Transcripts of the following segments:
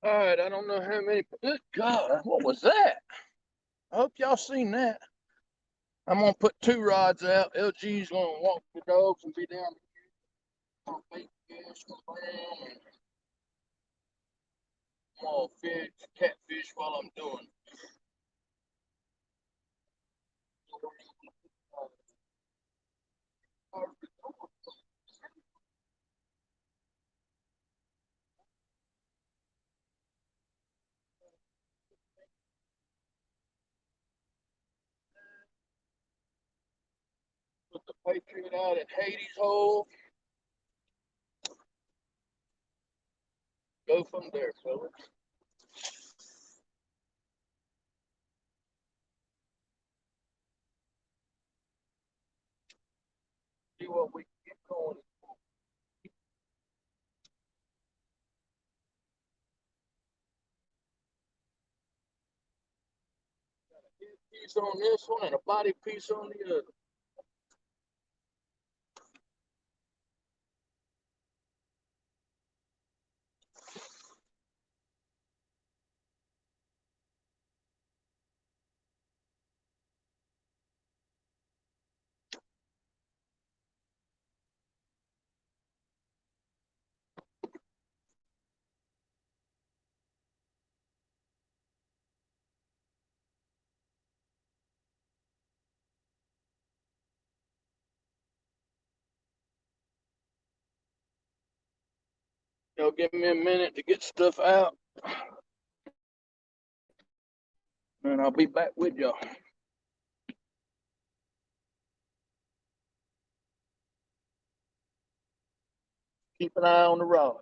All right, I don't know how many. Good God, what was that? I hope y'all seen that. I'm gonna put two rods out. LG's gonna walk the dogs and be down here. Bait fish, clam, and small fish, catfish while I'm doing it. Put the Patriot out at Hades Hole. Go from there, fellas. See what we can get going. Head piece on this one and a body piece on the other. Y'all give me a minute to get stuff out, and I'll be back with y'all. Keep an eye on the rods.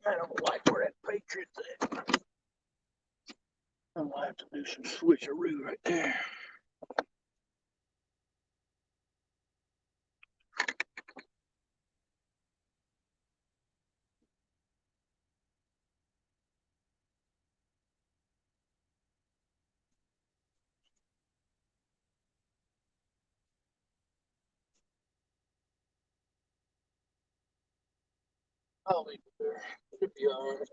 I don't like where that Patriot's at. I'm gonna have to do some switcheroo right there. I'll leave it there. Should be all right.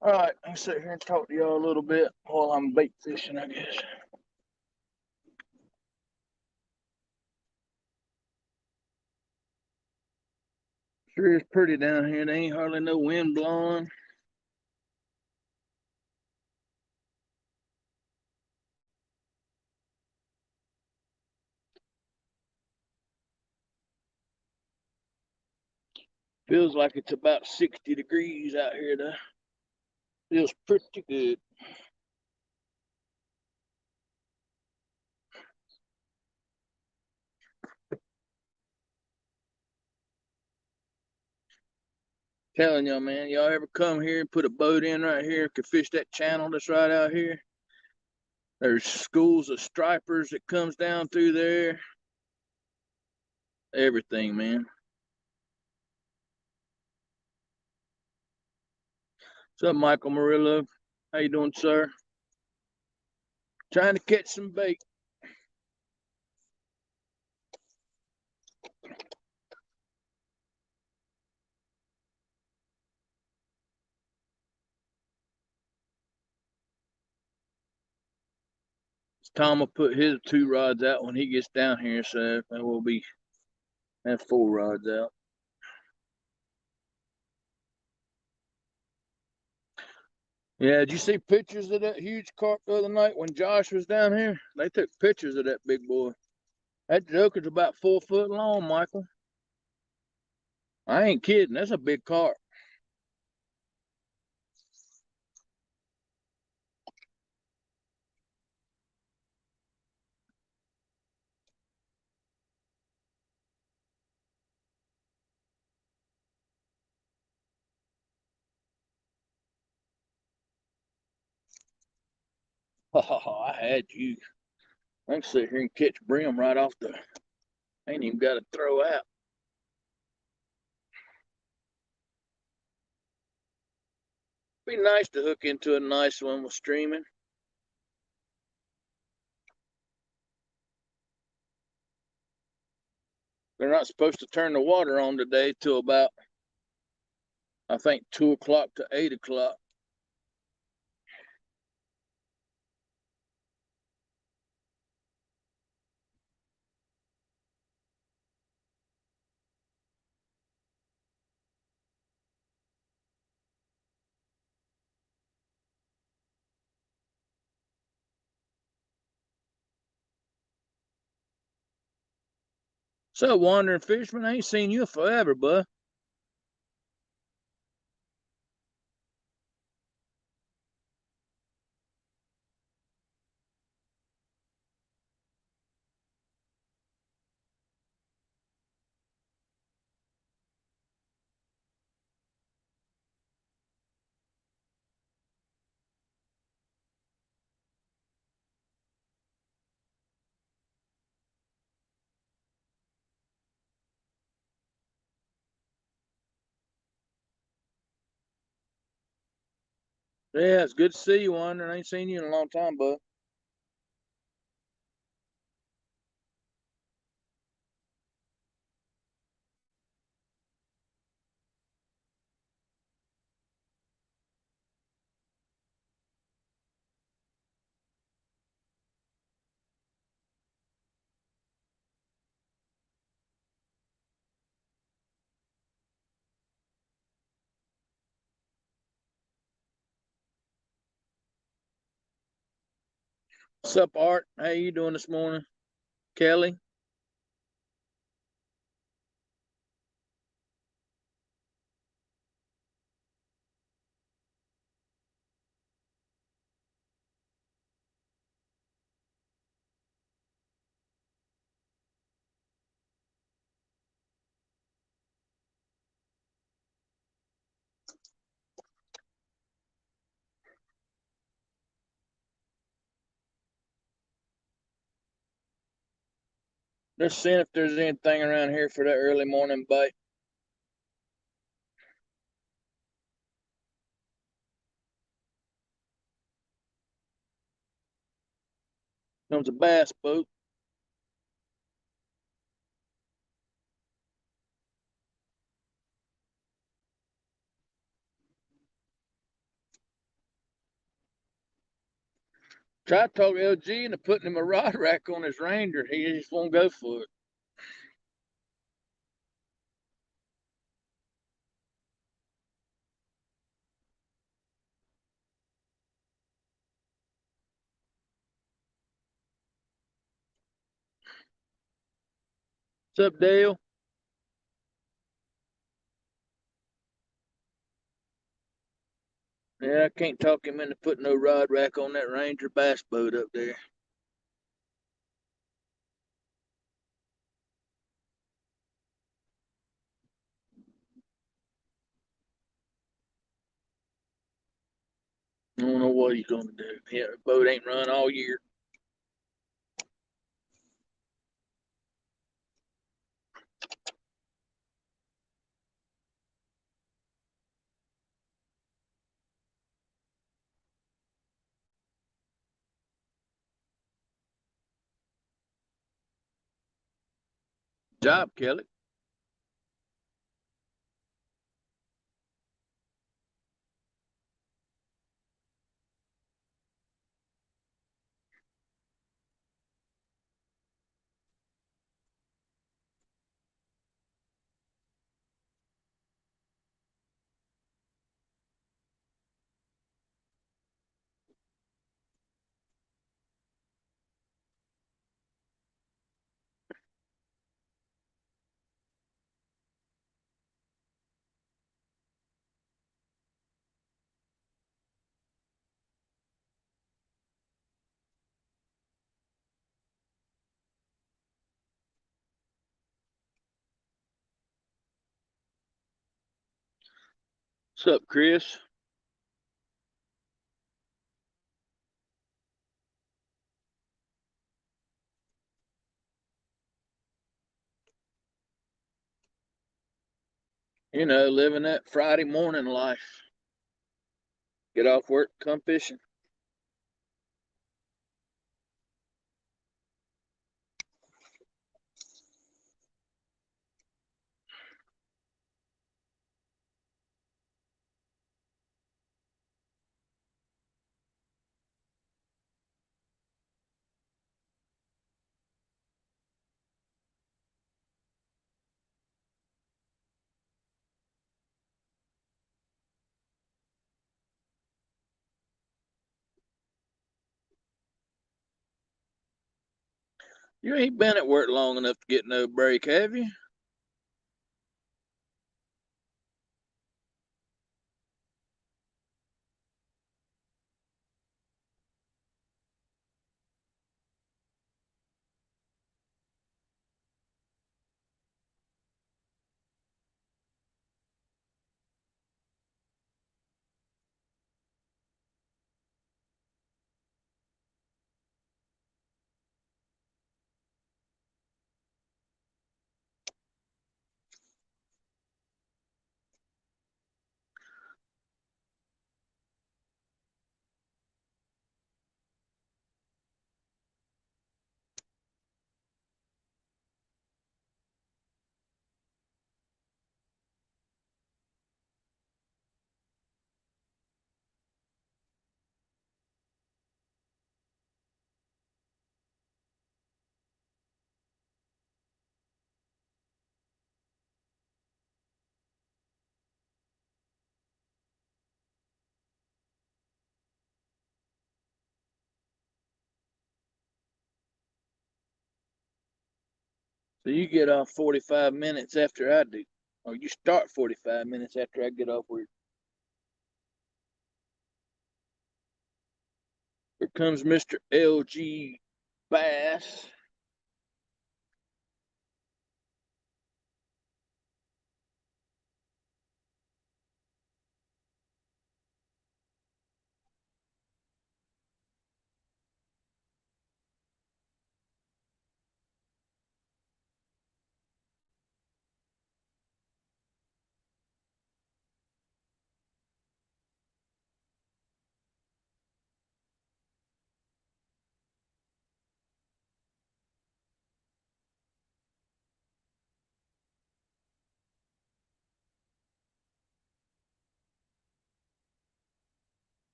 All right, I'll sit here and talk to y'all a little bit while I'm bait fishing, I guess. Sure is pretty down here. There ain't hardly no wind blowing. Feels like it's about 60 degrees out here though. Feels pretty good. Telling y'all, man, y'all ever come here and put a boat in right here, could fish that channel that's right out here. There's schools of stripers that comes down through there. Everything, man. What's up, Michael Murillo? How you doing, sir? Trying to catch some bait. Tom will put his 2 rods out when he gets down here, so I will be have 4 rods out. Yeah, did you see pictures of that huge carp the other night when Josh was down here? They took pictures of that big boy. That joker's about 4 foot long, Michael. I ain't kidding. That's a big carp. Oh, I had you. I can sit here and catch brim right off the. Ain't even got to throw out. Be nice to hook into a nice one with streaming. They're not supposed to turn the water on today till about, I think, 2 o'clock to 8 o'clock. So, wandering fisherman, I ain't seen you forever, bud. Yeah, it's good to see you, wandering. I ain't seen you in a long time, bud. What's up, Art? How you doing this morning? Kelly? Just seeing if there's anything around here for that early morning bite. Comes a bass boat. Tried to talk LG into putting him a rod rack on his Ranger. He just won't go for it. What's up, Dale? Yeah, I can't talk him into putting no rod rack on that Ranger bass boat up there. I don't know what he's gonna do. Yeah, the boat ain't run all year. Job, Kelly. What's up, Chris? You know, living that Friday morning life. Get off work, come fishing. You ain't been at work long enough to get no break, have you? So you get off 45 minutes after I do. Or you start 45 minutes after I get off work. Here comes Mr. LG Bass.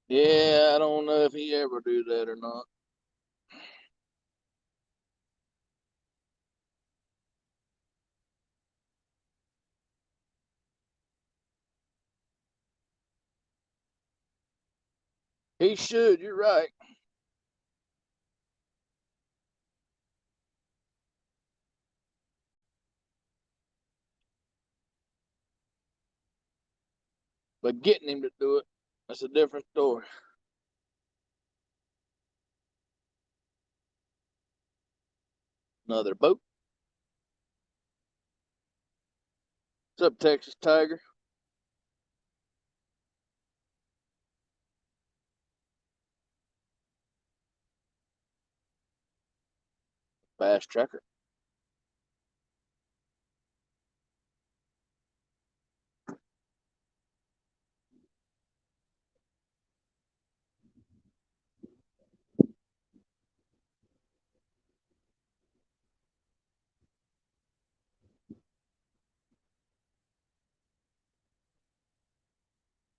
Yeah, I don't know if he ever do that or not. He should, you're right. But getting him to do it, that's a different story. Another boat. What's up, Texas Tiger? Bass tracker.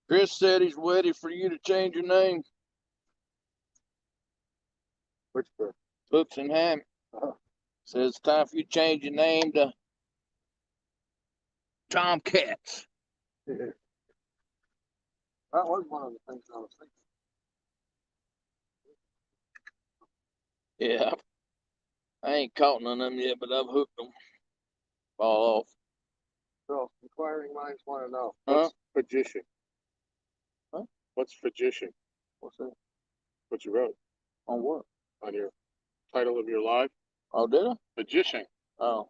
Chris said he's ready for you to change your name. Which book? Hooks and Ham. Says it's time for you to change your name to Tomcats. That was one of the things I was thinking. Yeah. I ain't caught none of them yet, but I've hooked them. Fall off. So, inquiring minds want to know. Huh? What's fjshing? Huh? What's fjshing? What's that? What you wrote On what? on your title of your live? Oh, did I? Fjshing. Oh.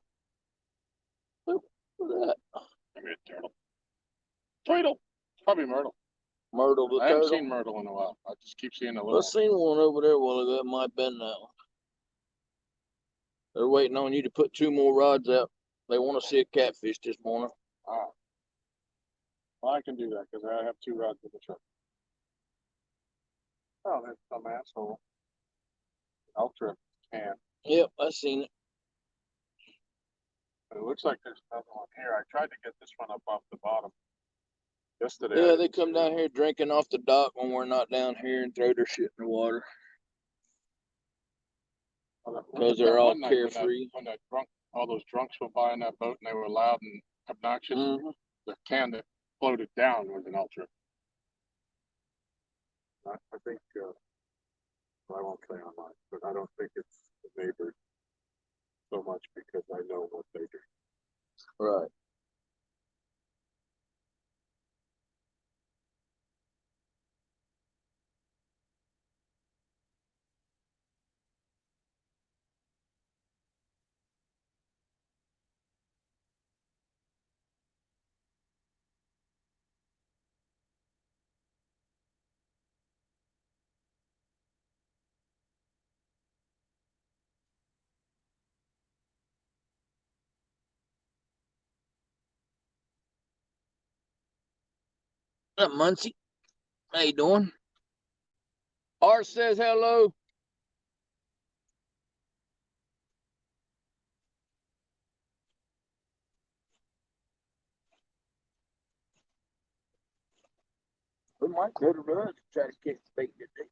What's that? Maybe a turtle. Turtle. Probably Myrtle. Myrtle the I haven't turtle. seen Myrtle in a while. I just keep seeing the I little seen one over there a while ago. It might have been that one. They're waiting on you to put 2 more rods out. They want to see a catfish this morning. Ah. Well, I can do that because I have 2 rods in the truck. Oh, that's some asshole. Ultra can. Yep, I seen it. But it looks like there's another one here. I tried to get this one up off the bottom yesterday. Yeah, they come down here drinking off the dock when we're not down here and throw their shit in the water. Because they're all carefree. When that drunk, all those drunks were buying that boat and they were loud and obnoxious, the can that floated down was an Ultra. I think, well, I won't say on mine, but I don't think it's the neighbors so much because I know what they do. Right. What's up, Muncie? How you doing? Art says hello. We might go to the to try to catch bait today.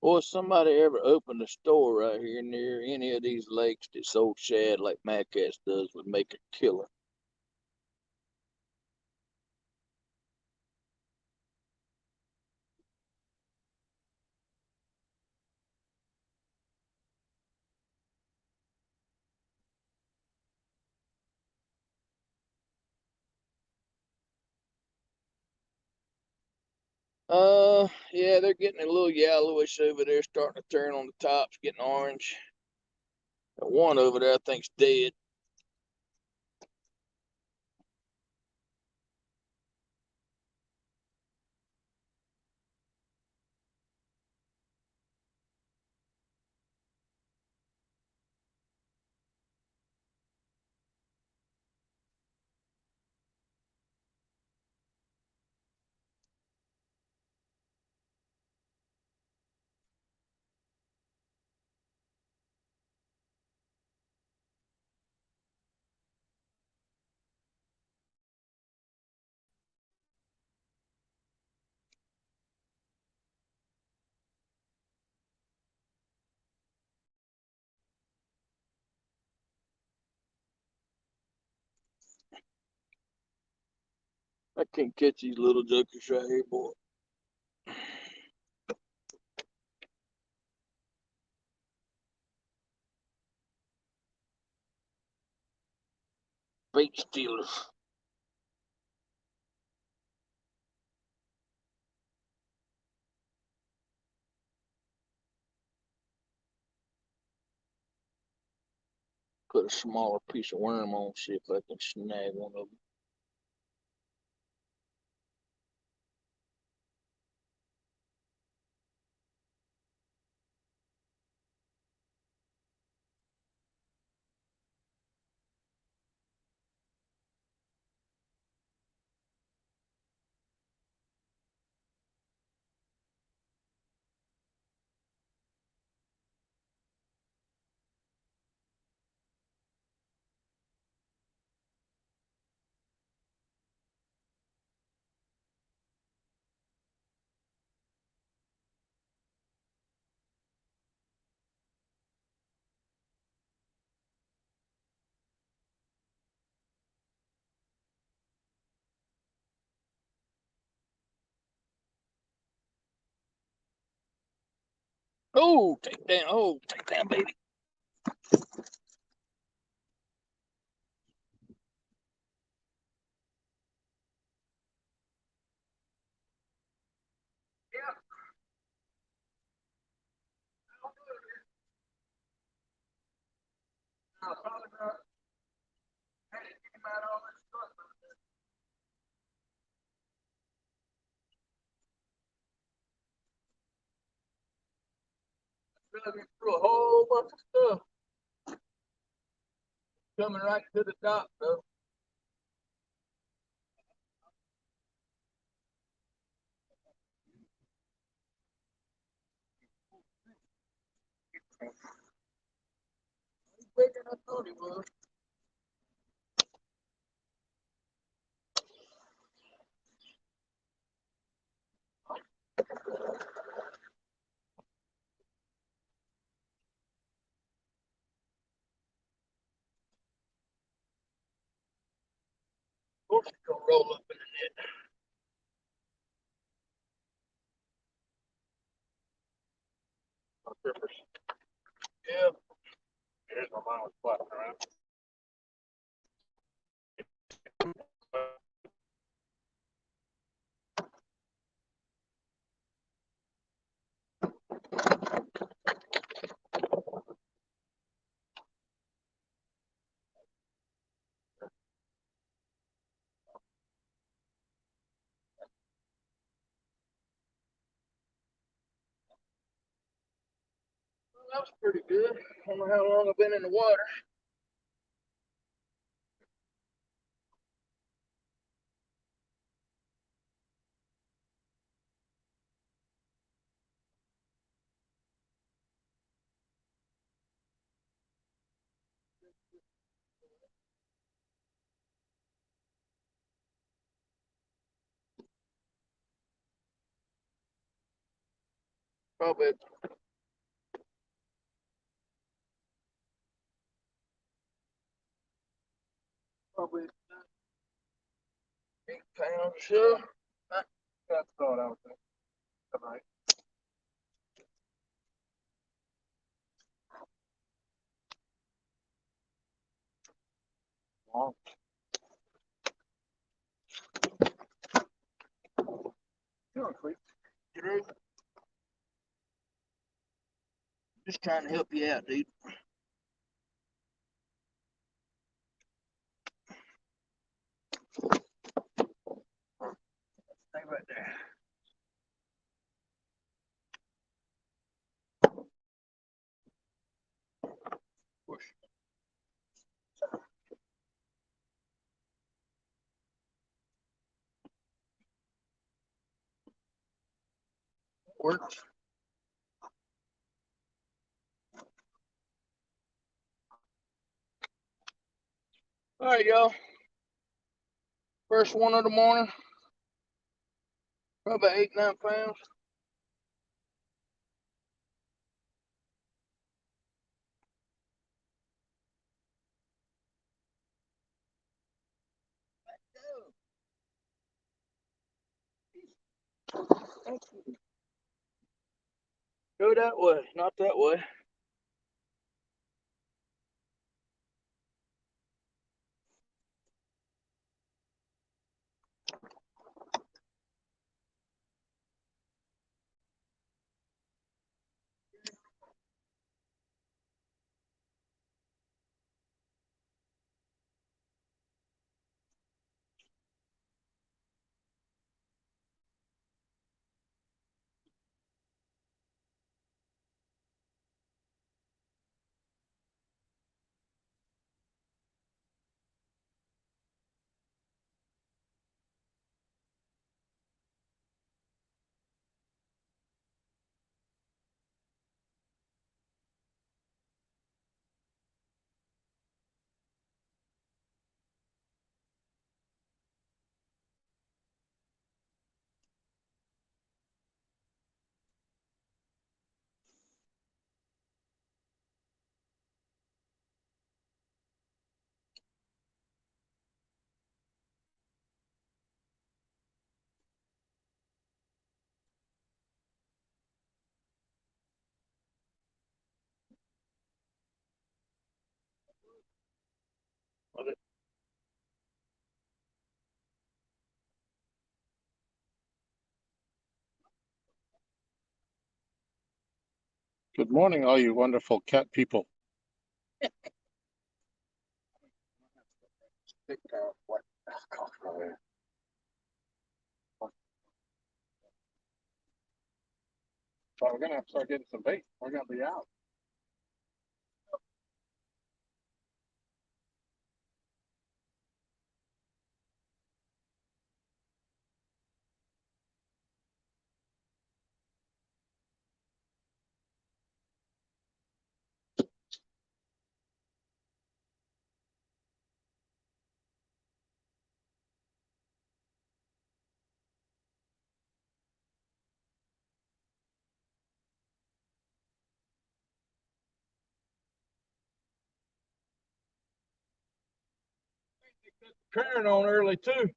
Boy, if somebody ever opened a store right here near any of these lakes that sold shad like Mad Cats does would make a killer. Yeah, they're getting a little yellowish over there, starting to turn on the tops, getting orange. One over there I think's dead. I can't catch these little jokers right here, boy. Bait stealers. Put a smaller piece of worm on, see if I can snag one of them. Oh, take down. Oh, take down, baby. Yeah. Probably not. Hey, get him out of all this stuff. Running through a whole bunch of stuff. Coming right to the top, though. He's bigger than I thought he was. Of course, he's gonna roll up in the net. Rippers. Yeah. Here's my mine was flapping around. Well, that was pretty good. I don't know how long I've been in the water. Probably, probably 8 pounds. So, That's thought out there tonight. Long. you're sweet. through. Just trying to help you out, dude. Stay right there. Push. Works. All right, y'all. First one of the morning. Probably 8, 9 pounds. Go that way, not that way. Good morning, all you wonderful cat people. So we're gonna have to start getting some bait. We're gonna be out. Current on early too.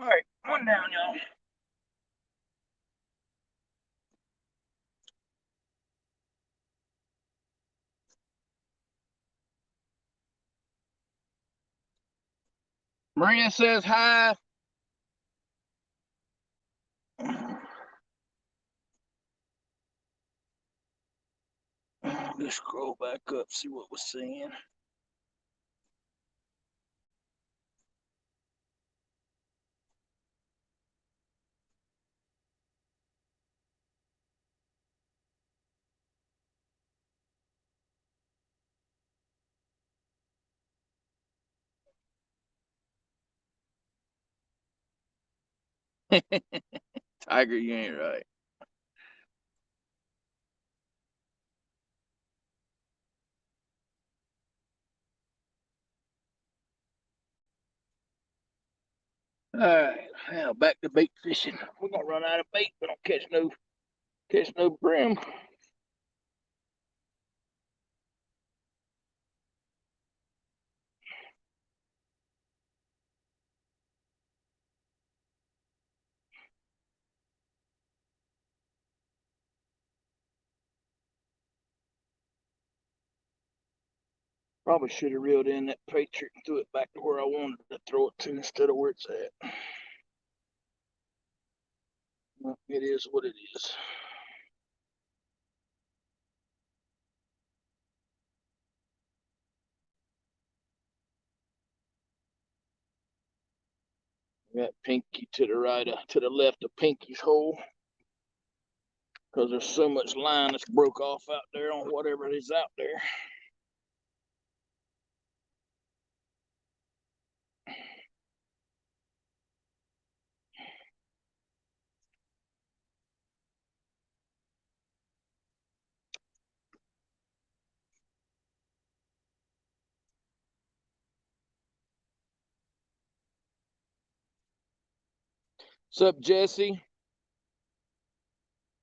All right, one down, y'all. Maria says hi. Let's scroll back up, see what we're seeing. Tiger, you ain't right. All right, now back to bait fishing. We're gonna run out of bait. We don't catch no brim. Probably should have reeled in that Patriot and threw it back to where I wanted to throw it to instead of where it's at. Well, it is what it is. Got Pinky to the right, to the left of Pinky's hole, because there's so much line that's broke off out there on whatever it is out there. What's up, Jesse?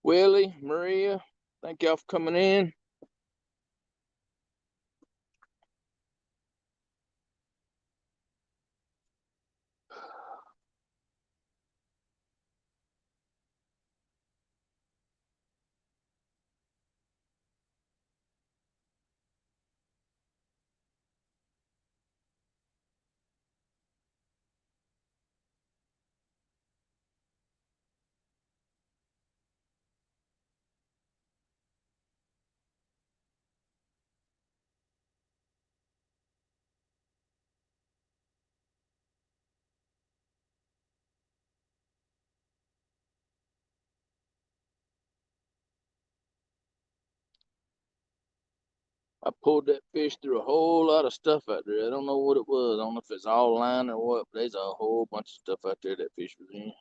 Willie, Maria, thank y'all for coming in. I pulled that fish through a whole lot of stuff out there. I don't know what it was. I don't know if it's all line or what, but there's a whole bunch of stuff out there that fish was in.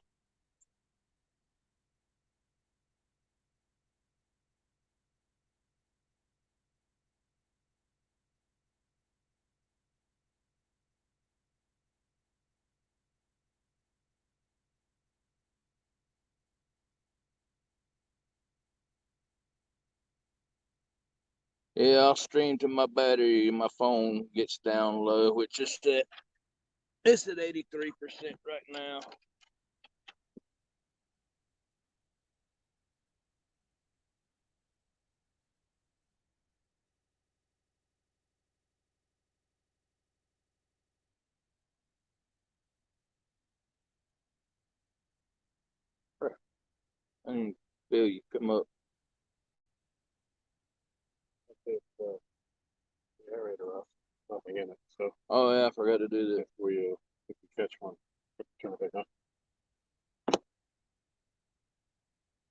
Yeah, I'll stream to my battery. My phone gets down low, which is at it's at 83% right now. And Bill, you come up. The aerator off, nothing in it. So Oh yeah, I forgot to do that. if we catch one, turn it back on.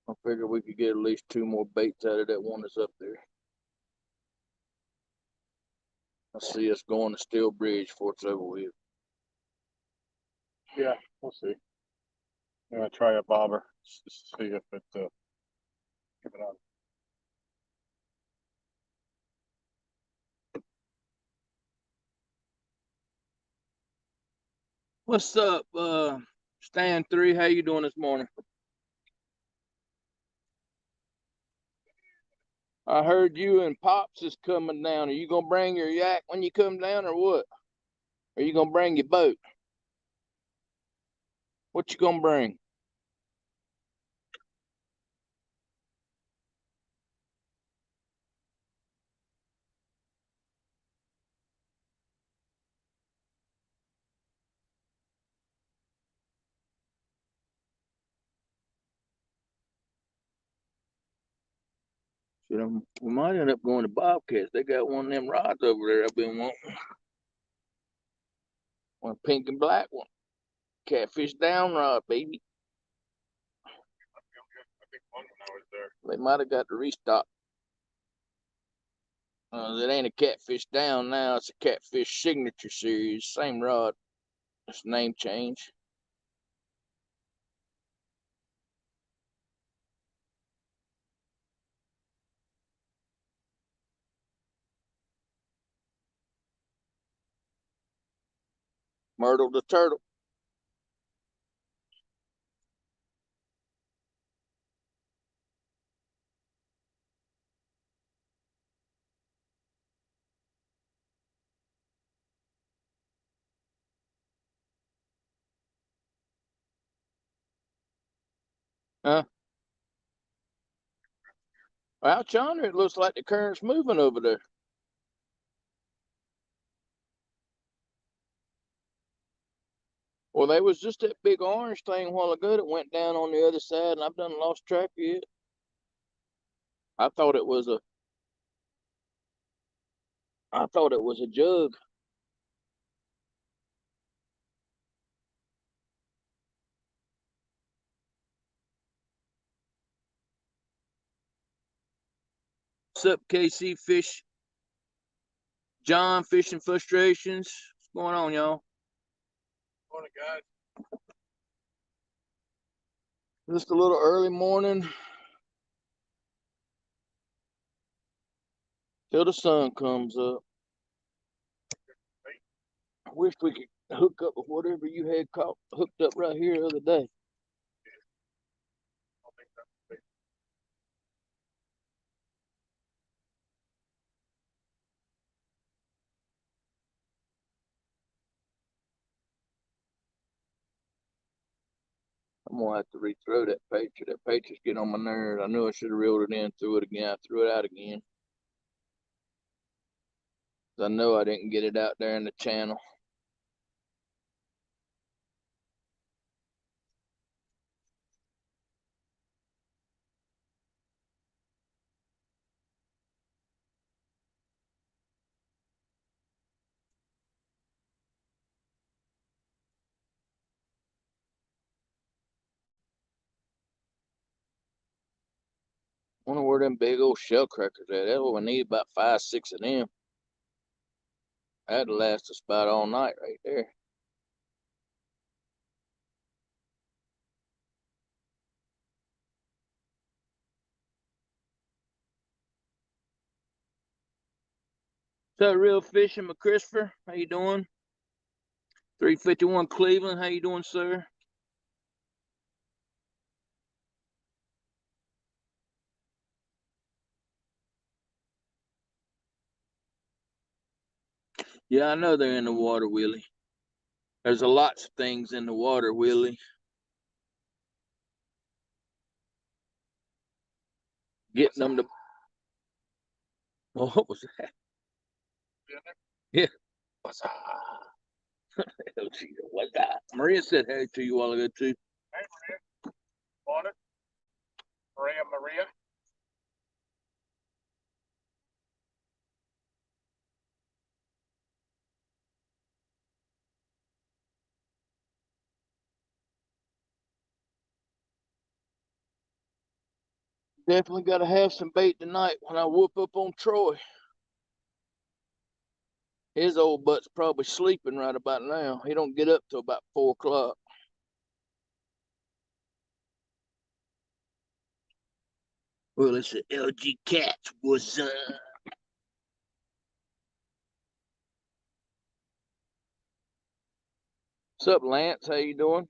I figured we could get at least 2 more baits out of that one that's up there. I see us going to Steel Bridge before it's over with. Yeah, we'll see. I'm gonna try a bobber just to see if it give it on. What's up, Stan 3? How you doing this morning? I heard you and Pops is coming down. Are you gonna bring your yak when you come down, or what? Are you gonna bring your boat? What you gonna bring? Shit, we might end up going to Bobcats. They got one of them rods over there I've been wanting. One pink and black one. Catfish down rod, baby. They might have got the restock. It ain't a catfish down now. It's a catfish signature series. Same rod. Just name change. Myrtle the turtle. Huh? Out yonder, it looks like the current's moving over there. Well, there was just that big orange thing a while ago that went down on the other side, and I've done lost track of it. I thought it was a, I thought it was a jug. What's up, KC Fish? John Fishing Frustrations. What's going on, y'all? Morning, guys. Just a little early morning till the sun comes up. I wish we could hook up with whatever you had caught hooked up right here the other day. I'm gonna have to rethrow that patriot. That patriot's getting on my nerves. I knew I should have reeled it in, threw it again. I threw it out again. I know I didn't get it out there in the channel. Wonder where them big old shell crackers at. That's what we need, about 5, 6 of them. That'd last us about all night right there. What's up, Real Fishing, McChristopher? How you doing? 351 Cleveland, how you doing, sir? Yeah, I know they're in the water, Willie. There's a lots of things in the water, Willie. Getting them to. Oh, what was that? Yeah. What's up? What's that? Maria said hey to you a while ago, too. Hey, Maria. Morning. Maria. Definitely got to have some bait tonight when I whoop up on Troy. His old butt's probably sleeping right about now. He don't get up till about 4 o'clock. Well, it's the LG Cats. What's up? What's up, Lance? How you doing?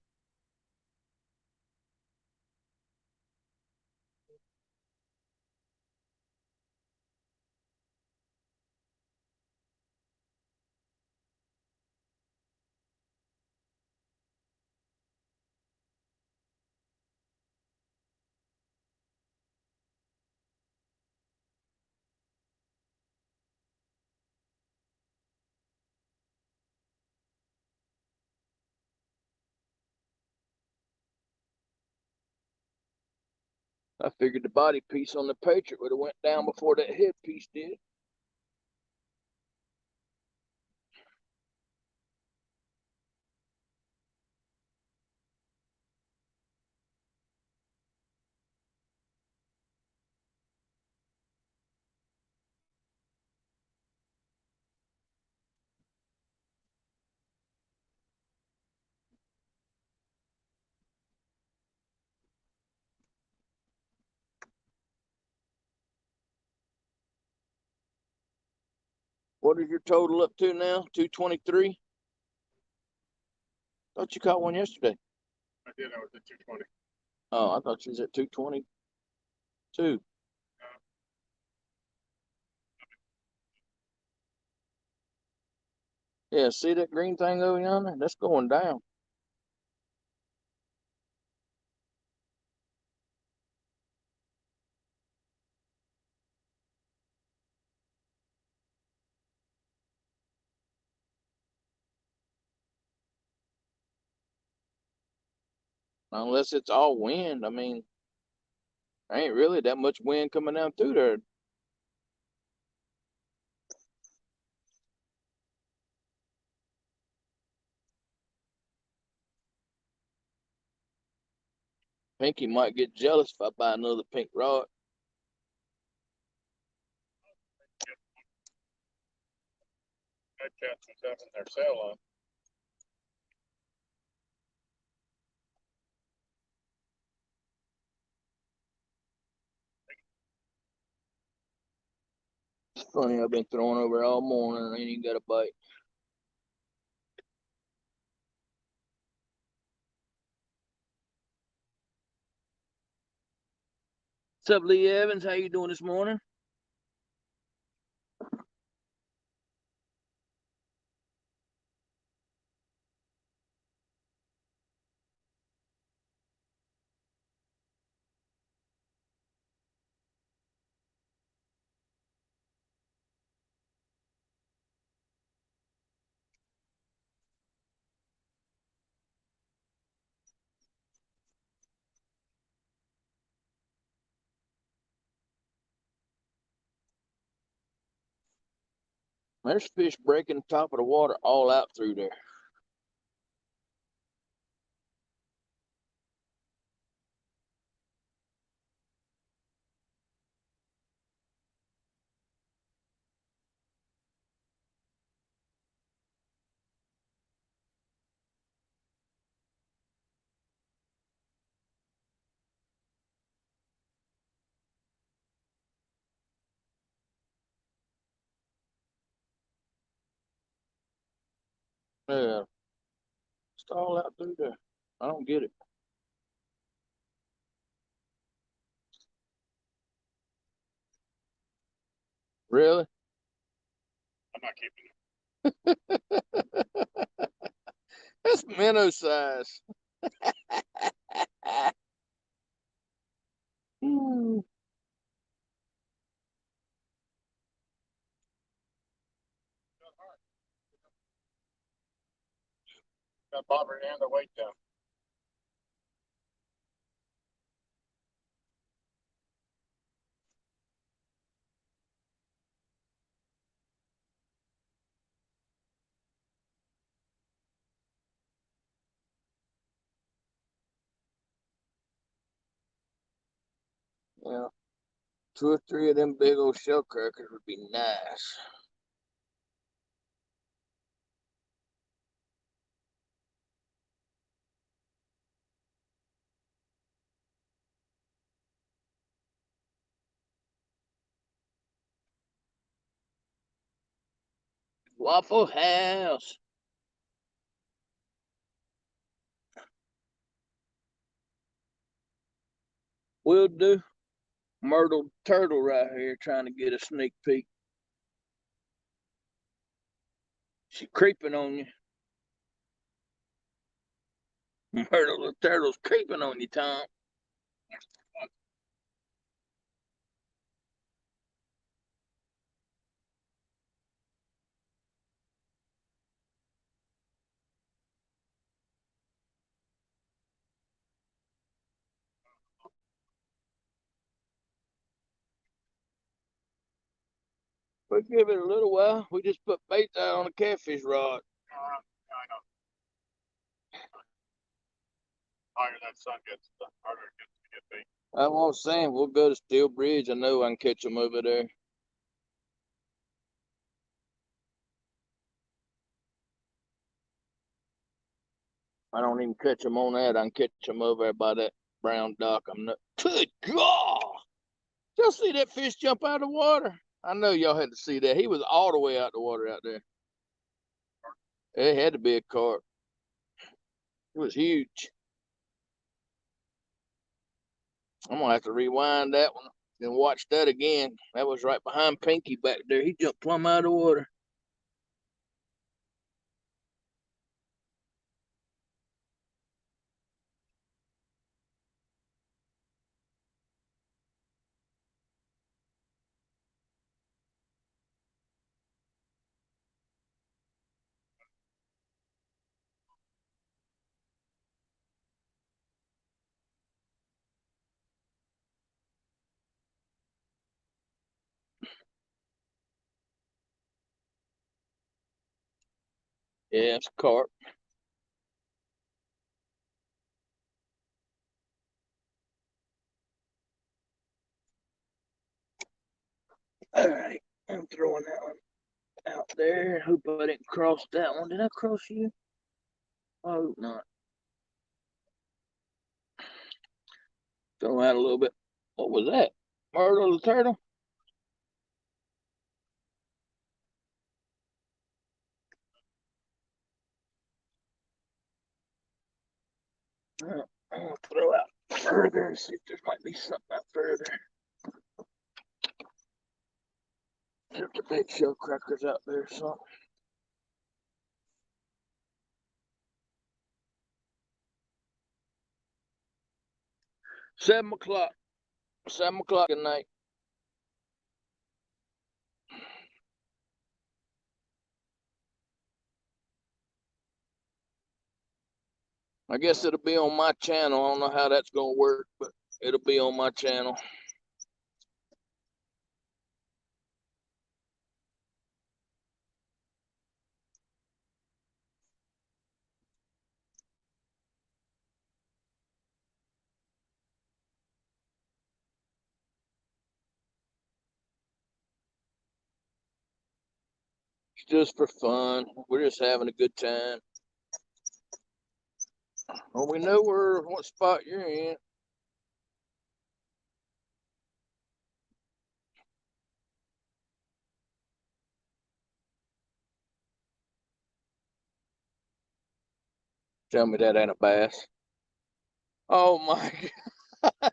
I figured the body piece on the Patriot would have went down before that head piece did. What is your total up to now? 223? Thought you caught one yesterday. I did. I was at 220. Oh, I thought you was at 222. Yeah, see that green thing over yonder? That's going down. Unless it's all wind. I mean, there ain't really that much wind coming down through there. Pinky might get jealous if I buy another pink rod. I'd catch some stuff in their sail on. It's funny, I've been throwing over all morning and ain't even got a bite. What's up, Lee Evans? How you doing this morning? There's fish breaking the top of the water all out through there. Yeah, it's all out through there. I don't get it. Really? I'm not keeping it. That's minnow size. Hmm. Got bobber and the weight down. Yeah, two or three of them big old shell crackers would be nice. Waffle House. Will do. Myrtle turtle right here trying to get a sneak peek. She creeping on you. Myrtle the turtle's creeping on you, Tom. But give it a little while. We just put bait out on a catfish rod. I know. Higher that sun gets, the harder it gets to get bait. I was saying we'll go to Steel Bridge. I know I can catch them over there. I don't even catch them on that. I can catch them over there by that brown dock. I'm not. Good God! Y'all see that fish jump out of the water? I know y'all had to see that. He was all the way out the water out there. It had to be a carp. It was huge. I'm gonna have to rewind that one and watch that again. That was right behind Pinky back there. He jumped plumb out of the water. Yeah, it's a carp. All right, I'm throwing that one out there. Hope I didn't cross that one. Did I cross you? I hope not. Throw out a little bit. What was that? Myrtle the turtle? I'm gonna throw out further and see if there might be something out further. There's the big shell crackers out there, something. 7 o'clock. 7 o'clock at night. I guess it'll be on my channel. I don't know how that's gonna work, but it'll be on my channel. It's just for fun. We're just having a good time. Well, we know what spot you're in. Tell me that ain't a bass. Oh my God.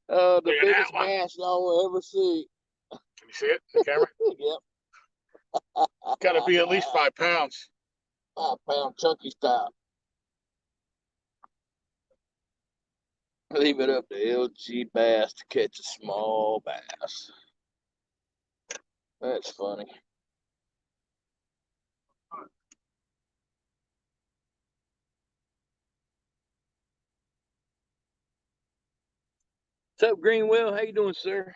The biggest bass y'all will ever see. Can you see it in the camera? Yep. Gotta be at least 5 pounds. 5 pound chunky style. Leave it up to LG Bass to catch a small bass. That's funny. What's up, Greenwell? How you doing, sir?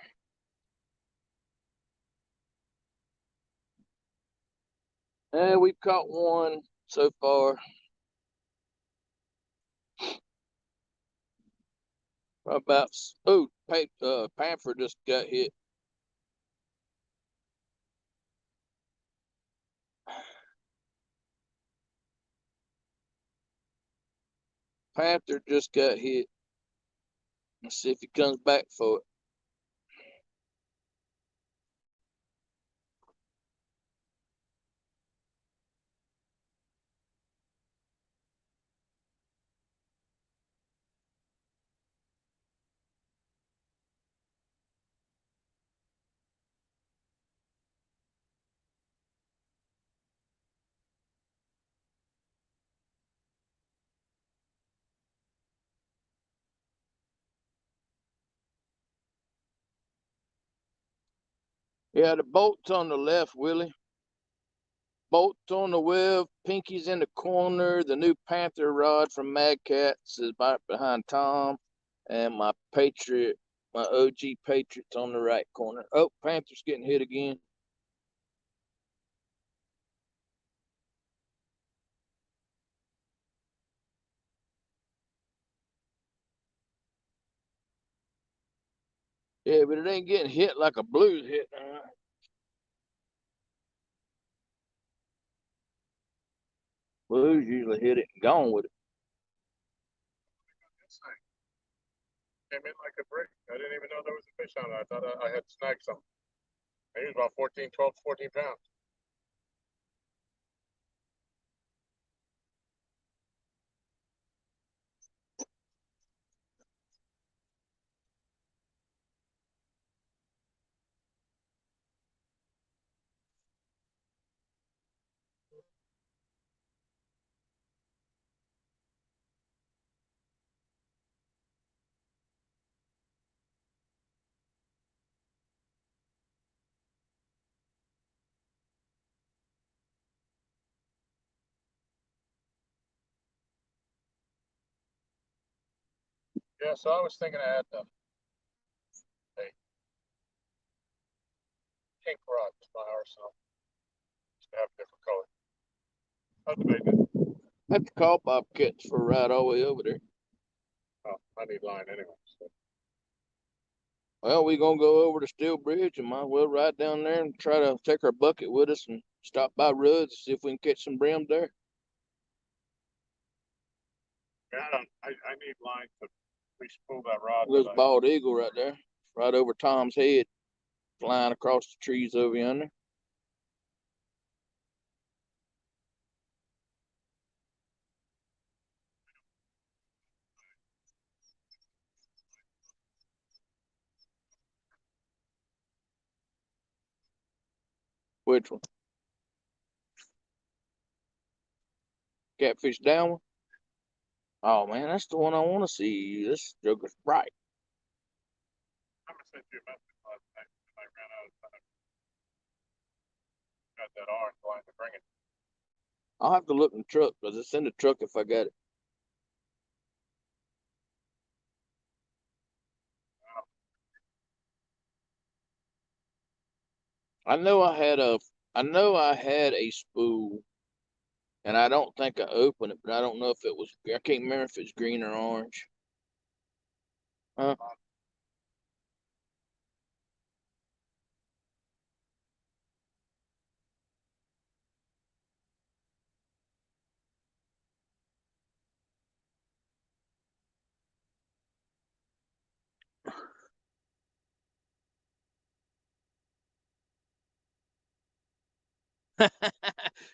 We've caught one so far. About Panther just got hit. Panther just got hit. Let's see if he comes back for it. Yeah, the boat's on the left, Willie. Boat's on the web. Pinky's in the corner. The new Panther rod from Mad Cats is right behind Tom. And my Patriot, my OG Patriot's on the right corner. Oh, Panther's getting hit again. Yeah, but it ain't getting hit like a blue's hit. Blues usually hit it and gone with it. Came in like a brick. I didn't even know there was a fish on it. I thought I had snagged something. Maybe about 14, 12, 14 pounds. Yeah, so I was thinking I had a pink rod to my arsenal. Just to have a different color. I'll debate it. I have to call Bobcats for a ride all the way over there. Oh, I need line anyway. So. Well, we gonna go over to Steel Bridge and might well ride down there and try to take our bucket with us and stop by Rudd's and see if we can catch some brim there. Yeah, I need line to at least pull that rod. There's a bald eagle right there, right over Tom's head, flying across the trees over yonder. Which one? Catfish down one? Oh man, that's the one I want to see. This joker's bright. I'm gonna send you a message last night and I ran out of time. Got that orange line to bring it. I'll have to look in the truck because it's in the truck if I got it. I know I had a spool, and I don't think I opened it, but I don't know if it was. I can't remember if it's green or orange. Huh?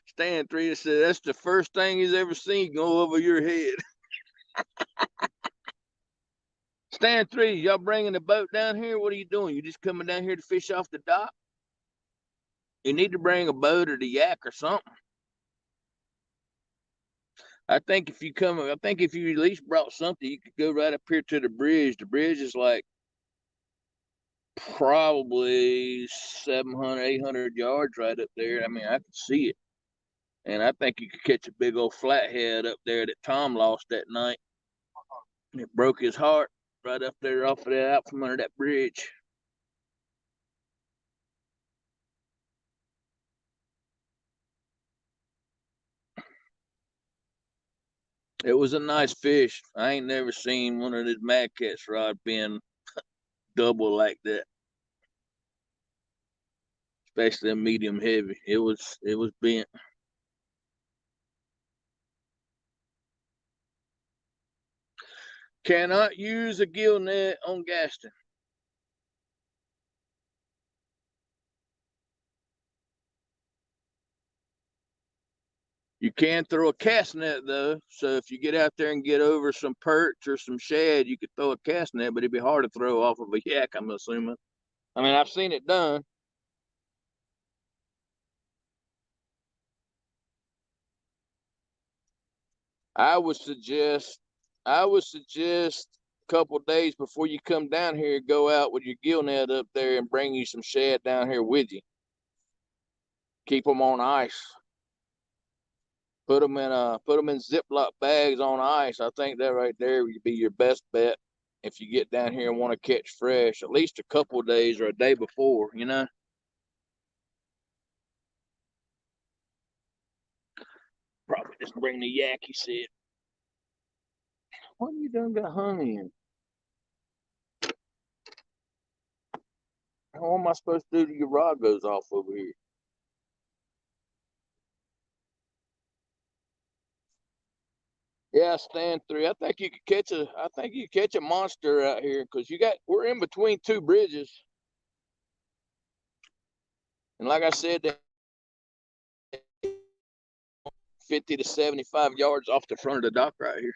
Stan 3 said that's the first thing he's ever seen go over your head. Stan 3, y'all bringing the boat down here? What are you doing? You just coming down here to fish off the dock? You need to bring a boat or the yak or something. I think if you at least brought something, you could go right up here to the bridge. The bridge is like probably 700, 800 yards right up there. I mean, I could see it. And I think you could catch a big old flathead up there that Tom lost that night. It broke his heart right up there off of that, out from under that bridge. It was a nice fish. I ain't never seen one of these mad cats rod being double like that. Especially a medium heavy. It was bent. Cannot use a gill net on Gaston. You can throw a cast net though, so if you get out there and get over some perch or some shad, you could throw a cast net, but it'd be hard to throw off of a yak, I'm assuming. I mean, I've seen it done. I would suggest, I would suggest a couple days before you come down here, go out with your gill net up there and bring you some shad down here with you. Keep them on ice. Put them in Ziploc bags on ice. I think that right there would be your best bet if you get down here and want to catch fresh, at least a couple of days or a day before, you know. Probably just bring the yak, he said. What you done got hung in? What am I supposed to do till your rod goes off over here? Yeah, stand 3. I think you could catch a monster out here because we're in between two bridges. And like I said, 50 to 75 yards off the front of the dock right here.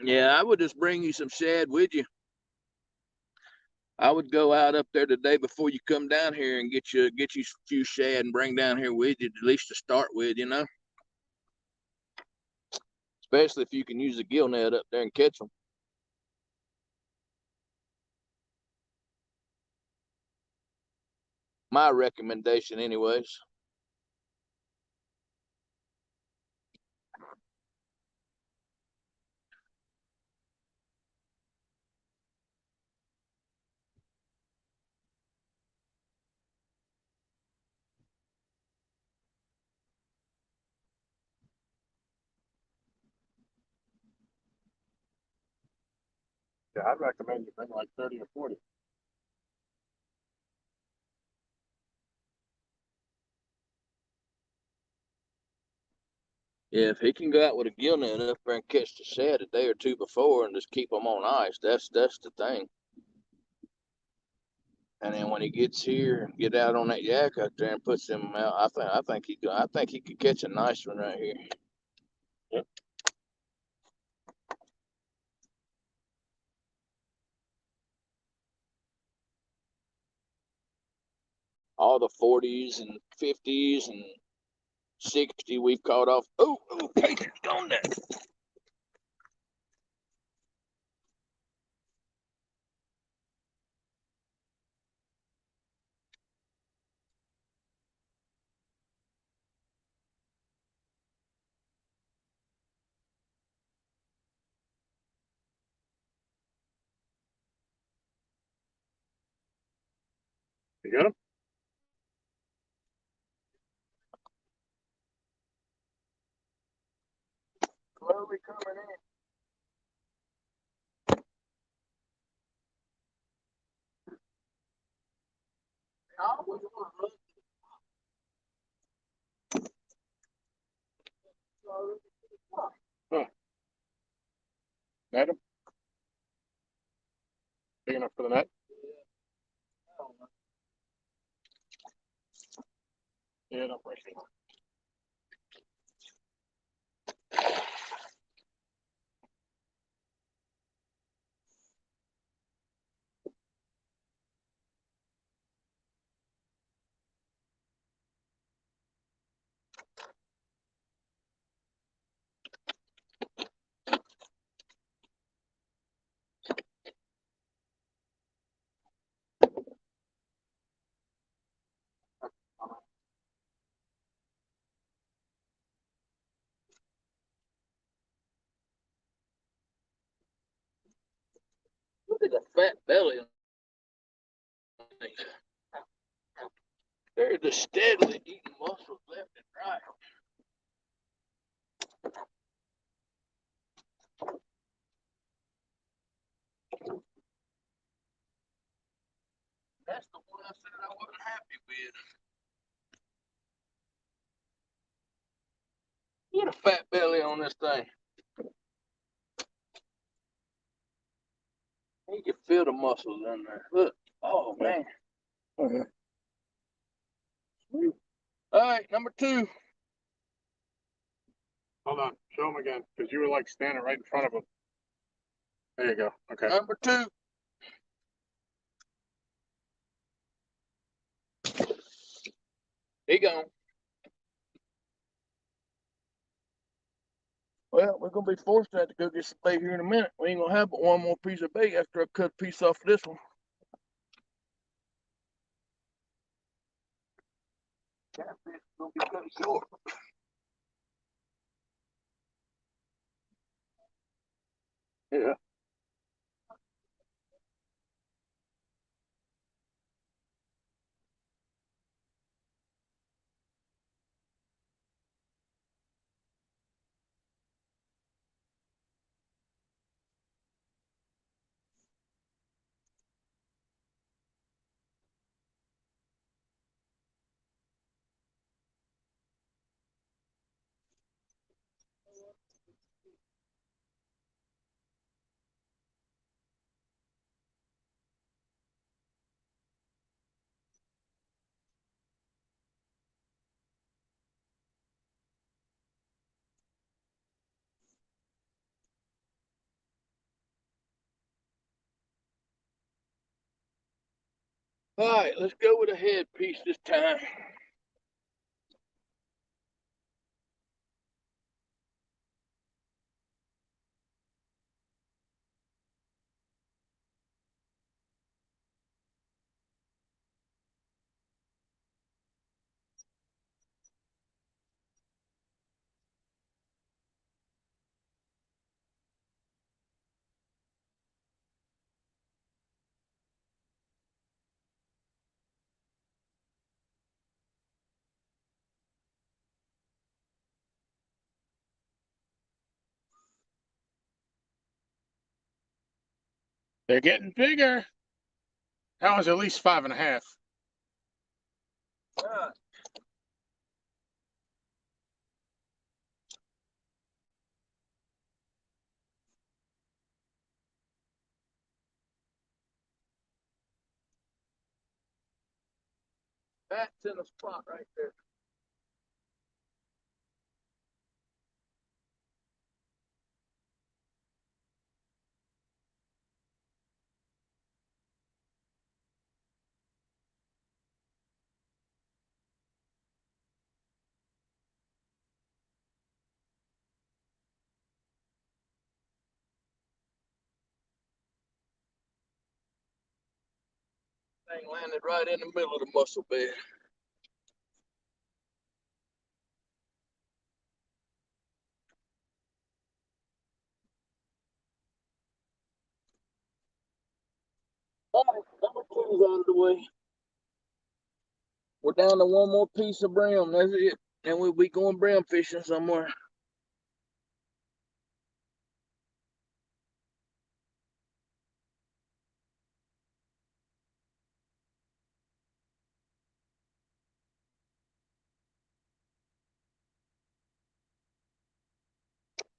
Yeah, I would just bring you some shad with you. I would go out up there the day before you come down here and get you a few shad and bring down here with you, at least to start with, you know. Especially if you can use a gill net up there and catch them. My recommendation, anyways. Yeah, I'd recommend you bring like 30 or 40. Yeah, if he can go out with a gill net up there and catch the shad a day or two before and just keep them on ice, that's the thing. And then when he gets here and get out on that yak out there and puts them out, I think he could catch a nice one right here. Yep. All the 40s and 50s and 60 we've caught off. Oh, Casey's gone there. You got him? Slowly coming in. I always want to Huh. Net him? Big enough for the net? Yeah, don't break it. look at the fat belly. They're just steadily eating muscles left and right. That's the one I said I wasn't happy with. Look at the fat belly on this thing. You can feel the muscles in there. Look. Oh, man. Uh-huh. All right, number 2. Hold on. Show him again, because you were like standing right in front of him. There you go. Okay. Number 2. He gone. Well, we're gonna be forced to have to go get some bait here in a minute. We ain't gonna have but one more piece of bait after I cut a piece off of this one. Catfish gonna be cut short. Yeah. All right, let's go with a head piece this time. They're getting bigger. That was at least 5.5. That's in the spot right there. Thing landed right in the middle of the mussel bed. All right, number two's out of the way. We're down to one more piece of brim. That's it. And we'll be going brim fishing somewhere.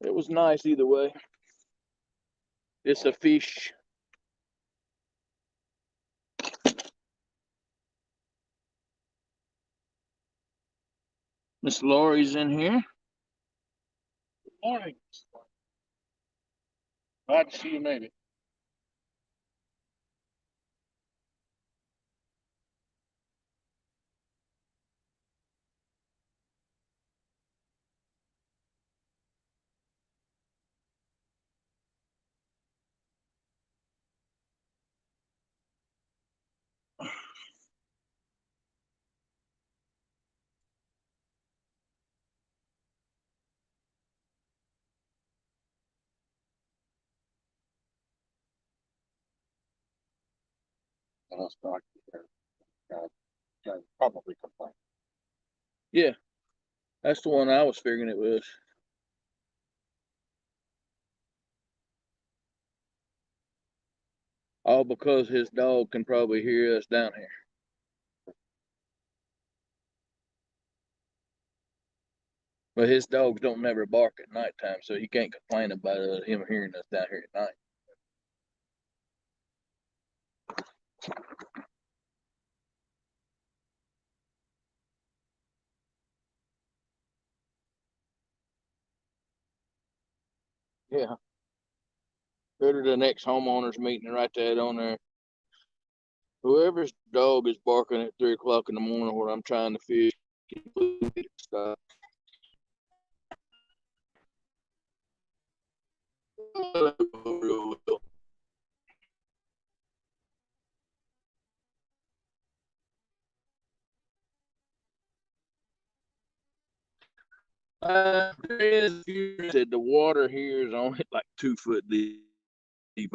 It was nice either way. It's a fish. Miss Lori's in here. Good morning. Glad to see you made it. And I'll start here. Probably complain. Yeah, that's the one I was figuring it was. All because his dog can probably hear us down here. But his dogs don't never bark at nighttime, so he can't complain about him hearing us down here at night. Yeah. Go to the next homeowners meeting right there on there. Whoever's dog is barking at 3 o'clock in the morning when I'm trying to fish, stop. Said the water here is only like 2 foot deep.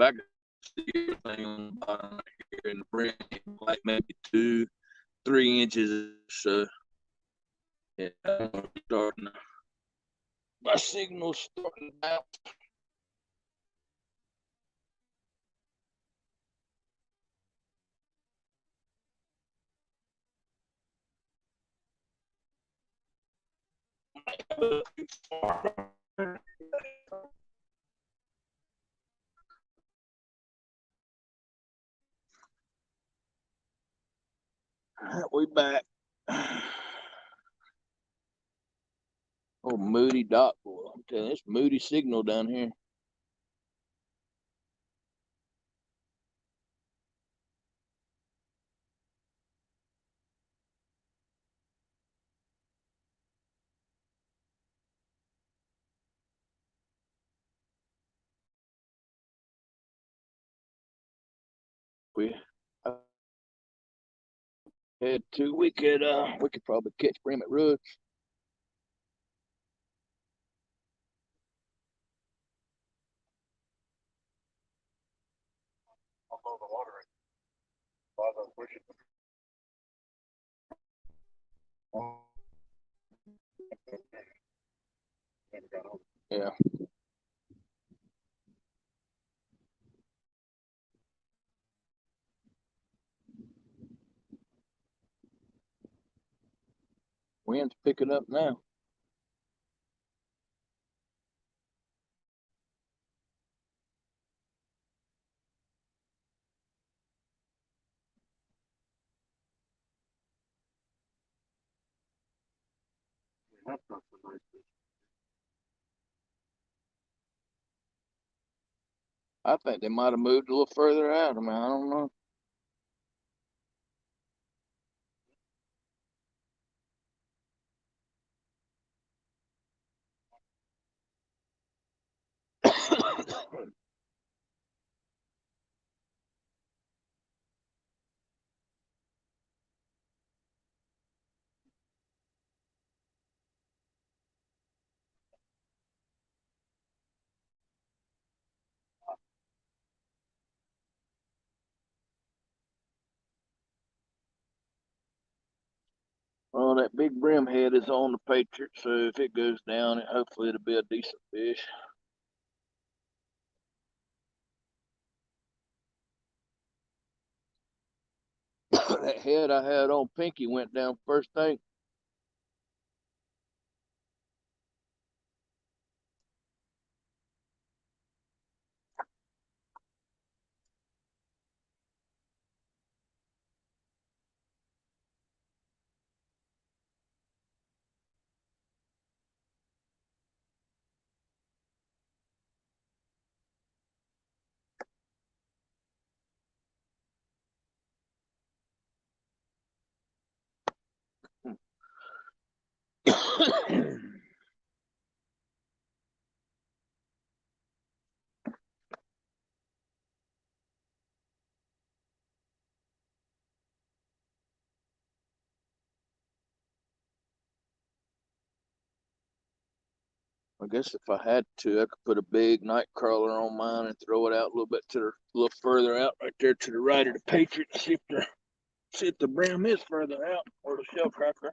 I can see everything on the bottom here in the brim, like maybe 2-3 inches. So yeah, I'm starting. My signal's starting to bounce. We back. Oh, moody dock, boy. I'm telling you, it's moody signal down here. We had two. We could probably catch brim at Rooks. I'll blow the water in. While I was wishing. Yeah. Wind's picking up now. That's not so nice. I think they might have moved a little further out. I mean, I don't know. Well, that big brim head is on the Patriot, so if it goes down, hopefully it'll be a decent fish. That head I had on Pinky went down first thing. I guess if I had to, I could put a big night crawler on mine and throw it out a little bit to the, a little further out, right there to the right of the Patriot, and see if the brim is further out, or the shell cracker.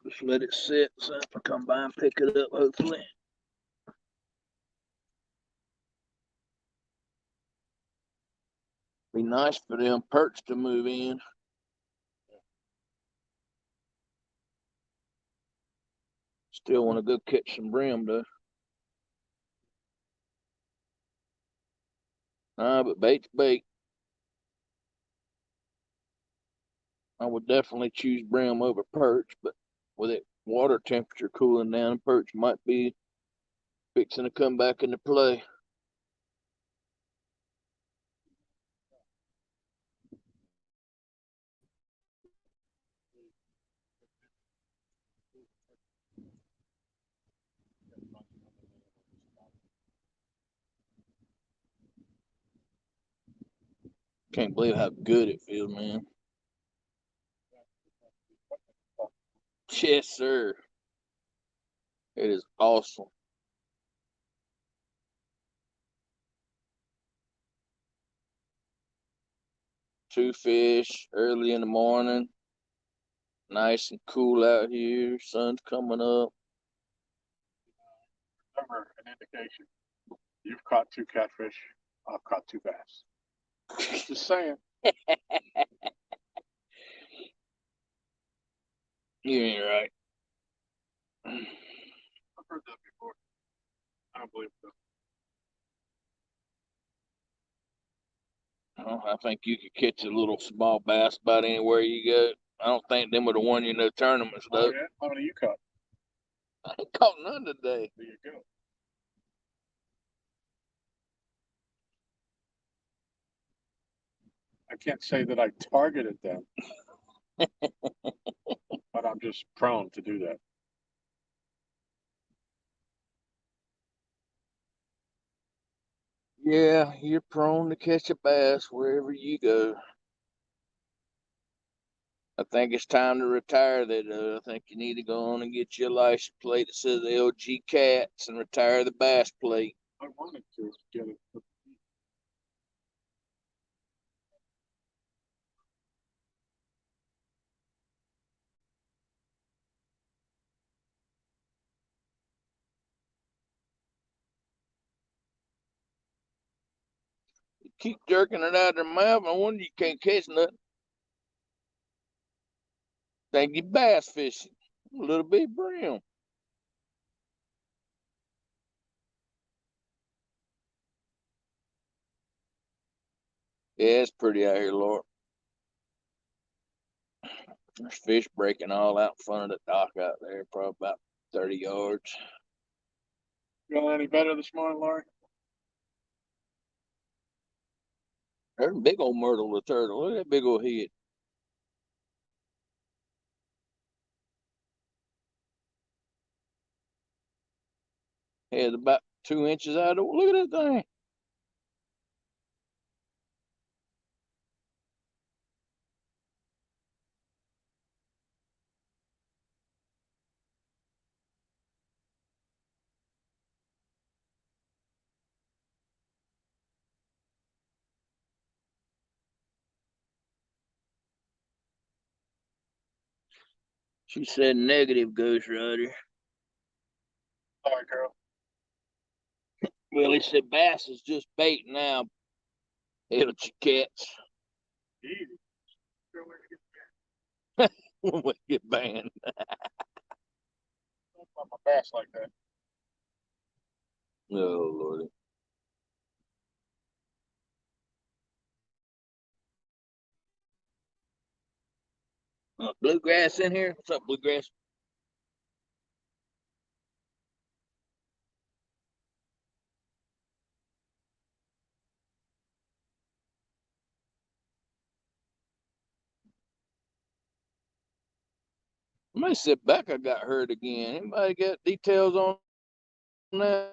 Just let it sit, so I come by and pick it up, hopefully. Be nice for them perch to move in. Still want to go catch some brim, though. But bait's bait. I would definitely choose brim over perch, but with it water temperature cooling down, perch might be fixing to come back into play. Can't believe how good it feels, man. Yes, sir. It is awesome. Two fish early in the morning. Nice and cool out here. Sun's coming up. Remember an indication. You've caught 2 catfish. I've caught 2 bass. Just saying. You ain't right. I've heard that before. I don't believe so. I think you could catch a little small bass about anywhere you go. I don't think them would have won you no tournaments, Oh, though. yeah? How many you caught? I ain't caught none today. There you go. I can't say that I targeted them, but I'm just prone to do that. Yeah, you're prone to catch a bass wherever you go. I think it's time to retire that. I think you need to go on and get you a license plate that says LG Cats and retire the bass plate. I wanted to get it. keep jerking it out of their mouth. No wonder you can't catch nothing. Think you bass fishing. A little bit brim. Yeah, it's pretty out here, Lord. There's fish breaking all out in front of the dock out there, probably about 30 yards. Feeling any better this morning, Laurie? There's a big old myrtle the turtle. Look at that big old head. Head about 2 inches out of. Look at that thing. She said negative, Ghost Rider. Sorry, girl. Well, he said bass is just bait now. Hell, cats. Easy. Sure where to get When we get banned. Don't pop my bass like that. Oh, Lordy. Bluegrass in here? What's up, Bluegrass? Somebody said Becca got hurt again. Anybody got details on that?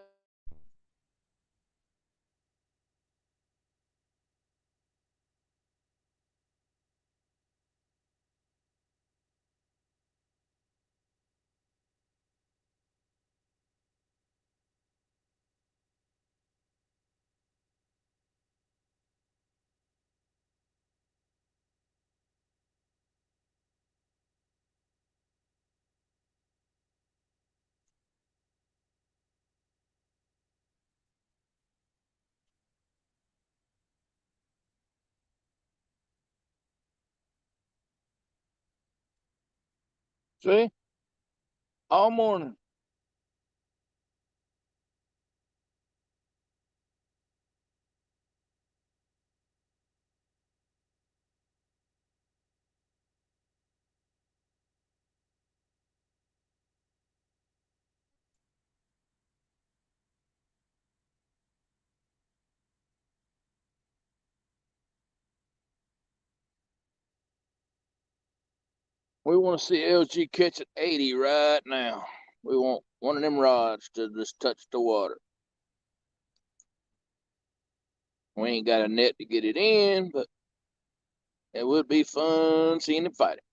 See? All morning. We want to see LG catch at 80 right now. We want one of them rods to just touch the water. We ain't got a net to get it in, but it would be fun seeing him fight it.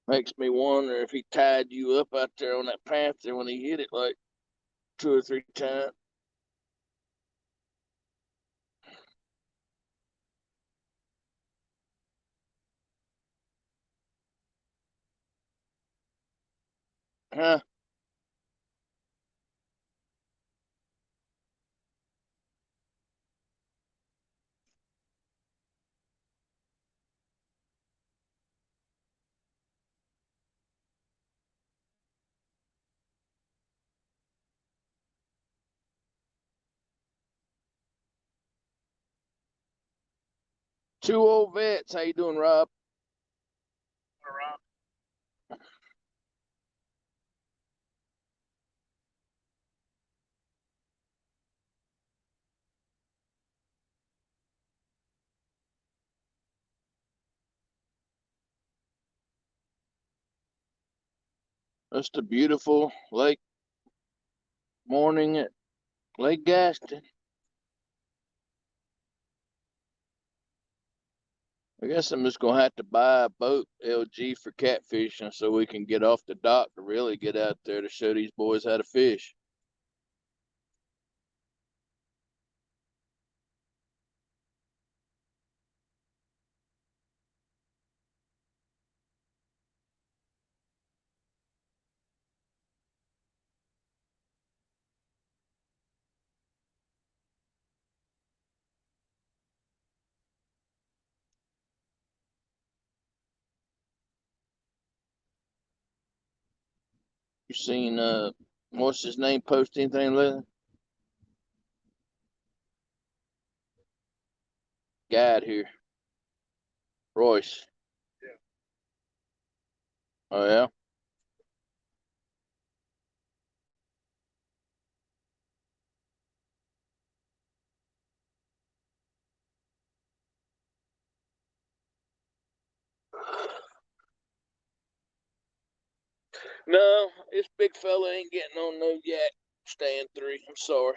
Makes me wonder if he tied you up out there on that panther when he hit it like 2 or 3 times. Huh? Two old vets. How you doing, Rob? Around. Just a beautiful lake morning at Lake Gaston. I guess I'm just gonna have to buy a boat LG for catfishing so we can get off the dock to really get out there to show these boys how to fish. You seen what's his name post anything lately? Guide here. Royce. Yeah. Oh yeah? No, this big fella ain't getting on no yak stand 3. I'm sorry.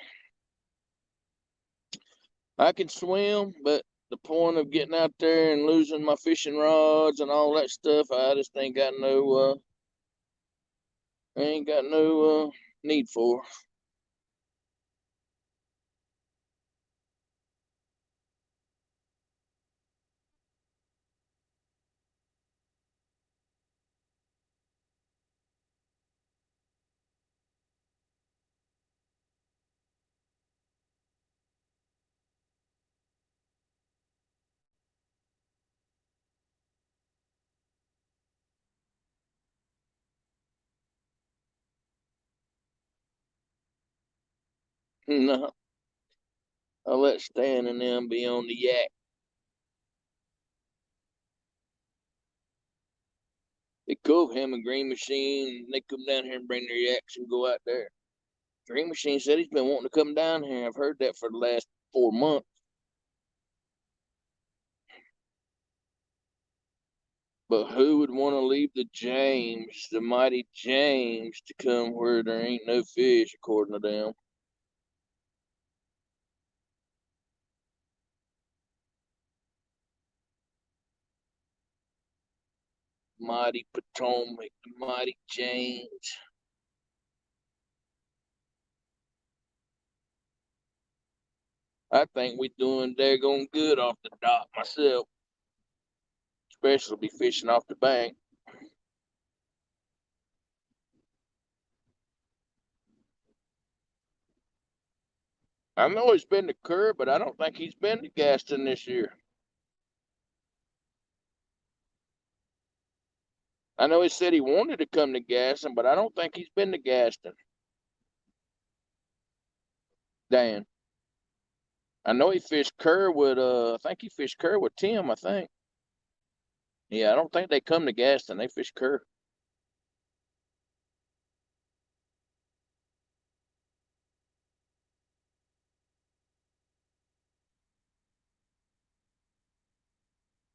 I can swim, but the point of getting out there and losing my fishing rods and all that stuff, I just ain't got no need for. No, I'll let Stan and them be on the yak. They cool him and Green Machine. They come down here and bring their yaks and go out there. Green Machine said he's been wanting to come down here. I've heard that for the last 4 months. But who would want to leave the James, the mighty James, to come where there ain't no fish, according to them? Mighty Potomac, the mighty James. I think we doing daggone good off the dock myself, especially be fishing off the bank. I know he's been to Kerr, but I don't think he's been to Gaston this year. I know he said he wanted to come to Gaston, but I don't think he's been to Gaston. Dan. I know he fished Kerr with I think he fished Kerr with Tim, I think. Yeah, I don't think they come to Gaston. They fish Kerr.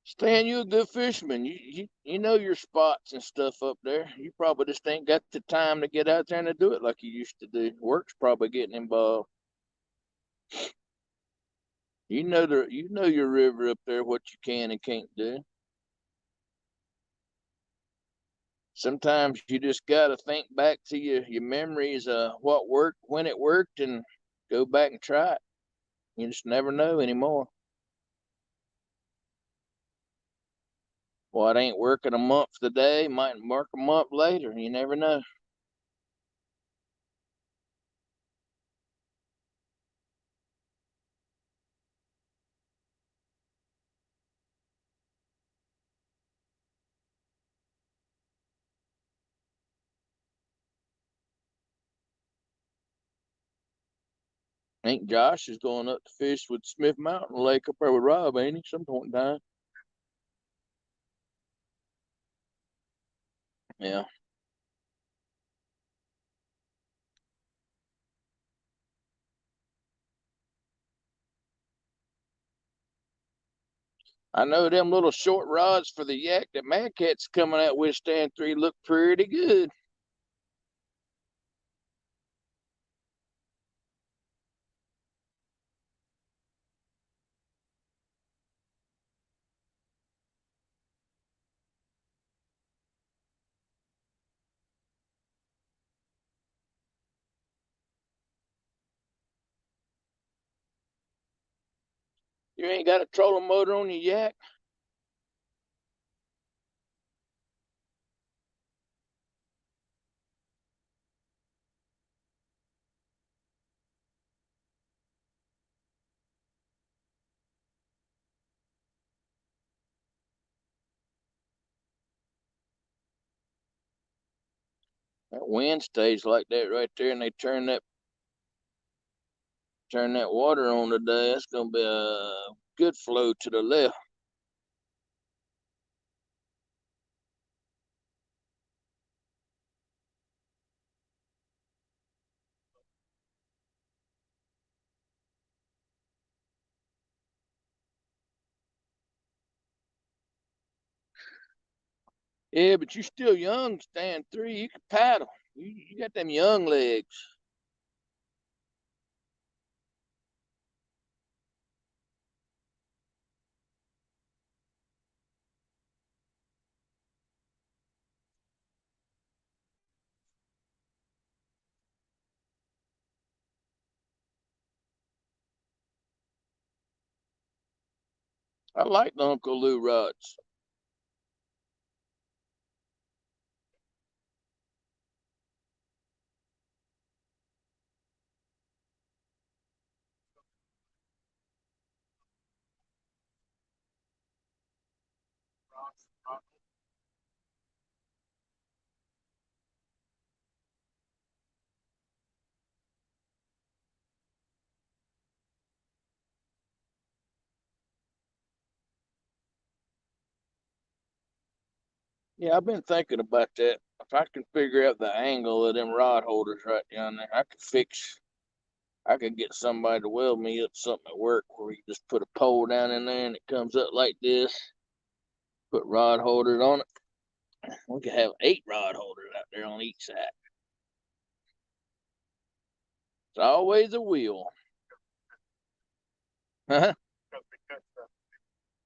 Stan, you a good fisherman. You know your spots and stuff up there. You probably just ain't got the time to get out there and to do it like you used to do. Work's probably getting involved. You know your river up there, what you can and can't do. Sometimes you just gotta think back to your memories of what worked, when it worked, and go back and try it. You just never know anymore. What ain't working a month today might work a month later. You never know. I think Josh is going up to fish with Smith Mountain Lake up there with Rob, ain't he? Some point in time. Yeah. I know them little short rods for the yak that Mad Cat's coming out with stand 3 look pretty good. You ain't got a trolling motor on your yak? That wind stays like that right there, and they turn that water on today. It's gonna be a good flow to the left. Yeah, but you're still young, stand 3. You can paddle. You got them young legs. I like the Uncle Lou rods. Yeah, I've been thinking about that. If I can figure out the angle of them rod holders right down there, I could get somebody to weld me up something at work where you just put a pole down in there and it comes up like this. Put rod holders on it. We could have 8 rod holders out there on each side. It's always a wheel. Huh?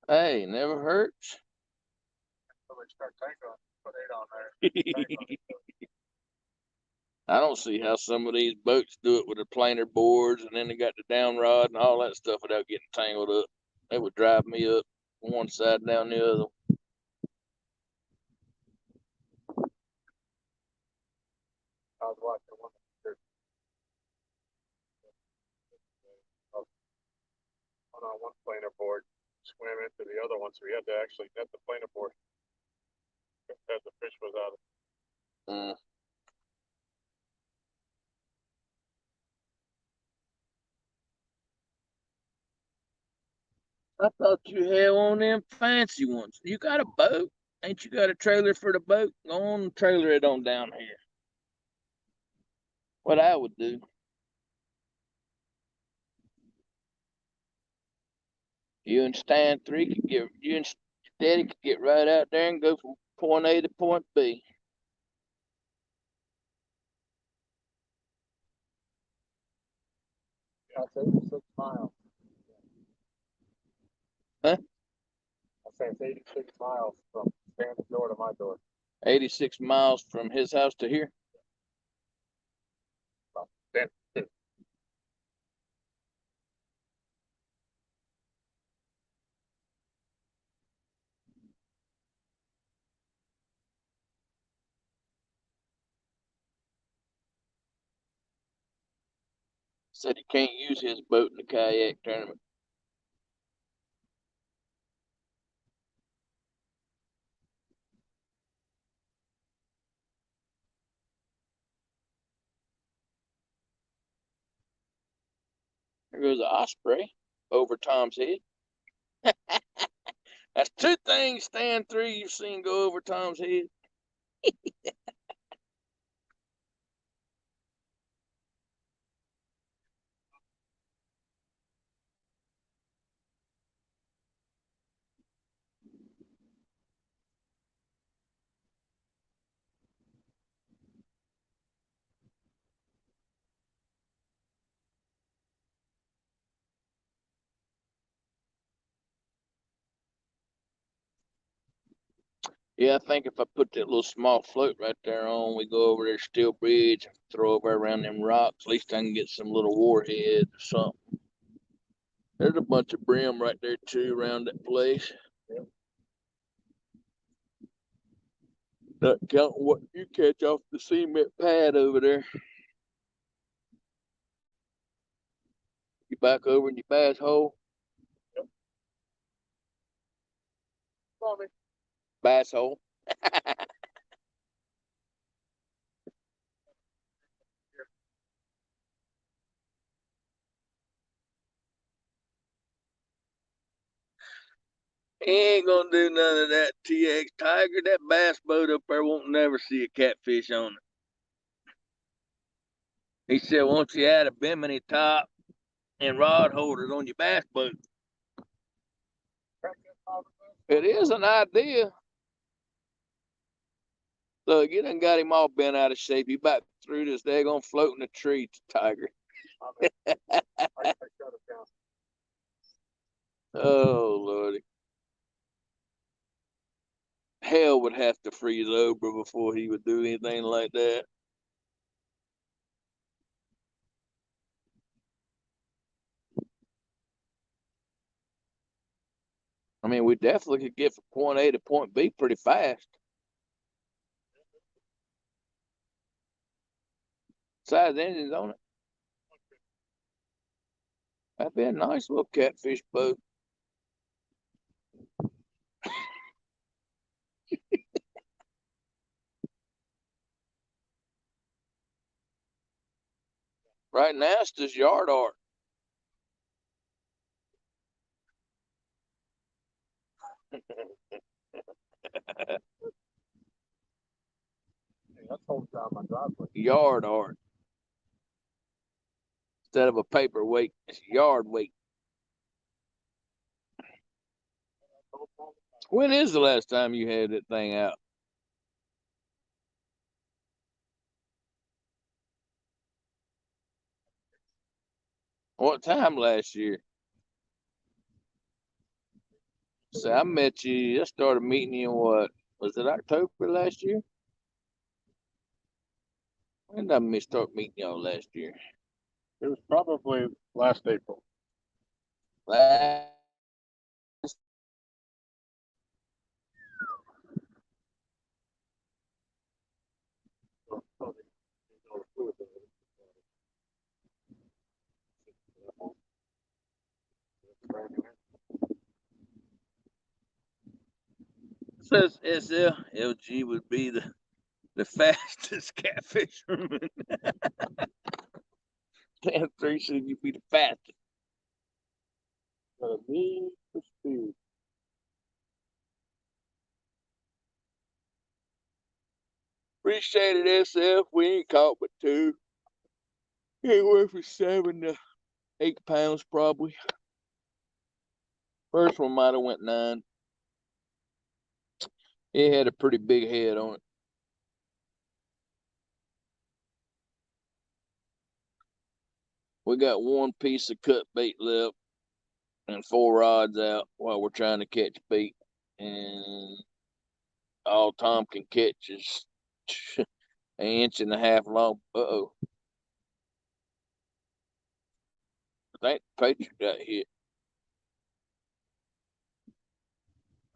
Hey, never hurts. I don't see how some of these boats do it with the planer boards and then they got the down rod and all that stuff without getting tangled up. It would drive me up one side down the other. I was watching one on one planer board swam into the other one, so we had to actually net the planer board as the fish was out of. Mm. I thought you had one of them fancy ones. You got a boat? Ain't you got a trailer for the boat? Go on and trailer it on down here. What I would do. You and Stan 3 could get you and Daddy could get right out there and go from point A to point B. That's 86 miles. Huh? I say it's 86 miles from Stan's door to my door. 86 miles from his house to here. Stan, Said he can't use his boat in the kayak tournament. There goes an osprey over Tom's head. That's 2 things, Stan 3, you've seen go over Tom's head. Yeah, I think if I put that little small float right there on, we go over there Steel Bridge, throw over around them rocks. At least I can get some little warheads or something. There's a bunch of brim right there too around that place. Yep. Not counting what you catch off the cement pad over there. You back over in your bass hole? Yep. Mommy. Bass hole. He ain't gonna do none of that, TX Tiger. That bass boat up there won't never see a catfish on it. He said once you add a bimini top and rod holders on your bass boat. It is an idea. Look, you done got him all bent out of shape. He about through this daggone floating a tree, Tiger. I shut it down. Oh, Lordy. Hell would have to freeze over before he would do anything like that. I mean, we definitely could get from point A to point B pretty fast. Size engines on it. That'd be a nice little catfish boat. Right now, it's just yard art. That's whole time my driveway. Yard art. Instead of a paperweight, it's yard weight. When is the last time you had that thing out? What time last year? So I met you, I started meeting you in what? Was it October last year? When did I start meeting y'all last year? It was probably last April. Last says SLG would be the fastest catfisherman. Damn, 3 said you'd be the fastest. Got a need for speed. Appreciate it, SF. We ain't caught but 2. Anywhere from 7 to 8 pounds, probably. First one might have went 9. It had a pretty big head on it. We got 1 piece of cut bait left and 4 rods out while we're trying to catch bait. And all Tom can catch is an inch and a half long. Uh-oh. I think the Patriot got hit.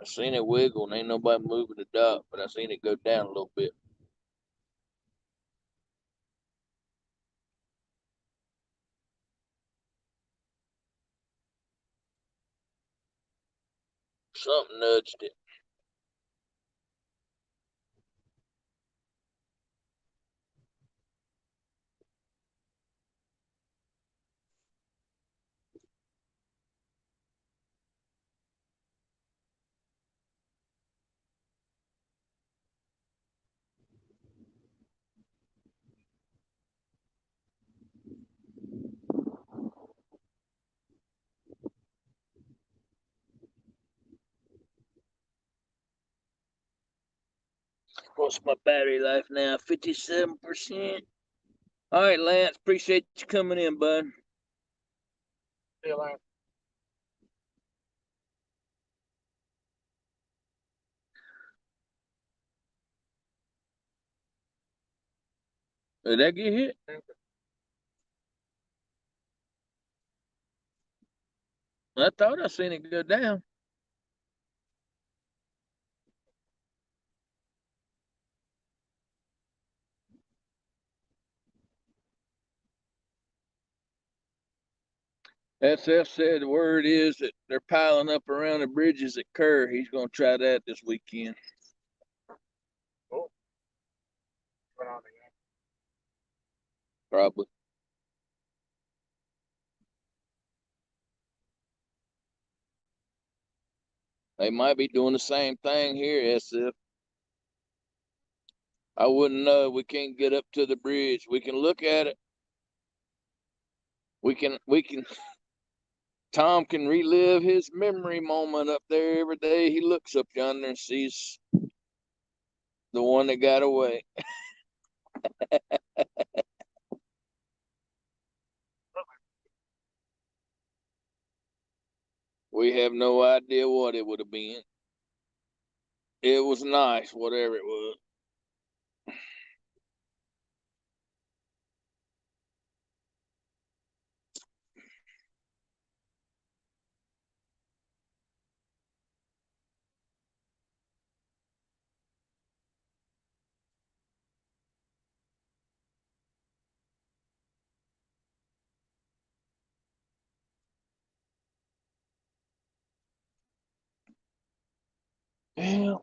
I seen it wiggle and ain't nobody moving the dock, but I seen it go down a little bit. Something nudged it. What's my battery life now? 57%. All right, Lance. Appreciate you coming in, bud. See you later. Did that get hit? I thought I seen it go down. SF said the word is that they're piling up around the bridges at Kerr. He's going to try that this weekend. Oh. Went on again. Probably. They might be doing the same thing here, SF. I wouldn't know. We can't get up to the bridge. We can look at it. We can Tom can relive his memory moment up there every day. He looks up yonder and sees the one that got away. We have no idea what it would have been. It was nice, whatever it was. Yeah.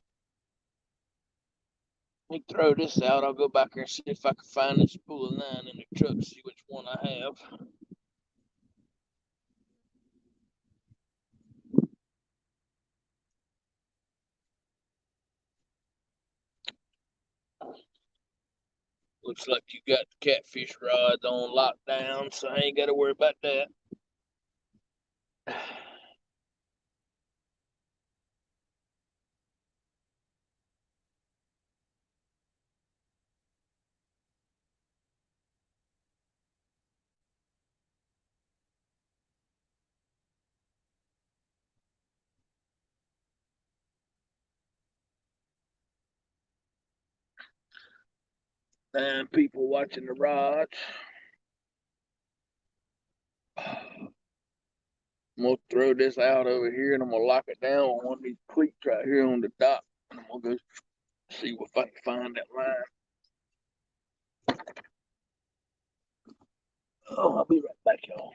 Let me throw this out. I'll go back there and see if I can find this spool of 9 in the truck, see which one I have. Looks like you got the catfish rods on lockdown, so I ain't got to worry about that. And people watching the rods. I'm gonna throw this out over here and I'm gonna lock it down on one of these cleats right here on the dock. And I'm gonna go see if I can find that line. Oh, I'll be right back, y'all.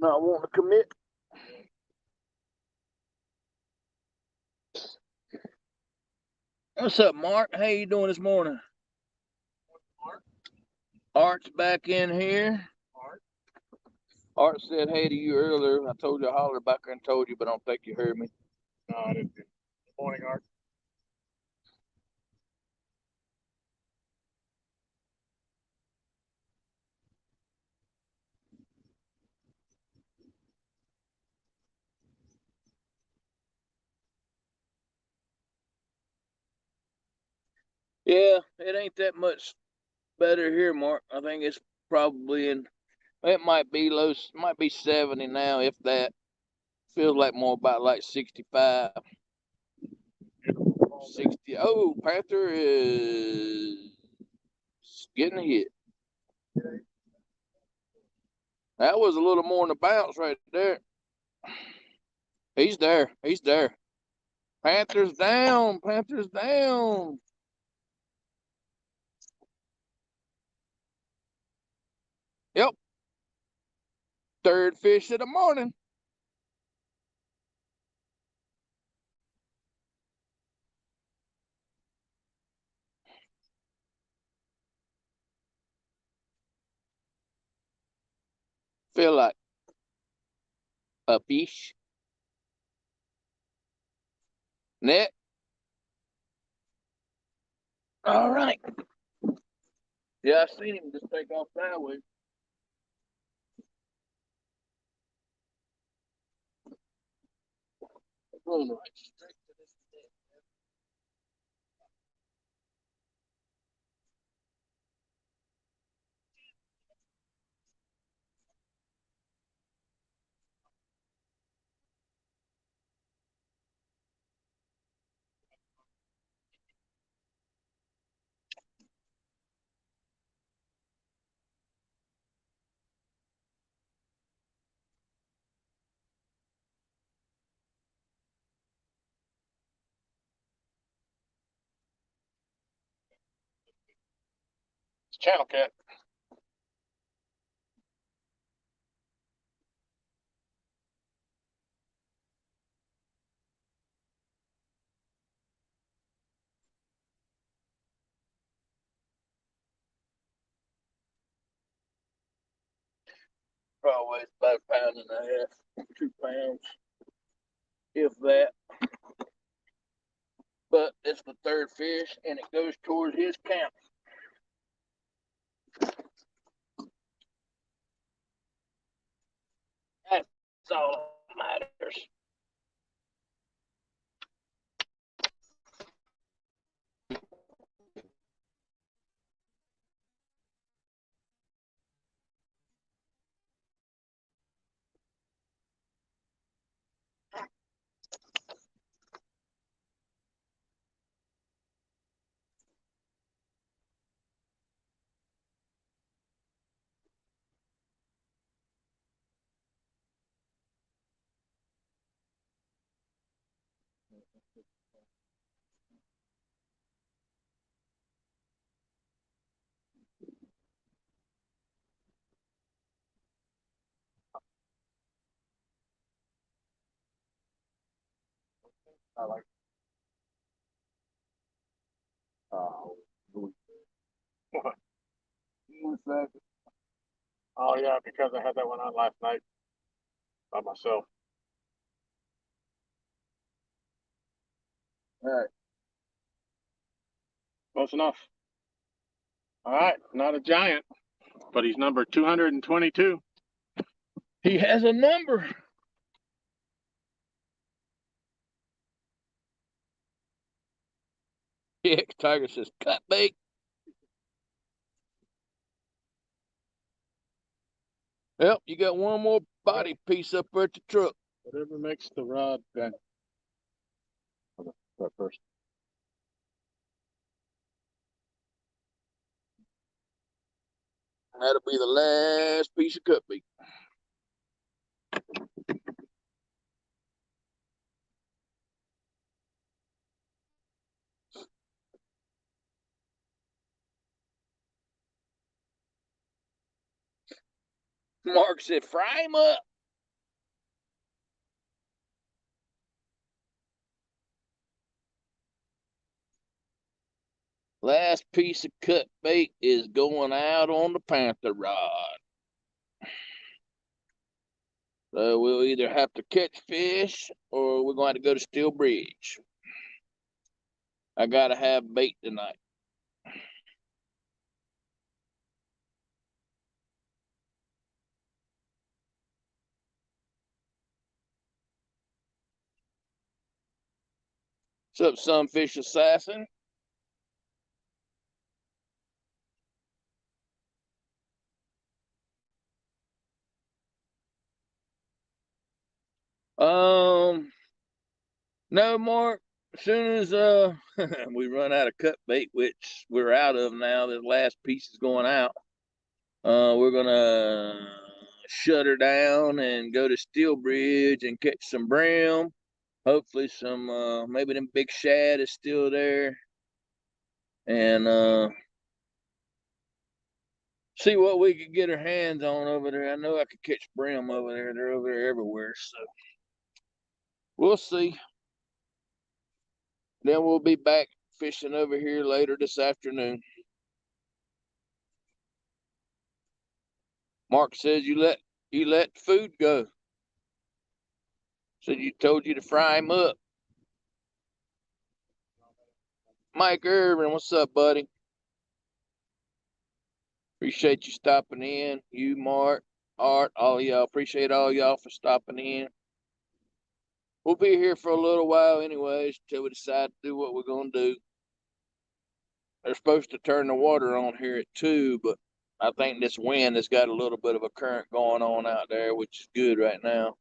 not wanting to commit. What's up, Mark? How you doing this morning? Art's back in here. Art said hey to you earlier. I told you I hollered back there and told you, but I don't think you heard me. No, I didn't. Good morning, Art. Yeah, it ain't that much better here, Mark. I think it's probably in. It might be low. Might be 70 now, if that. Feels like more about like 65. 60. Oh, Panther is getting hit. That was a little more than a bounce right there. He's there. He's there. Panthers down. Panthers down. Yep. Third fish of the morning. Feel like a fish. Net. All right. Yeah, I seen him just take off that way. Going right straight to this net. It's channel cat. Probably about a pound and a half, 2 pounds, if that. But it's the third fish, and it goes towards his camp. That's all that matters. I like. Oh, what? Oh yeah, because I had that one on last night by myself. All right. Close enough. All right, not a giant, but he's number 222. He has a number. Yeah, Tiger says cut bait. Yep, you got one more body piece up there at the truck. Whatever makes the rod bend. That first. That'll be the last piece of cut bait. Mark said, fry him up. Last piece of cut bait is going out on the Panther rod. So we'll either have to catch fish or we're going to go to Steel Bridge. I gotta have bait tonight. What's up, Sunfish Assassin? No, Mark. As soon as we run out of cut bait, which we're out of now, the last piece is going out. We're gonna shut her down and go to Steel Bridge and catch some brim. Hopefully, some maybe them big shad is still there, and see what we could get our hands on over there. I know I could catch brim over there. They're over there everywhere, so we'll see. Then we'll be back fishing over here later this afternoon. Mark says you let food go. Said you told you to fry him up. Mike Irvin, what's up, buddy? Appreciate you stopping in. You, Mark, Art, all y'all. Appreciate all y'all for stopping in. We'll be here for a little while anyways until we decide to do what we're gonna do. They're supposed to turn the water on here at 2, but I think this wind has got a little bit of a current going on out there, which is good right now.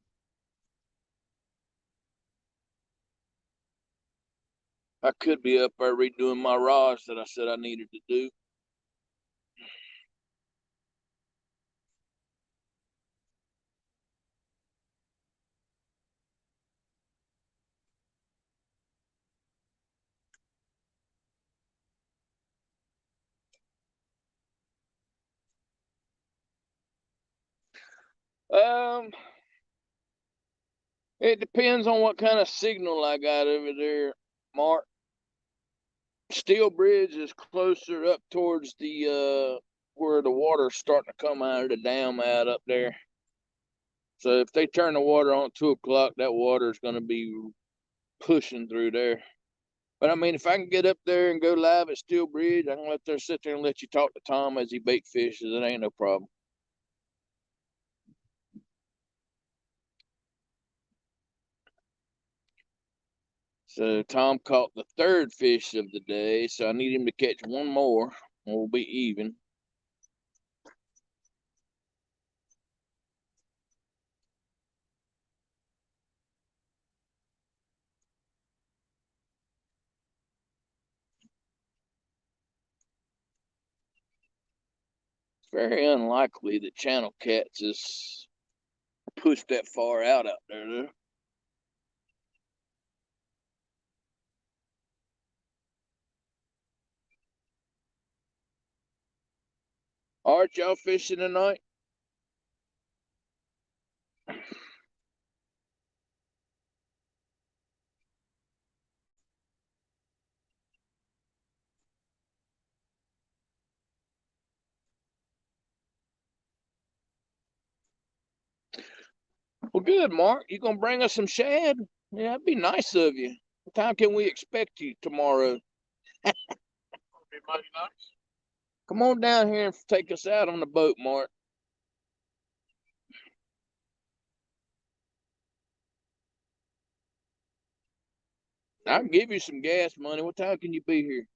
I could be up there redoing my rods that I said I needed to do. It depends on what kind of signal I got over there, Mark. Steel Bridge is closer up towards the where the water's starting to come out of the dam out up there. So if they turn the water on at 2 o'clock, that water is going to be pushing through there. But I mean, if I can get up there and go live at Steel Bridge, I can sit there and let you talk to Tom as he bait fishes. It ain't no problem. So Tom caught the third fish of the day, so I need him to catch one more, and we'll be even. It's very unlikely that Channel Cats is pushed that far out there, though. Aren't y'all fishing tonight? Well, good, Mark. You gonna bring us some shad? Yeah, that'd be nice of you. What time can we expect you tomorrow? Be mighty nice. Come on down here and take us out on the boat, Mark. I can give you some gas money. What time can you be here?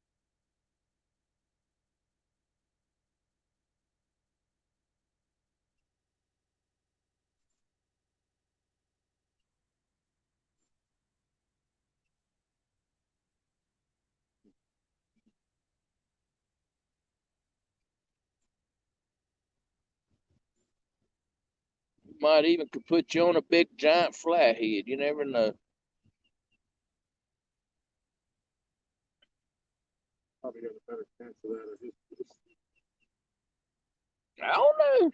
Might even could put you on a big giant flathead. You never know. Probably got a better chance of that. I don't know.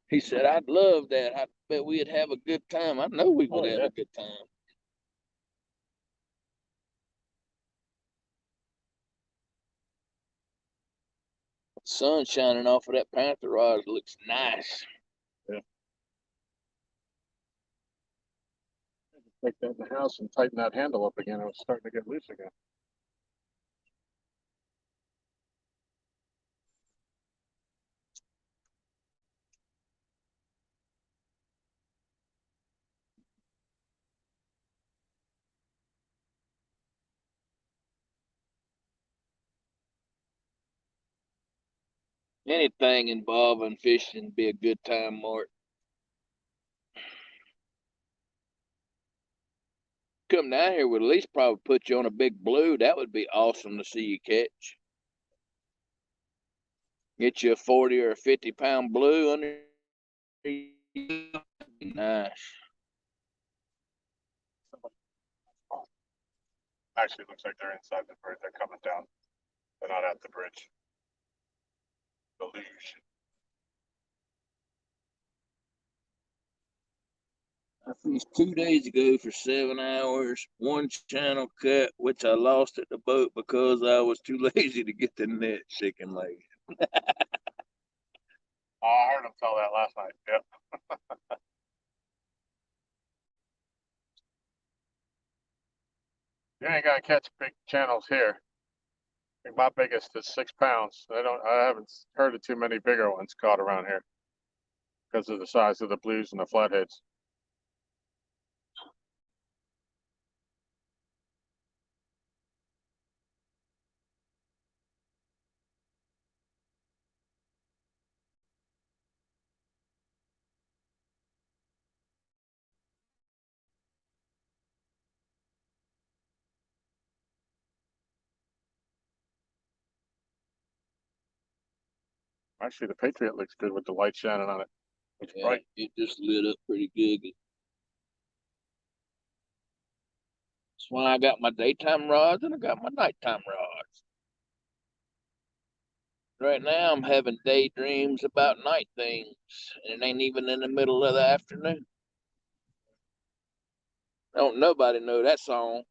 He said, I'd love that. I bet we'd have a good time. I know we would have a good time. Sun shining off of that panther rod looks nice. Take that in the house and tighten that handle up again. It was starting to get loose again. Anything involving fishing would be a good time, Mark. Come down here, would at least probably put you on a big blue. That would be awesome to see you catch. Get you a 40 or a 50-pound blue under you. Nice. Actually, it looks like they're inside the bridge. They're coming down. They're not at the bridge. The luge. I fished 2 days ago for 7 hours, one channel cut, which I lost at the boat because I was too lazy to get the net chicken leg. Oh, I heard him tell that last night. Yep. You ain't gonna catch big channels here. I think my biggest is 6 pounds. I haven't heard of too many bigger ones caught around here because of the size of the blues and the flatheads. Actually, the Patriot looks good with the light shining on it. It's Yeah, bright. it just lit up pretty good. That's why I got my daytime rods and I got my nighttime rods. Right now, I'm having daydreams about night things, and it ain't even in the middle of the afternoon. Don't nobody know that song.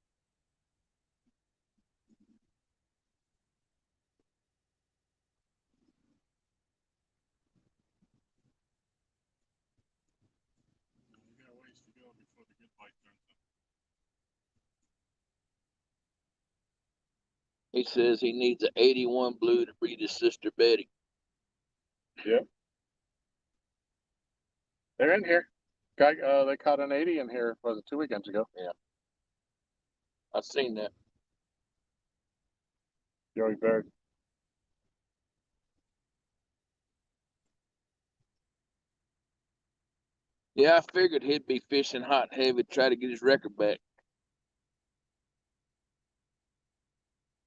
You got ways to go before the good light turns on. He says he needs an 81 blue to breed his sister Betty. Yep. They're in here. They caught an 80 in here, was it 2 weekends ago? Yeah, I seen that. Joey Bird. Yeah, I figured he'd be fishing hot and heavy to try to get his record back.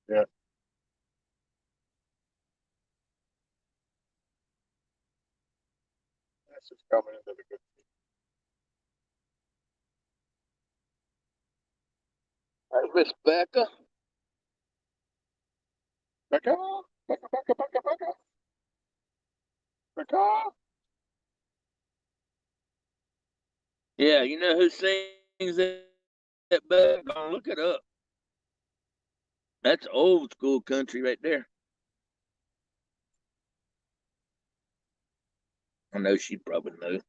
Yeah. That's just coming into the good. Hey, Miss Becca. Becca, Becca, Becca, Becca, Becca, Becca. Yeah, you know who sings that Becca? Gonna look it up. That's old school country right there. I know she'd probably know.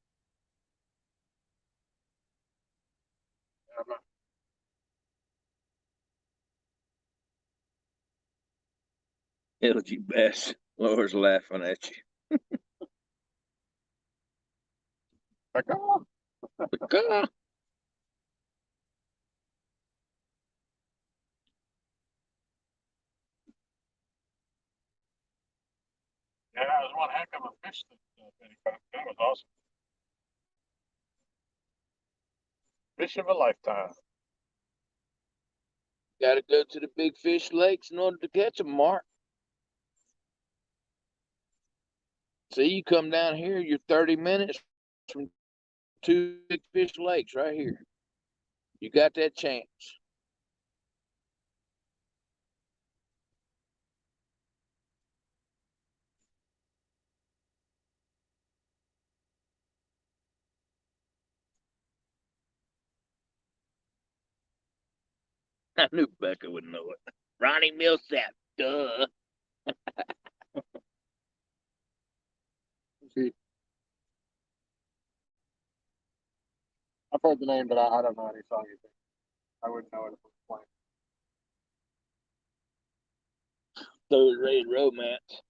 LG Bass. Laura's laughing at you. Becca. Becca. Yeah, that was one heck of a fish that Benny caught. That was awesome. Fish of a lifetime. Gotta go to the big fish lakes in order to catch them, Mark. See, you come down here, you're 30 minutes from two big fish lakes right here. You got that chance. I knew Becca would know it. Ronnie Millsap, duh. feet. I've heard the name, but I don't know any song you think. I wouldn't know it if it was Third rate romance.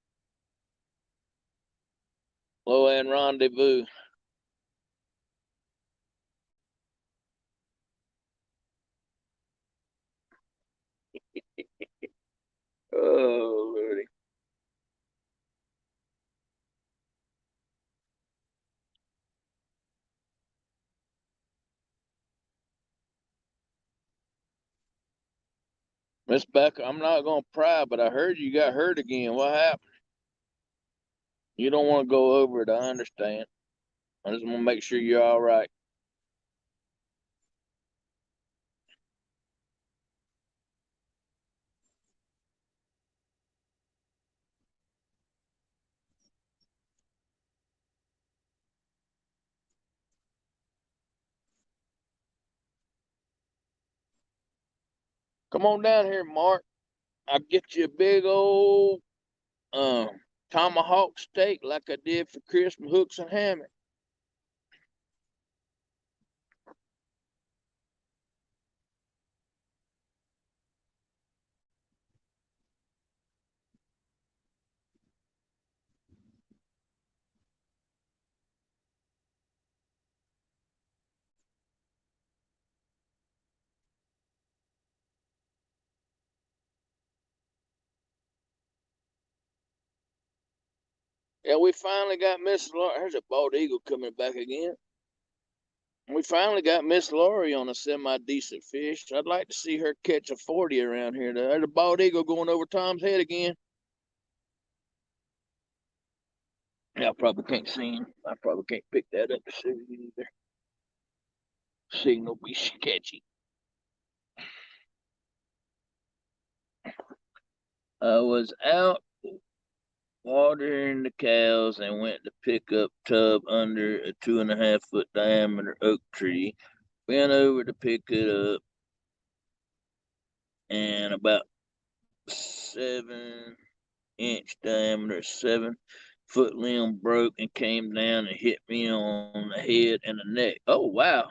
Low end rendezvous. Oh, Lordy. Miss Becca, I'm not going to pry, but I heard you got hurt again. What happened? You don't want to go over it. I understand. I just want to make sure you're all right. Come on down here, Mark. I'll get you a big old um, tomahawk steak like I did for Christmas, hooks and hammock. Yeah, we finally got Miss Laurie. There's a bald eagle coming back again. We finally got Miss Laurie on a semi-decent fish. I'd like to see her catch a 40 around here. There's a bald eagle going over Tom's head again. Yeah, I probably can't see him. I probably can't pick that up to see either. Signal be sketchy. I was out watering the cows and went to pick up tub under a 2.5 foot diameter oak tree. Went over to pick it up and about 7 inch diameter, 7 foot limb broke and came down and hit me on the head and the neck. Oh wow.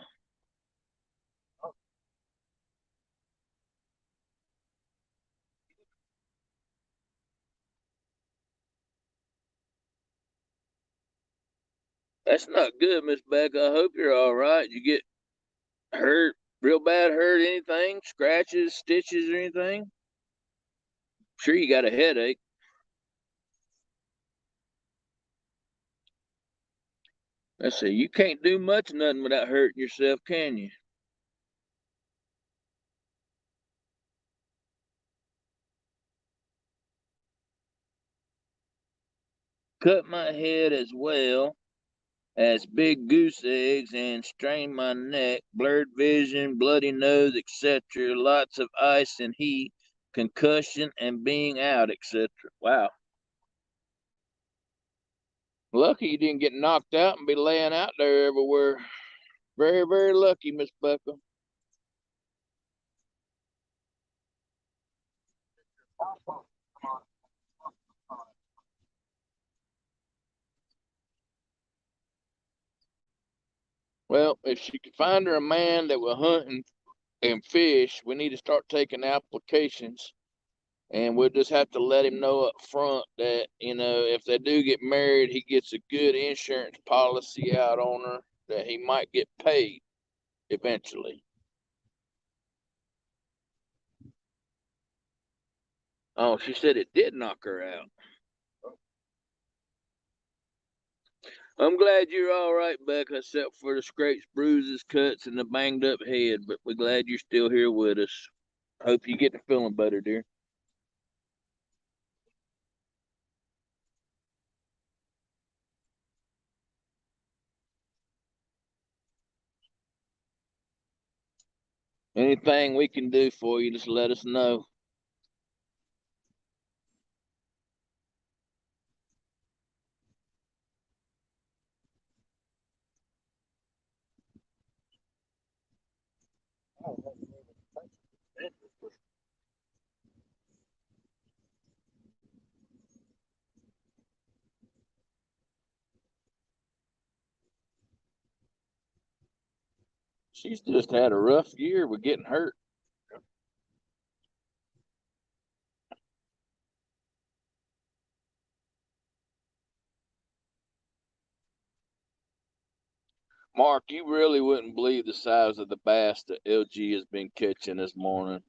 That's not good, Miss Beck. I hope you're all right. You get hurt, real bad hurt, anything? Scratches, stitches, or anything? Sure you got a headache. Let's see, you can't do much of nothing without hurting yourself, can you? Cut my head as well as big goose eggs and strained my neck, blurred vision, bloody nose, etc. Lots of ice and heat, concussion, and being out, etc. Wow. Lucky you didn't get knocked out and be laying out there everywhere. Very, very lucky, Miss Buckle. Well, if she could find her a man that will hunt and fish, we need to start taking applications. And we'll just have to let him know up front that, if they do get married, he gets a good insurance policy out on her that he might get paid eventually. Oh, she said it did knock her out. I'm glad you're all right, Becca, except for the scrapes, bruises, cuts, and the banged up head. But we're glad you're still here with us. Hope you get to feeling better, dear. Anything we can do for you, just let us know. She's just had a rough year with getting hurt. Mark, you really wouldn't believe the size of the bass that LG has been catching this morning.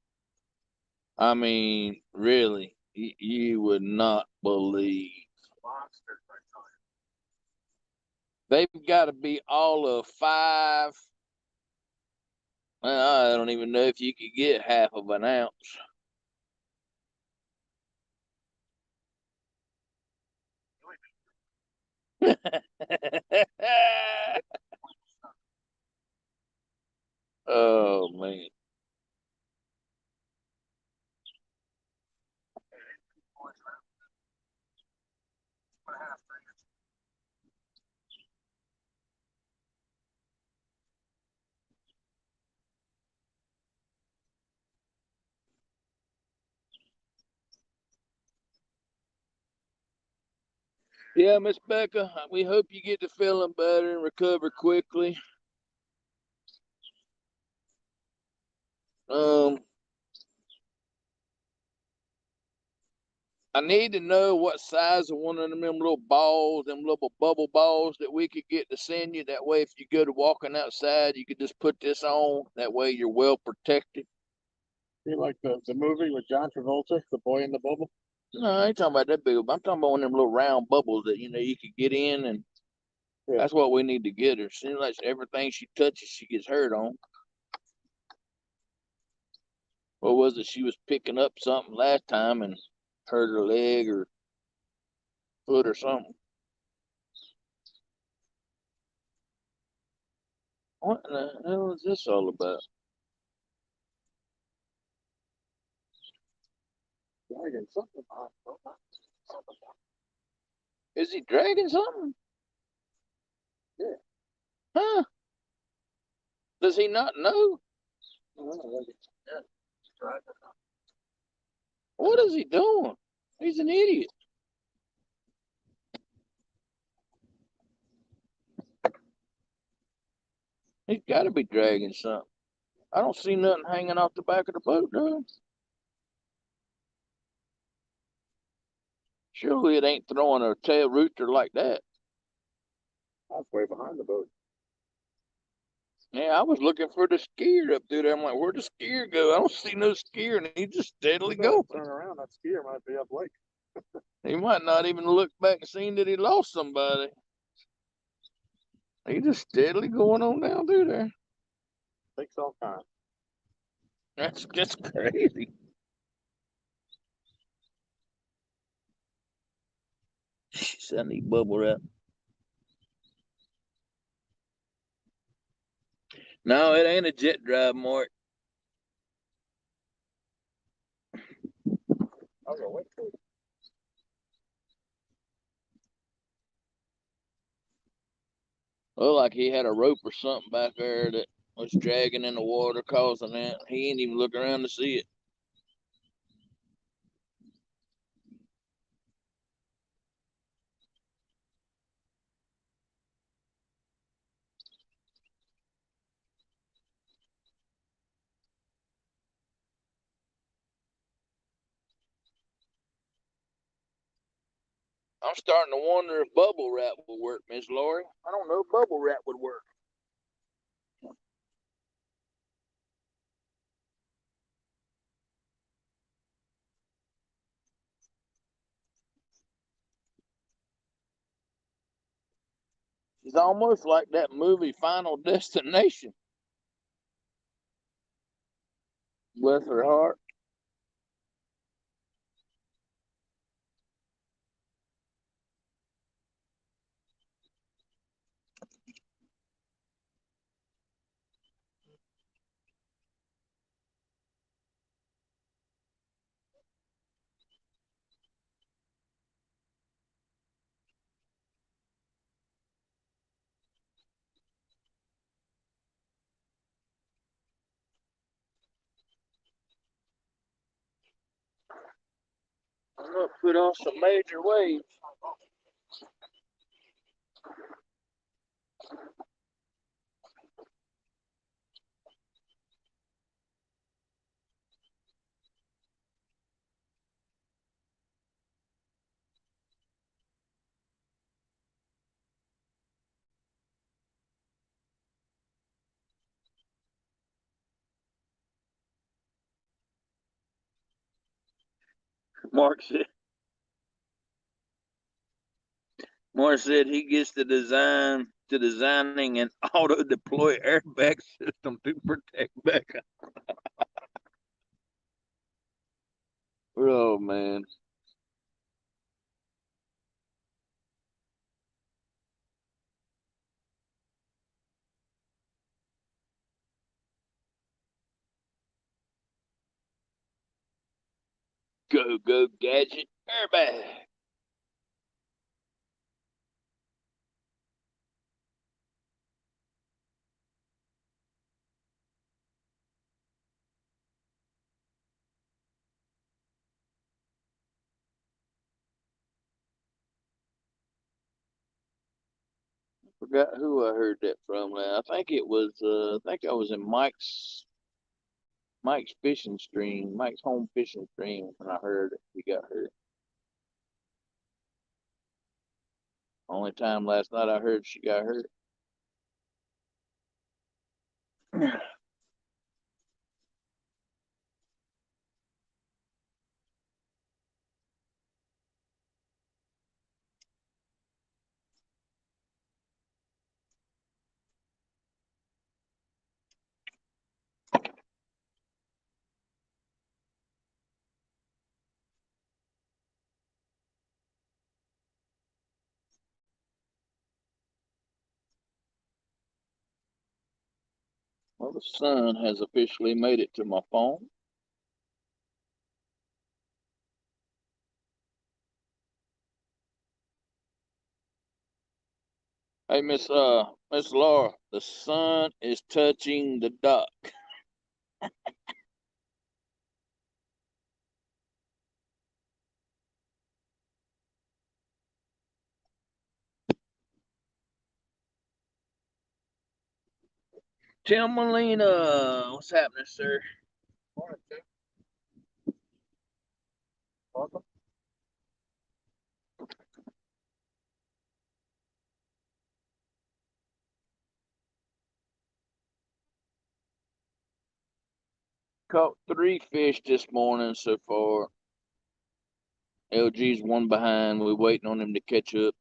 I mean, really, you would not believe. Monsters, I tell you. They've got to be all of 5. Well, I don't even know if you could get half of an ounce. Oh man. Yeah, Miss Becca, we hope you get to feeling better and recover quickly. Um, I need to know what size of one of them little balls, them little bubble balls that we could get to send you. That way, if you go to walking outside, you could just put this on. That way, you're well protected. You like the movie with John Travolta, The Boy in the Bubble? No, I ain't talking about that big. I'm talking about one of them little round bubbles that you could get in, and Yeah. that's what we need to get her. Seems like everything she touches, she gets hurt on. What was it? She was picking up something last time and hurt her leg or foot or something. What the hell is this all about? Dragging something. Is he dragging something? Yeah. Huh? Does he not know? What is he doing? He's an idiot. He's got to be dragging something. I don't see nothing hanging off the back of the boat, do I? Surely it ain't throwing a tail rooster like that. That's way behind the boat. Yeah, I was looking for the skier up through there. I'm like, where'd the skier go? I don't see no skier, and he just steadily Go go. turn around. That skier might be up lake. He might not even look back and seen that he lost somebody. He just steadily going on down through there. Takes all kinds. That's just crazy. I need bubble wrap. No, it ain't a jet drive, Mark. I'll go wait for it. Looked like he had a rope or something back there that was dragging in the water, causing that. He ain't even looking around to see it. I'm starting to wonder if bubble wrap will work, Miss Lori. I don't know if bubble wrap would work. It's almost like that movie Final Destination. Bless her heart. I'm gonna put on some major waves. Mark said. Mark said he gets designing an auto deploy airbag system to protect Becca. Oh man. Go gadget airbag. Forgot who I heard that from now. I think it was I think I was in Mike's fishing stream, Mike's home fishing stream when I heard it. He got hurt. Only time last night I heard she got hurt. Well, the sun has officially made it to my phone. Hey, Miss Laura, the sun is touching the dock. Tim Molina, what's happening, sir? Morning, Tim. Welcome. Caught 3 fish this morning so far. LG's one behind. We're waiting on him to catch up.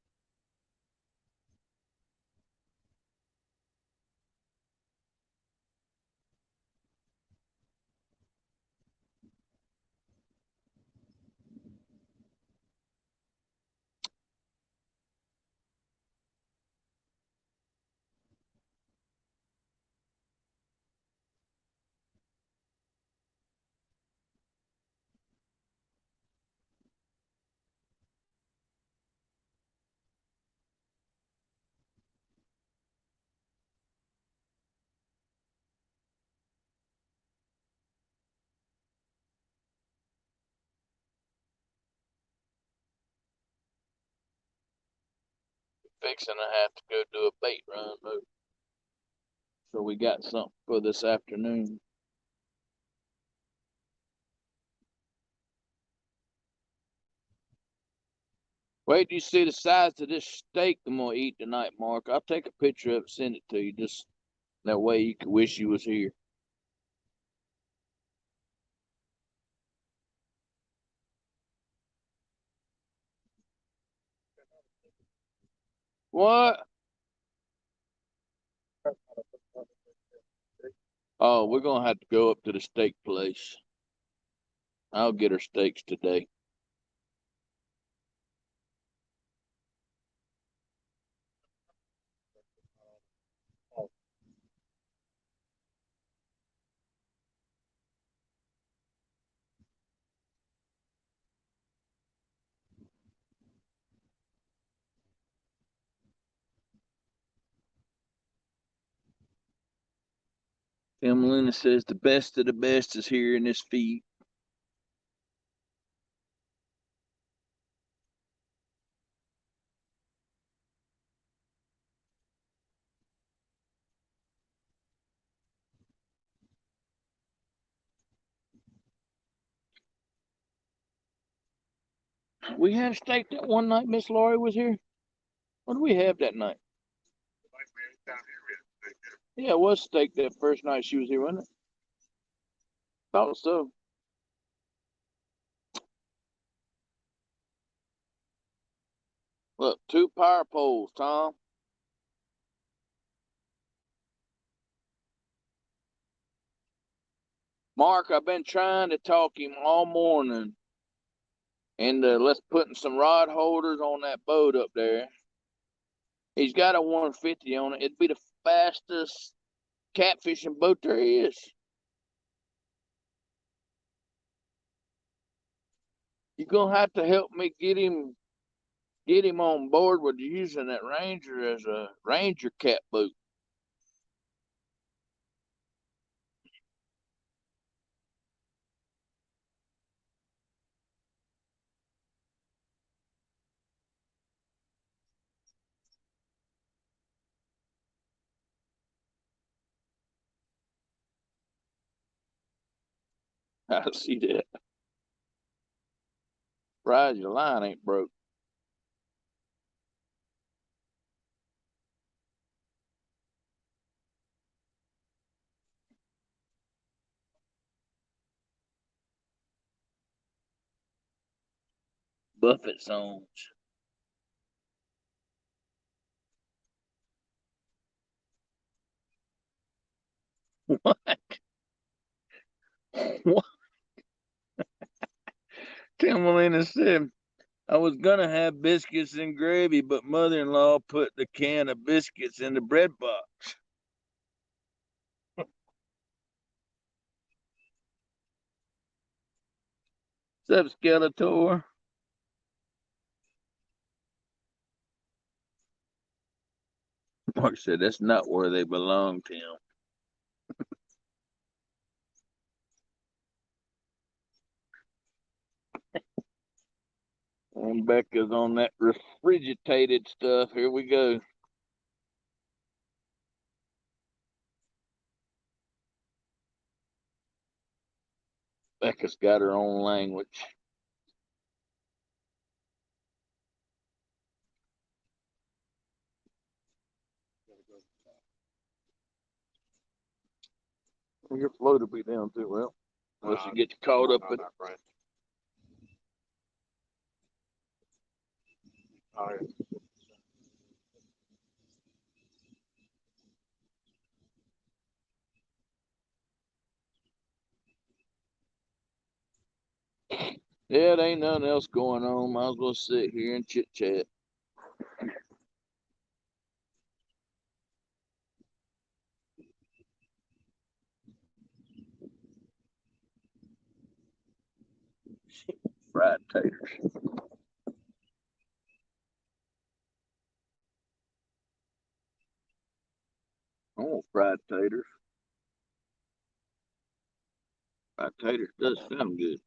Fixing to have to go do a bait run though. So we got something for this afternoon. Wait till you see the size of this steak I'm gonna eat tonight, Mark. I'll take a picture of it, send it to you. Just that way you could wish you was here. What? Oh, we're gonna have to go up to the steak place. I'll get her steaks today. Tim Luna says the best of the best is here in this feed. We had a steak that one night Miss Laurie was here. What did we have that night? Yeah, it was steak that first night she was here, wasn't it? Thought so. Look, 2 power poles, Tom. Mark, I've been trying to talk him all morning and let's putting some rod holders on that boat up there. He's got a 150 on it. It'd be the fastest catfishing boat there is. You're gonna have to help me get him on board with using that Ranger as a Ranger cat boat. I see that. Surprised your line ain't broke. Buffet zones. What? What? Camelina said, I was gonna have biscuits and gravy, but mother-in-law put the can of biscuits in the bread box. What's up, Skeletor? Mark said that's not where they belong, Tim. And Becca's on that refrigerated stuff. Here we go. Becca's got her own language. Your float will be down too, well, unless you get caught up in. Right. Oh, yeah. Yeah, there ain't nothing else going on. Might as well sit here and chit chat. Fried taters. I want fried taters. Fried taters does sound good.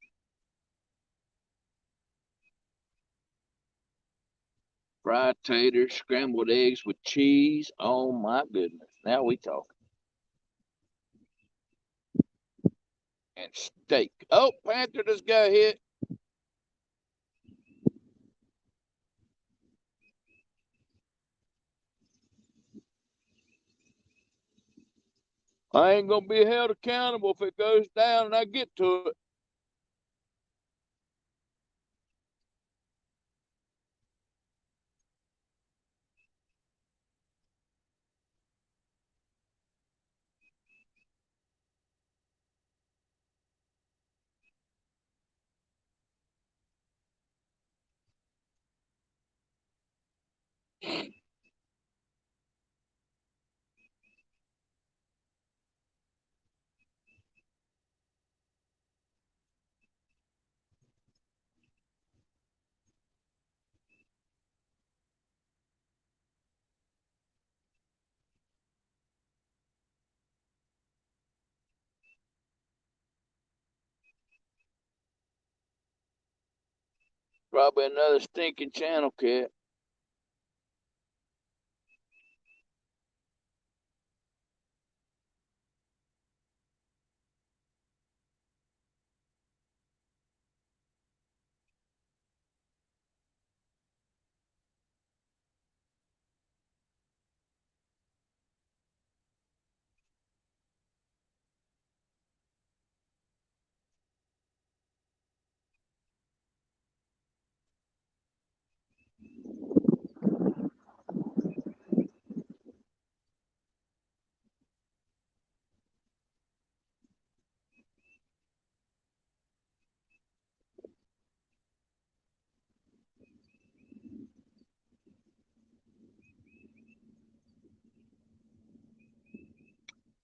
Fried taters, scrambled eggs with cheese. Oh my goodness. Now we talk. And steak. Oh, Panther just got hit. I ain't gonna be held accountable if it goes down and I get to it. Probably another stinking channel cat.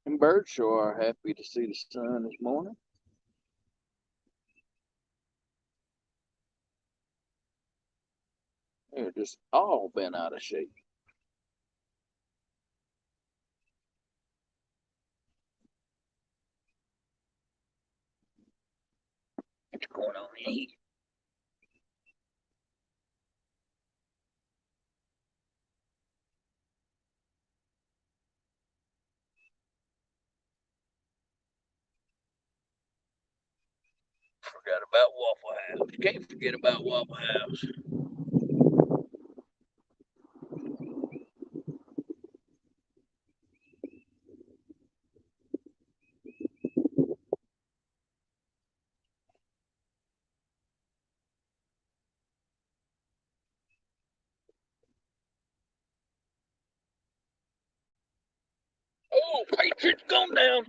And birds sure are happy to see the sun this morning. They're just all been out of shape. What's going on here? Forgot about Waffle House. You can't forget about Waffle House. Oh, Patriots gone down.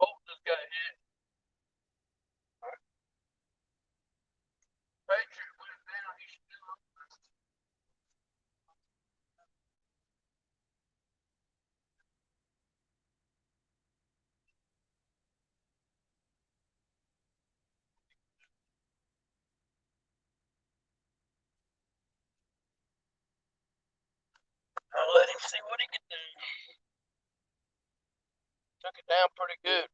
Oh, this guy hit. Patriot went down. He's still up. I'll let him see what he can do. Took it down pretty good.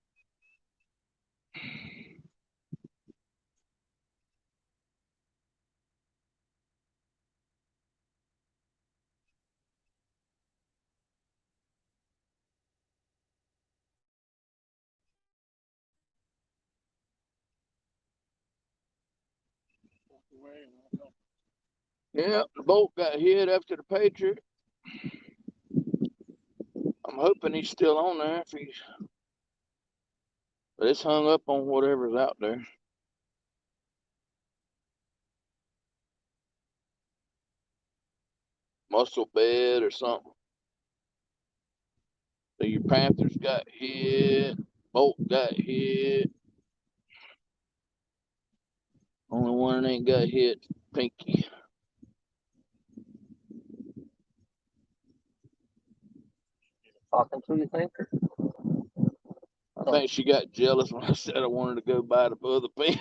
Yeah, the bolt got hit after the Patriot. I'm hoping he's still on there. If he's, but it's hung up on whatever's out there. Muscle bed or something. So your Panthers got hit. Bolt got hit. Only one that ain't got hit, Pinky. Talking to you, think? I think she got jealous when I said I wanted to go buy the other pin.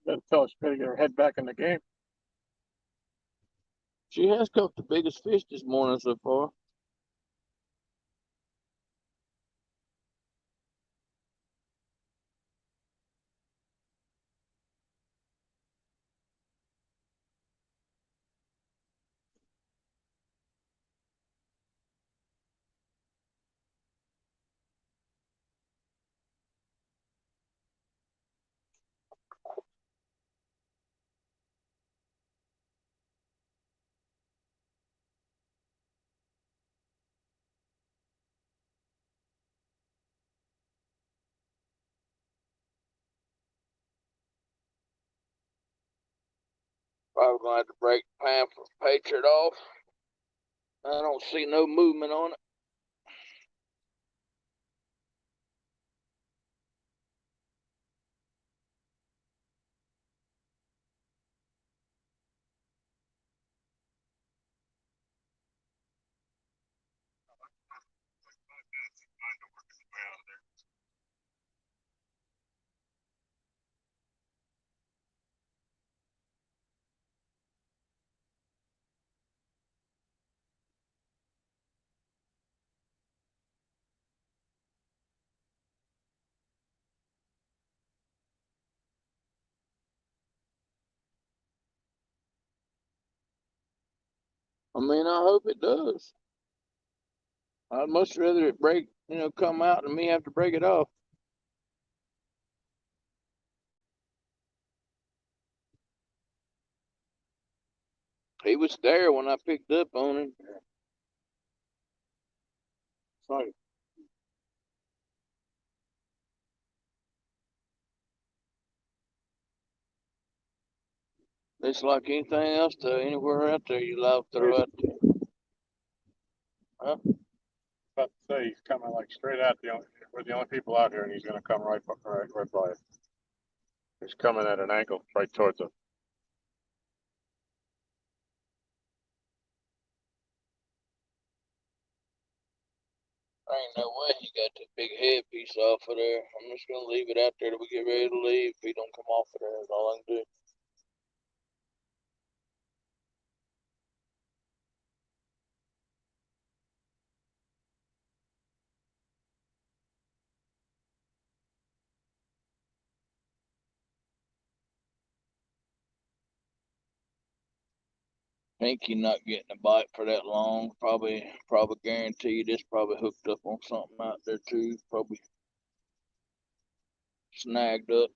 Better tell her she better get her head back in the game. She has caught the biggest fish this morning so far. Probably gonna have to break Panther Patriot off. I don't see no movement on it. I mean, I hope it does. I'd much rather it break, come out than me have to break it off. He was there when I picked up on him. Sorry. It's like anything else to anywhere out there you love to throw out there. About to say he's coming like straight out. We're the only people out here, and he's gonna come right by us. He's coming at an angle right towards us. Ain't no way he got that big headpiece off of there. I'm just gonna leave it out there till we get ready to leave. If he don't come off of there, that's all I can do. Think you're not getting a bite for that long. Probably guaranteed it's probably hooked up on something out there too. Probably snagged up.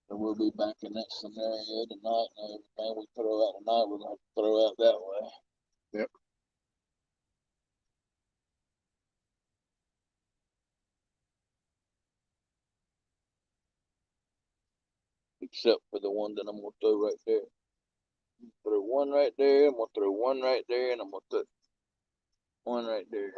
So we'll be back in that scenario tonight, and everything we throw out tonight, we're gonna have to throw out that way. Yep. Except for the one that I'm gonna throw right there. Throw one right there, I'm gonna throw one right there, and I'm gonna throw one right there.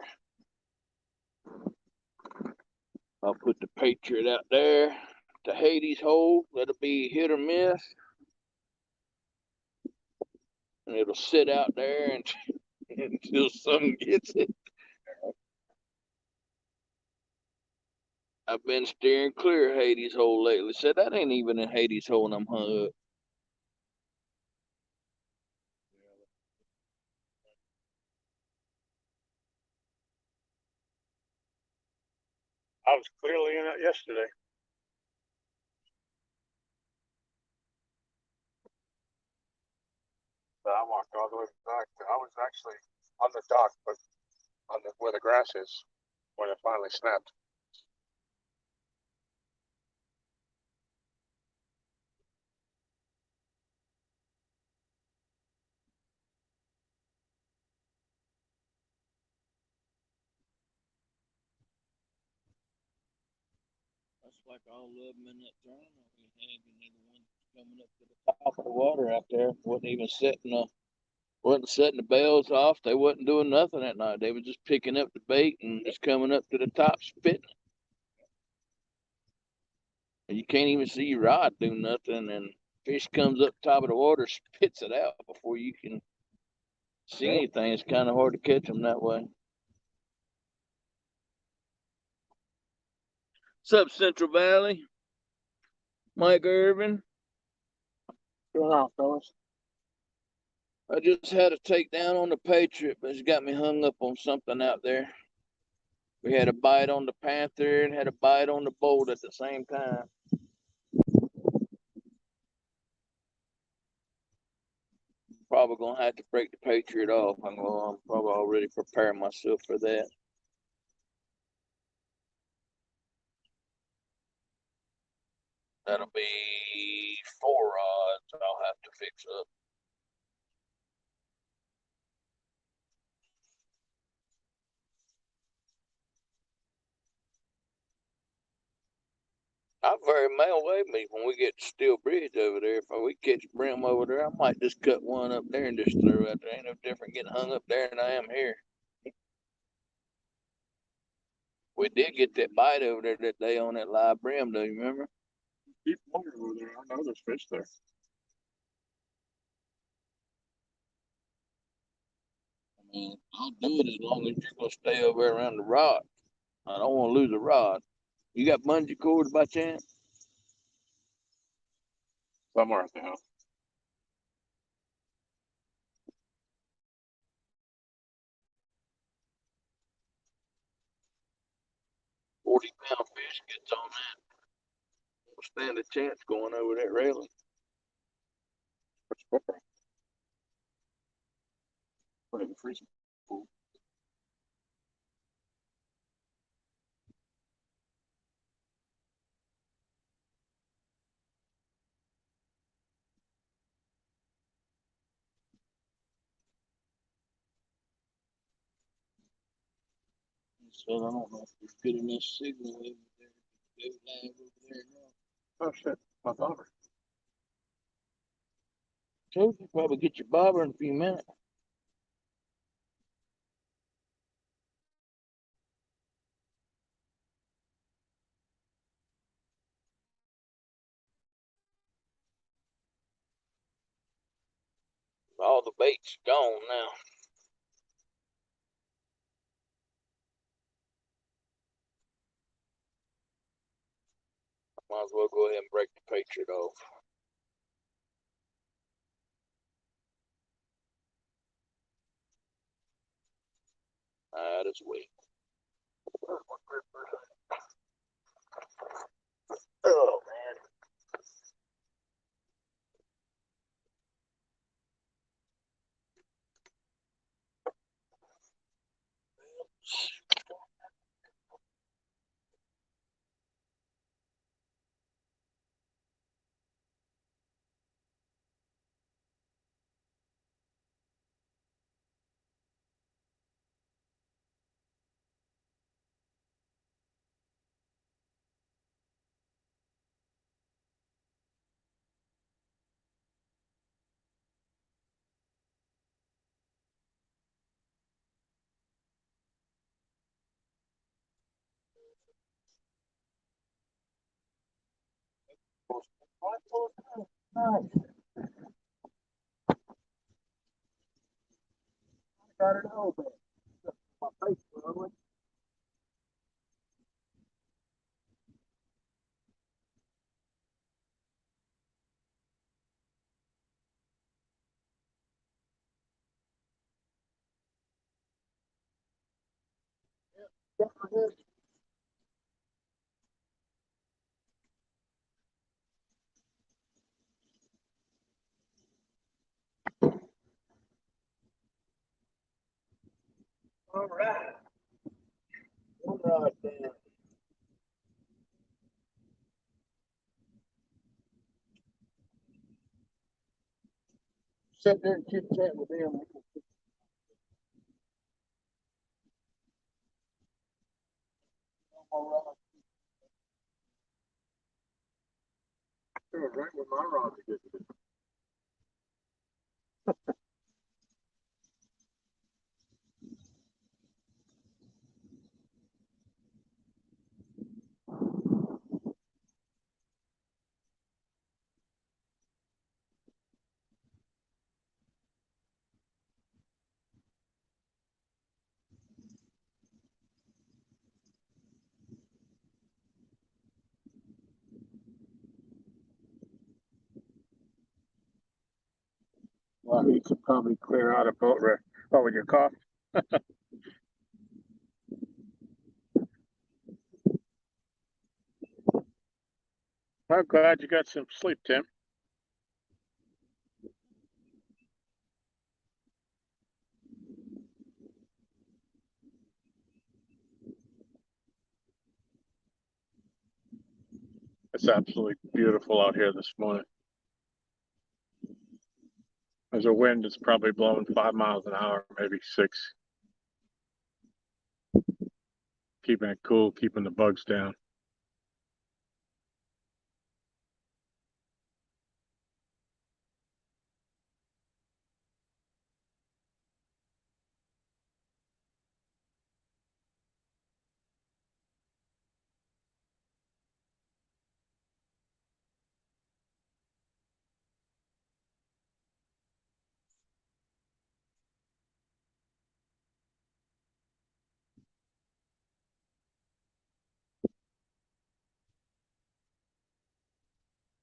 I'll put the Patriot out there, the Hades hole. Let it be hit or miss, and it'll sit out there until something gets it. I've been steering clear of Hades hole lately. Said that ain't even in Hades hole, and I'm hung up. I was clearly in it yesterday. So I walked all the way back. I was actually on the dock, but where the grass is, when it finally snapped. That's like all of them in that tournament we had, and they're the ones coming up to the top of the water out there. Wasn't setting the bells off. They wasn't doing nothing that night. They were just picking up the bait and just coming up to the top spitting it. And you can't even see your rod do nothing, and fish comes up top of the water, spits it out before you can see anything. It's kind of hard to catch them that way. What's up, Central Valley? Mike Irvin. Going on, fellas. I just had a takedown on the Patriot, but it's got me hung up on something out there. We had a bite on the Panther and had a bite on the Bolt at the same time. Probably gonna have to break the Patriot off. I'm probably already preparing myself for that. That'll be 4 rods I'll have to fix up. I very well me when we get to Steel Bridge over there. If we catch brim over there, I might just cut one up there and just throw out there. Ain't no different getting hung up there than I am here. We did get that bite over there that day on that live brim, though. You remember? Keep water over there. I know there's fish there. I mean, I'll do it as long as you're gonna stay over there around the rod. I don't want to lose a rod. You got bungee cords by chance? Somewhere at the house. 40-pound fish gets on that. We'll stand a chance going over that railing. What's put it in the freezer. So I don't know if you're getting this signal over there. Go live over there now. Oh shit, my bobber. So you probably get your bobber in a few minutes. All the bait's gone now. Might as well go ahead and break the Patriot off. That's weak. Oh man. Nice. Got it open. My face, probably. Got my head. All right. One rod down. Sit there and chit chat with them. All right. It was right when my rod to get it. Well, you could probably clear out a boat wreck. Oh, with your cough? I'm glad you got some sleep, Tim. It's absolutely beautiful out here this morning. There's a wind that's probably blowing 5 miles an hour, maybe 6. Keeping it cool, keeping the bugs down.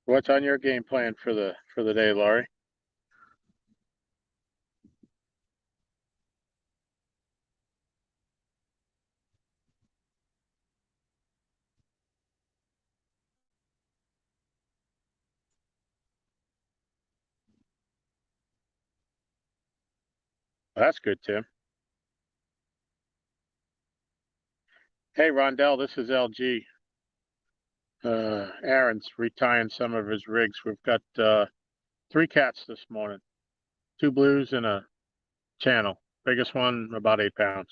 What's on your game plan for the day, Laurie? That's good, Tim. Hey, Rondell, this is LG. Aaron's retying some of his rigs. We've got 3 cats this morning, 2 blues and a channel. Biggest one, about 8 pounds.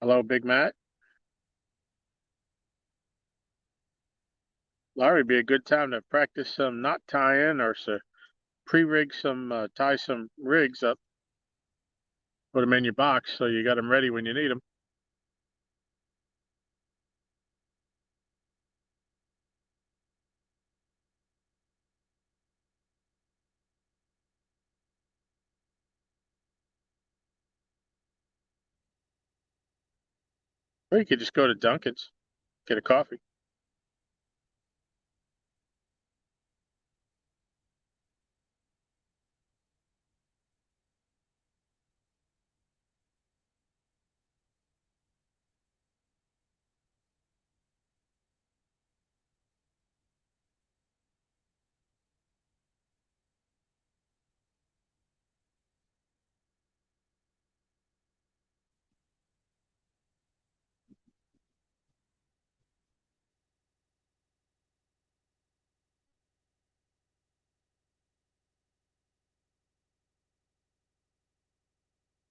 Hello, Big Matt. Larry, be a good time to practice some knot tie-in or pre-rig some, tie some rigs up. Put them in your box so you got them ready when you need them. Or you could just go to Dunkin's, get a coffee.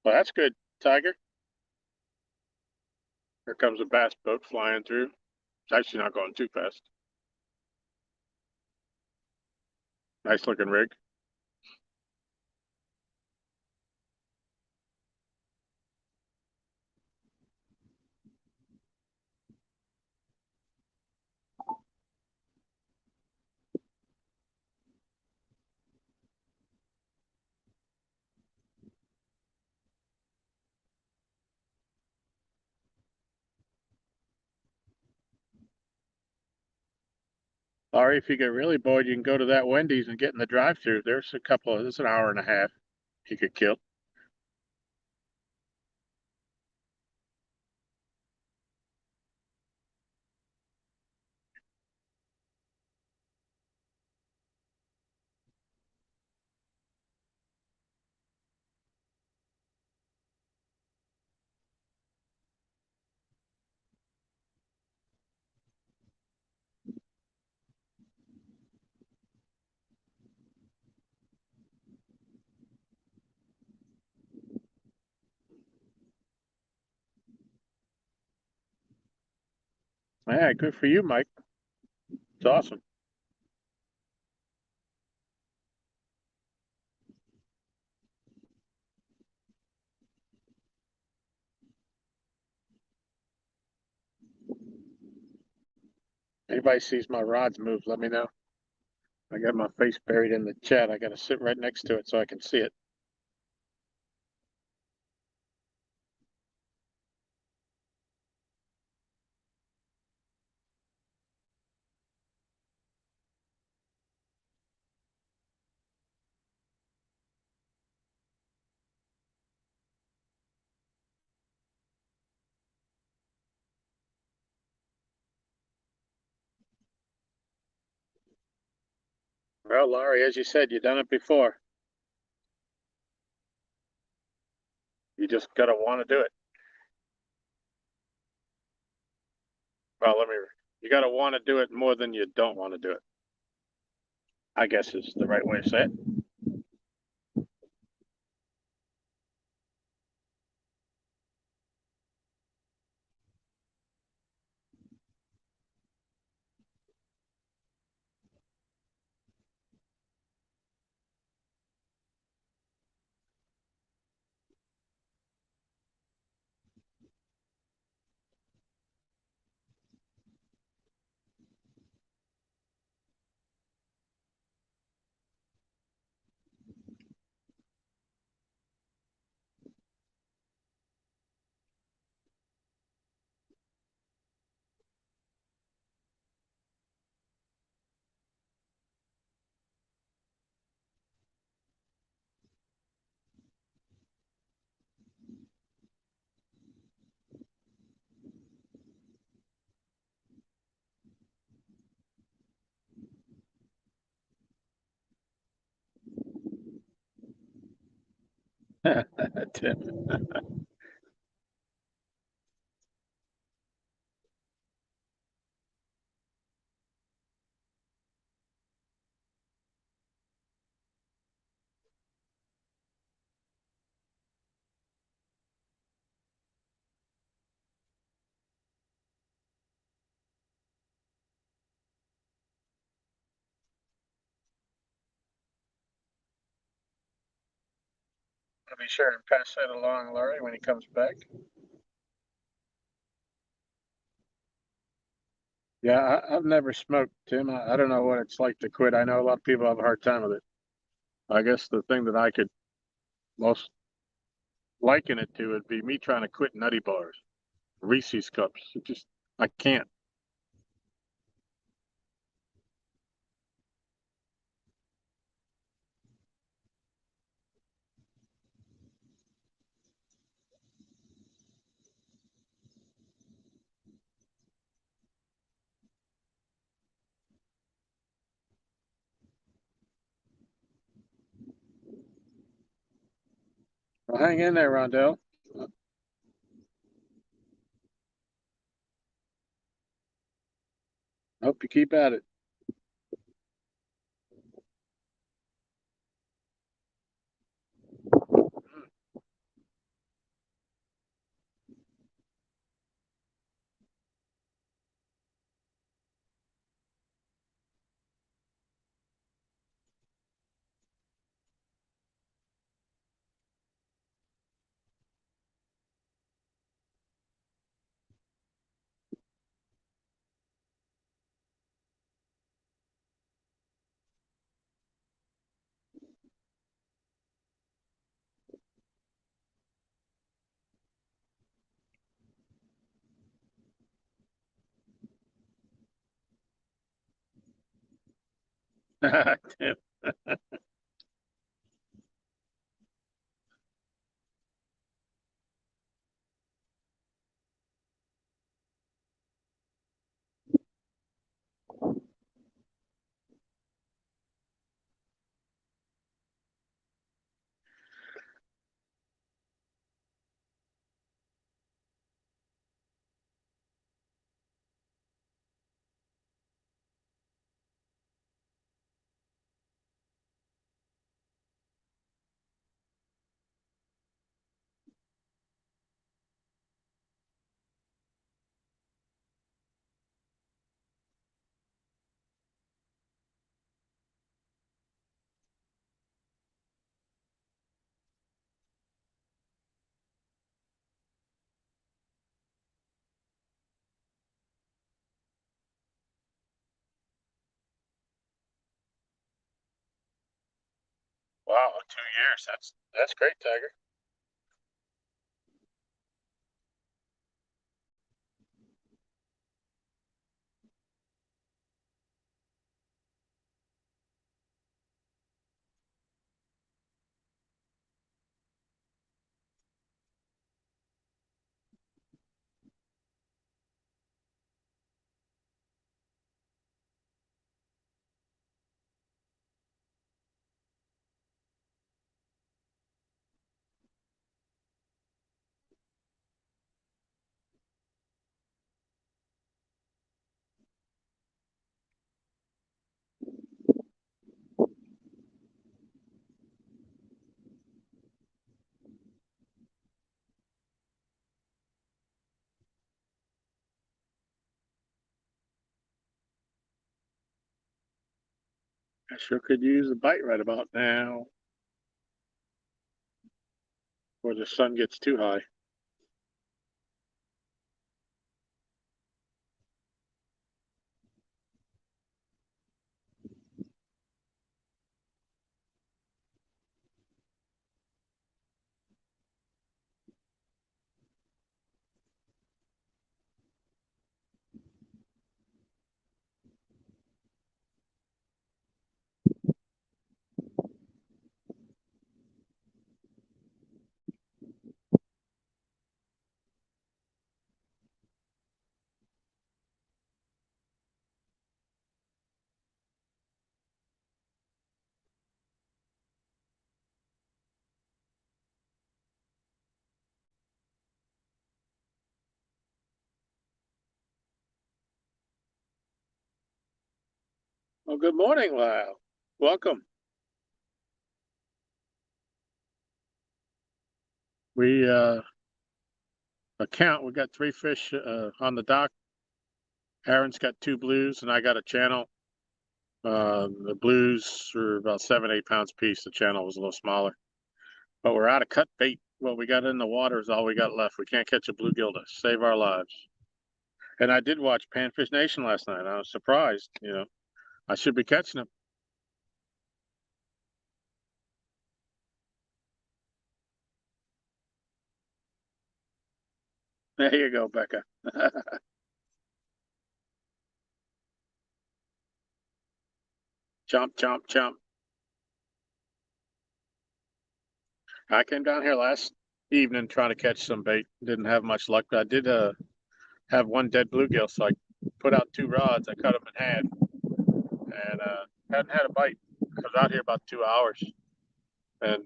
Well, that's good, Tiger. Here comes a bass boat flying through. It's actually not going too fast. Nice looking rig. Or if you get really bored, you can go to that Wendy's and get in the drive-through. There's an hour and a half you could kill. Yeah, good for you, Mike. It's awesome. Anybody sees my rods move, let me know. I got my face buried in the chat. I got to sit right next to it so I can see it. Well, Laurie, as you said, you've done it before. You just got to want to do it. Well, you got to want to do it more than you don't want to do it. I guess is the right way to say it. Tim. I'll be sure and pass that along, Laurie, when he comes back. Yeah, I've never smoked, Tim. I don't know what it's like to quit. I know a lot of people have a hard time with it. I guess the thing that I could most liken it to would be me trying to quit nutty bars, Reese's cups. It just, I can't. Well, hang in there, Rondell. Hope you keep at it. Tim. Wow, 2 years. That's great, Tiger. I sure could use a bite right about now, before the sun gets too high. Well, good morning, Lyle. Welcome. We we got 3 fish on the dock. Aaron's got 2 blues and I got a channel. The blues are about 7-8 pounds a piece. The channel was a little smaller, but we're out of cut bait. What we got in the water is all we got left. We can't catch a bluegill to save our lives. And I did watch Panfish Nation last night. I was surprised, I should be catching them. There you go, Becca. Chomp, chomp, chomp. I came down here last evening trying to catch some bait. Didn't have much luck. I did have one dead bluegill, so I put out 2 rods. I cut them in half, and hadn't had a bite. I was out here about 2 hours, and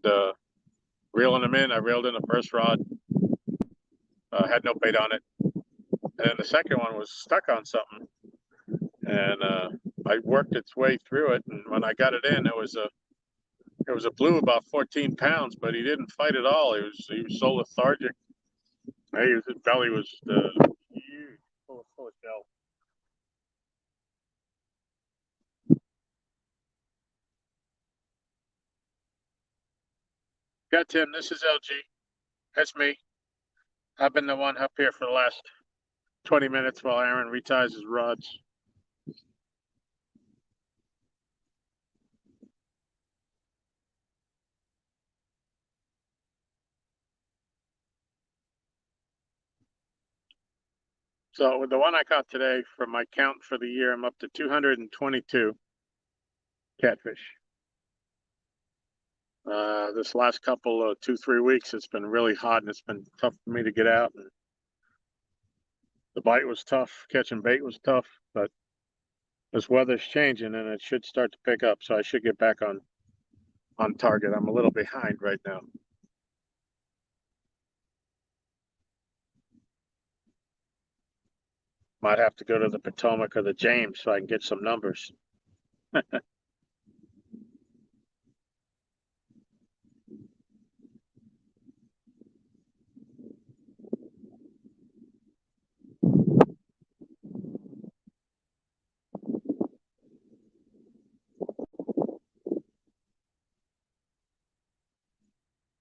reeling them in. I reeled in the first rod. Had no bait on it, and then the second one was stuck on something, and I worked its way through it. And when I got it in, it was a blue about 14 pounds, but he didn't fight at all. He was so lethargic. His belly was huge, full of shell. Yeah, Tim, this is LG. That's me. I've been the one up here for the last 20 minutes while Aaron reties his rods. So with the one I caught today, from my count for the year, I'm up to 222 catfish. This last couple of 2-3 weeks, it's been really hot and it's been tough for me to get out. And the bite was tough, catching bait was tough, but this weather's changing and it should start to pick up, so I should get back on target. I'm a little behind right now. Might have to go to the Potomac or the James so I can get some numbers.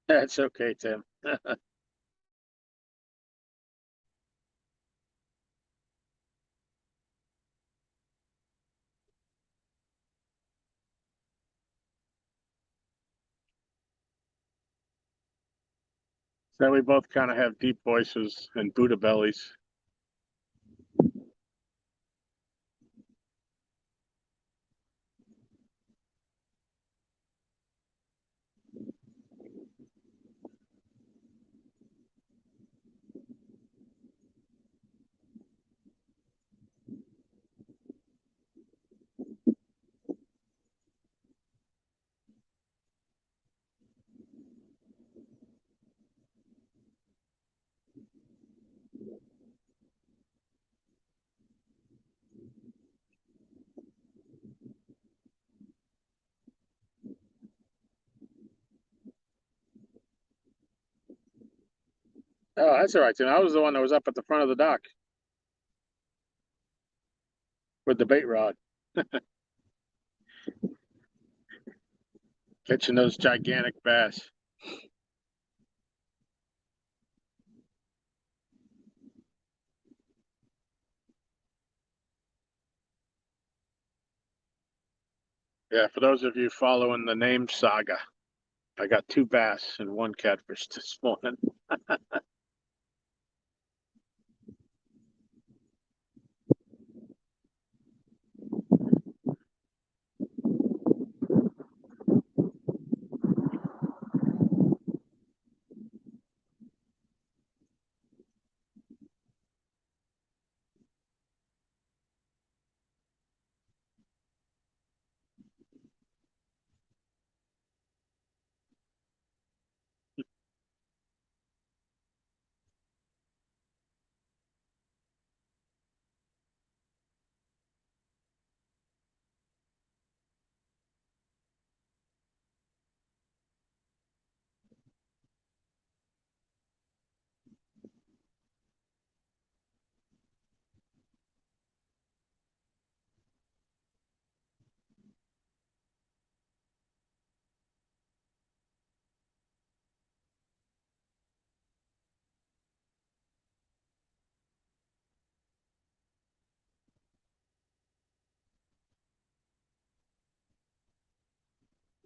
That's okay, Tim. So we both kind of have deep voices and Buddha bellies. Oh, that's all right, Tim. I was the one that was up at the front of the dock with the bait rod, catching those gigantic bass. Yeah, for those of you following the name saga, I got 2 bass and 1 catfish this morning.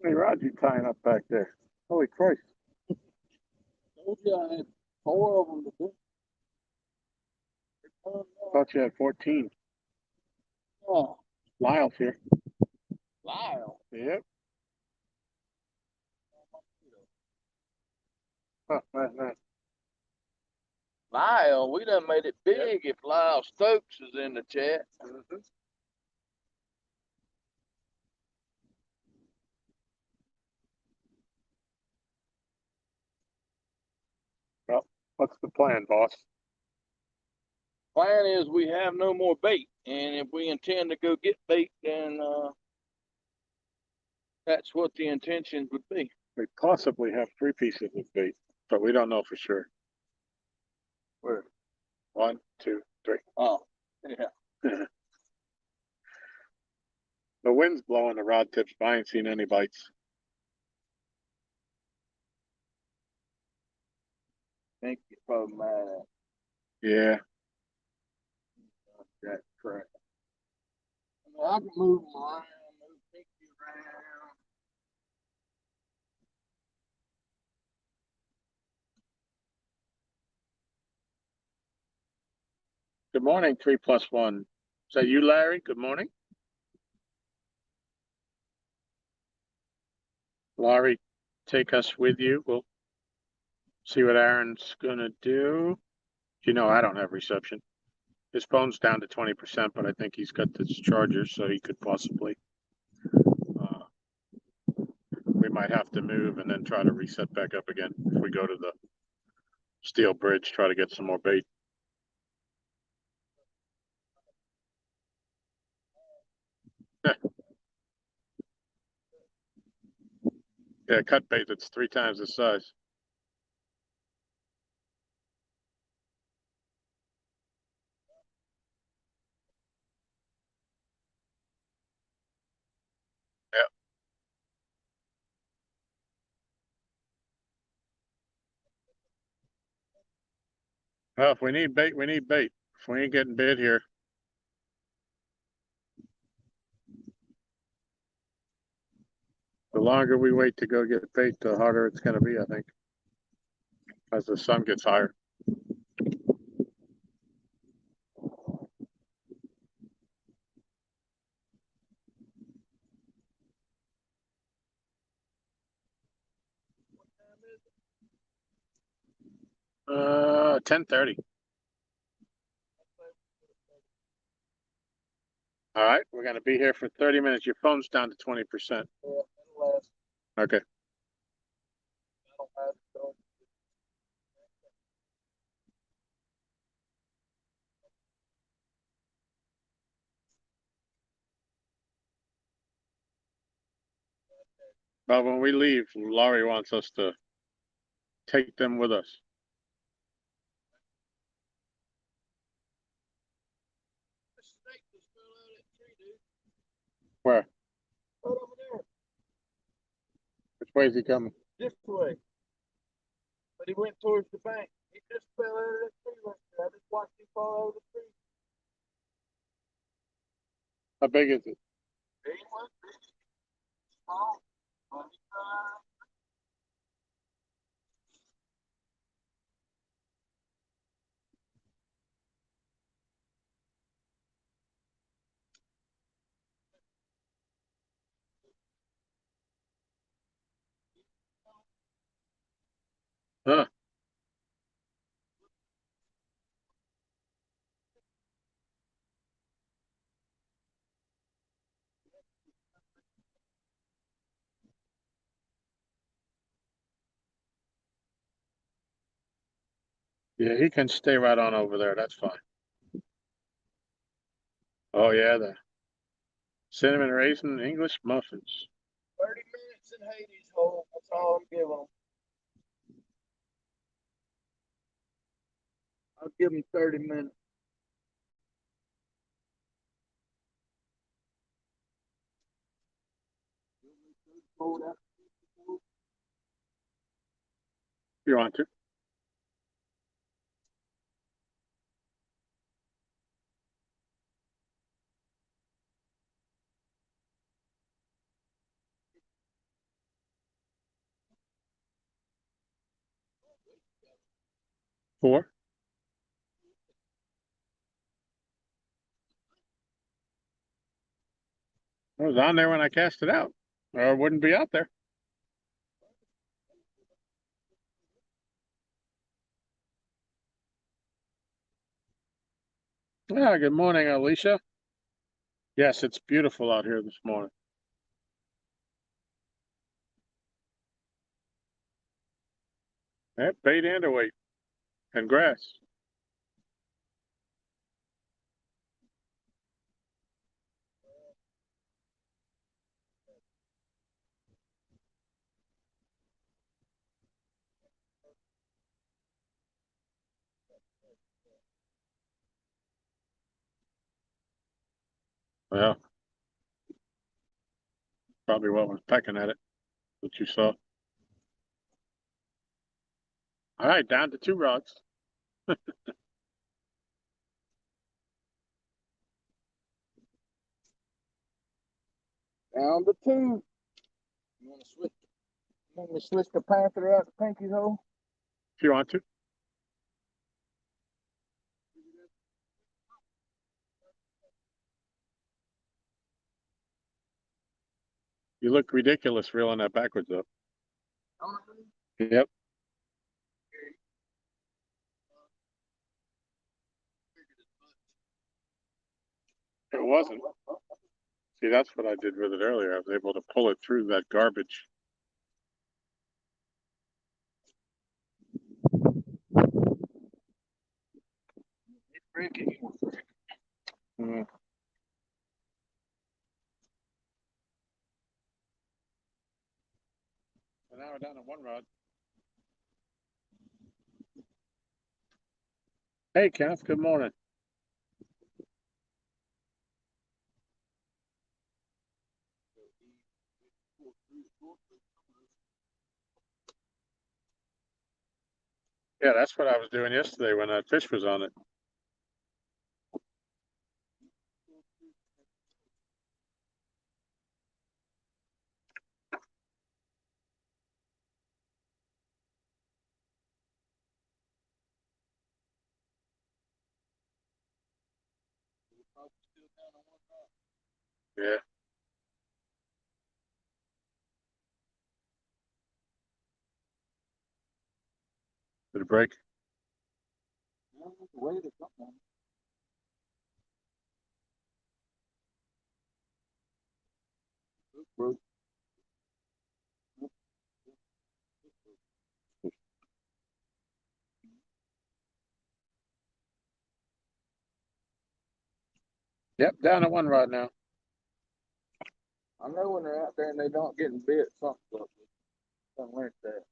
How many rods you tying up back there? Holy Christ. Told you I had 4 of them to do. Thought you had 14. Oh, Lyle's here. Lyle. Yep. Huh, nice. Lyle, we done made it big if Lyle Stokes is in the chat. Mhm. Well, what's the plan, boss? Plan is we have no more bait, and if we intend to go get bait, then that's what the intentions would be. We possibly have 3 pieces of bait, but we don't know for sure. Where? 1, 2, 3. Oh, yeah. The wind's blowing the rod tips, but I ain't seen any bites. Think you're probably mad at Yeah. that crap. I mean, I can move them around, move Pinky around. Good morning, 3+1. Is that you, Larry? Good morning. Laurie, take us with you. We'll see what Aaron's gonna do. You know, I don't have reception. His phone's down to 20%, but I think he's got this charger, so he could possibly. We might have to move and then try to reset back up again if we go to the steel bridge, try to get some more bait. Yeah, cut bait that's 3 times the size. Yeah. Well, if we need bait, we need bait. If we ain't getting bait here. The longer we wait to go get bait, the harder it's going to be, I think, as the sun gets higher. Uh, 10:30. All right, we're going to be here for 30 minutes. Your phone's down to 20%. Yeah, unless Okay. I don't have to go. But when we leave, Laurie wants us to take them with us. The snake just fell out of that tree, dude. Where? Right over there. Which way is he coming? This way. But he went towards the bank. He just fell out of that tree right there. I just watched him fall out of the tree. How big is it? He was big. Small. But he Huh. Yeah, he can stay right on over there. That's fine. Oh, yeah, the cinnamon raisin English muffins. 30 minutes in Hades hole. That's all I'm giving him. I'll give him 30 minutes. You want to? 4. It was on there when I cast it out, or it wouldn't be out there. Yeah, good morning, Alicia. Yes, it's beautiful out here this morning. Yep, bait and a weight, and grass. Well, probably what was pecking at it that you saw. All right, down to 2 rods. Down to 2. You want me to switch the Panther out the pinky hole? If you want to. You look ridiculous reeling that backwards up. Yep. It wasn't. See, that's what I did with it earlier. I was able to pull it through that garbage. Mm. So now we're down to 1 rod. Hey, Kenneth, good morning. Yeah, that's what I was doing yesterday when that fish was on it. Yeah. Did it break? Yep, down to 1 rod now. I know when they're out there and they don't get bit, something like that.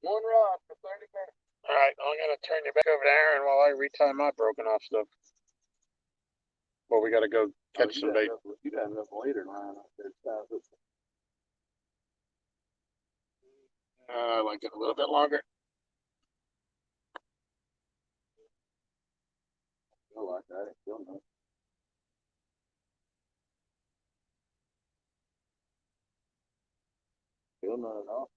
One rod for 30 minutes. All right, I'm gonna turn you back over to Aaron while I retie my broken off stuff. Well, we gotta go catch some bait. You got enough later line up there. I like it a little bit longer. I like that. Still not. Still not at all.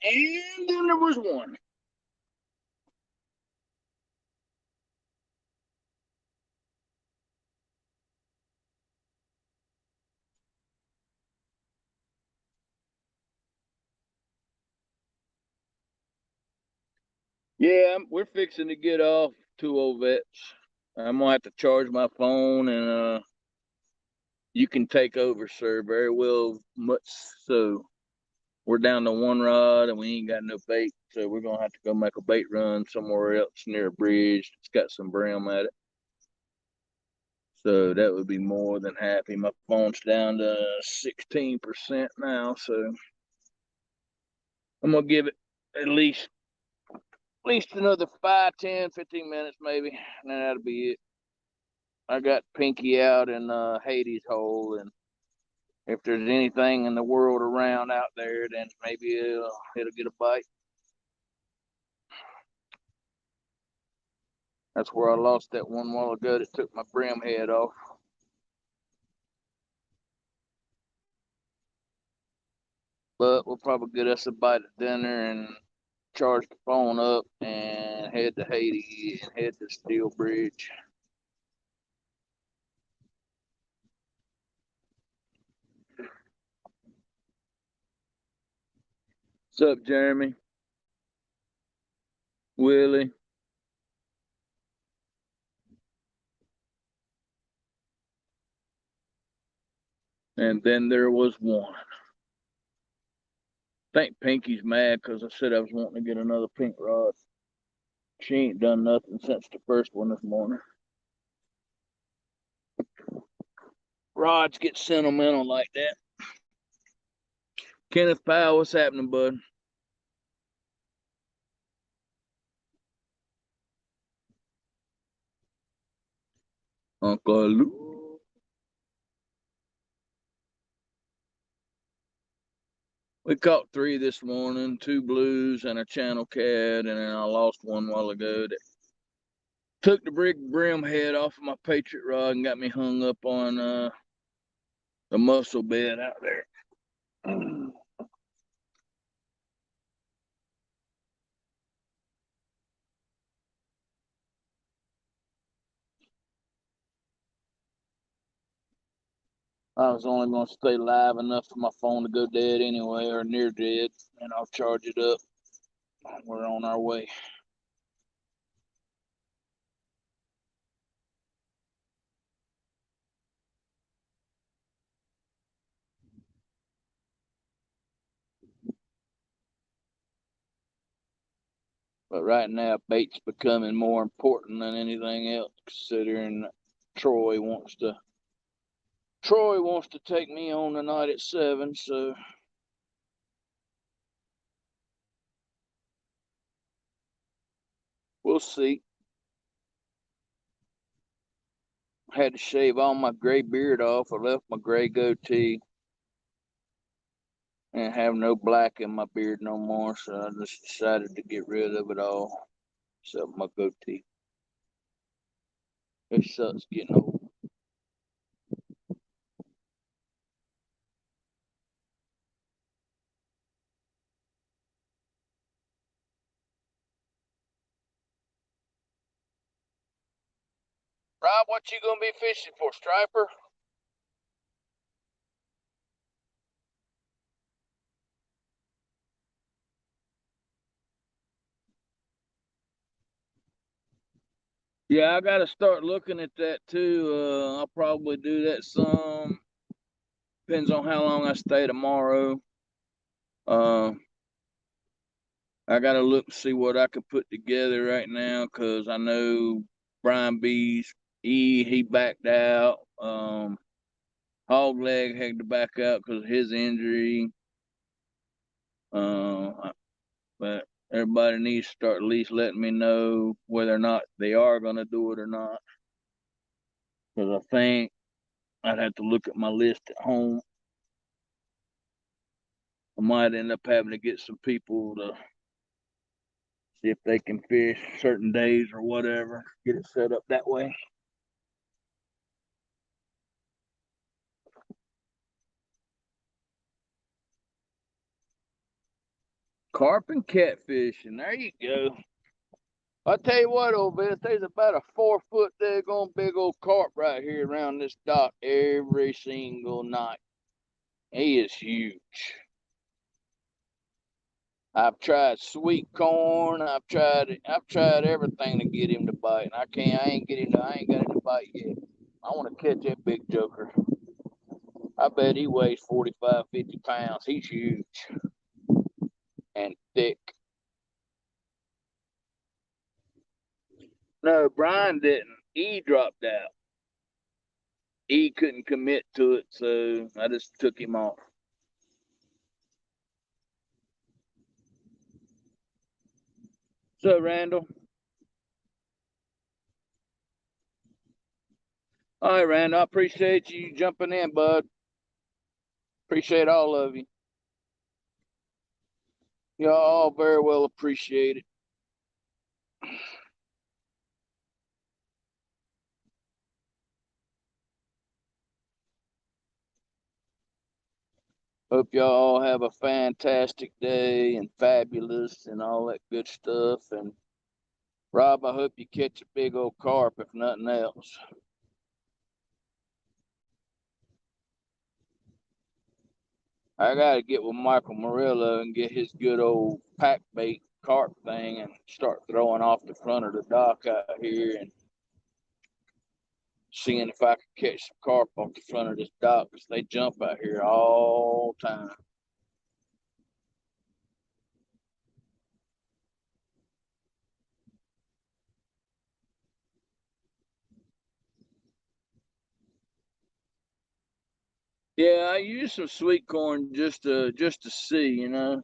And then there was one. Yeah, we're fixing to get off 2 vets. I'm gonna have to charge my phone, and you can take over, sir. Very well, much so. We're down to 1 rod, and we ain't got no bait, so we're gonna have to go make a bait run somewhere else near a bridge. It's got some brim at it, so that would be more than happy. My phone's down to 16% now, so I'm gonna give it at least another 5, 10, 15 minutes maybe, and then that'll be it. I got Pinky out in Hades hole, and if there's anything in the world around out there, then maybe it'll get a bite. That's where I lost that one while ago that took my brim head off. But we'll probably get us a bite at dinner and charge the phone up and head to Haiti and head to Steel Bridge. What's up, Jeremy? Willie? And then there was one. I think Pinky's mad because I said I was wanting to get another pink rod. She ain't done nothing since the first one this morning. Rods get sentimental like that. Kenneth Powell, what's happening, bud? Uncle Lou. We caught 3 this morning, 2 blues and a channel cat, and then I lost one while ago that took the big brim head off of my Patriot rod and got me hung up on the mussel bed out there. I was only going to stay live enough for my phone to go dead anyway, or near dead, and I'll charge it up. We're on our way. But right now, bait's becoming more important than anything else, considering Troy wants to take me on tonight at 7, so we'll see. I had to shave all my gray beard off. I left my gray goatee and have no black in my beard no more, so I just decided to get rid of it all, except my goatee. It sucks getting old. Rob, what you gonna be fishing for, striper? Yeah, I gotta start looking at that too. I'll probably do that some. Depends on how long I stay tomorrow. I gotta look to see what I could put together right now, cause I know Brian B's he backed out. Hog Leg had to back out because of his injury. But everybody needs to start at least letting me know whether or not they are gonna do it or not. Because I think I'd have to look at my list at home. I might end up having to get some people to see if they can fish certain days or whatever. Get it set up that way. Carp and catfish, and there you go. I tell you what, old man, there's about a 4-foot daggone big old carp right here around this dock every single night. He is huge. I've tried sweet corn. I've tried everything to get him to bite, and I ain't got him to bite yet. I want to catch that big joker. I bet he weighs 45, 50 pounds. He's huge and thick. No, Brian didn't. E dropped out. E couldn't commit to it, so I just took him off. So, Randall, All right, Rand, I appreciate you jumping in, bud. Appreciate all of you. Y'all all very well appreciate it. Hope y'all all have a fantastic day and fabulous and all that good stuff. And Rob, I hope you catch a big old carp if nothing else. I gotta get with Michael Murillo and get his good old pack bait carp thing and start throwing off the front of the dock out here and seeing if I can catch some carp off the front of this dock because they jump out here all the time. Yeah, I use some sweet corn just to see, you know.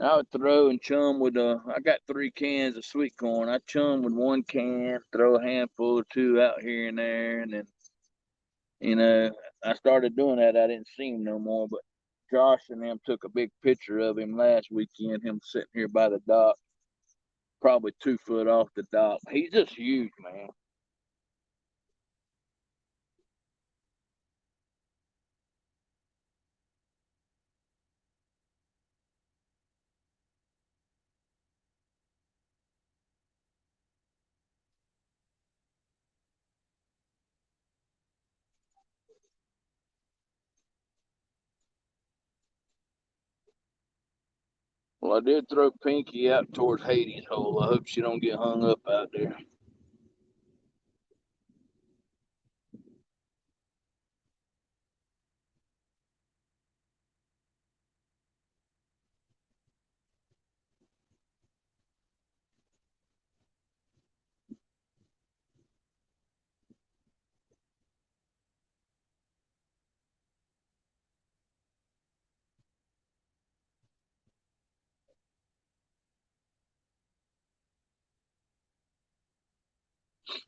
I would throw and chum with I got 3 cans of sweet corn. I chum with 1 can, throw a handful or two out here and there, and then I started doing that. I didn't see him no more, but Josh and them took a big picture of him last weekend. Him sitting here by the dock, probably 2 foot off the dock. He's just huge, man. Well, I did throw Pinky out towards Hades' hole. I hope she don't get hung up out there.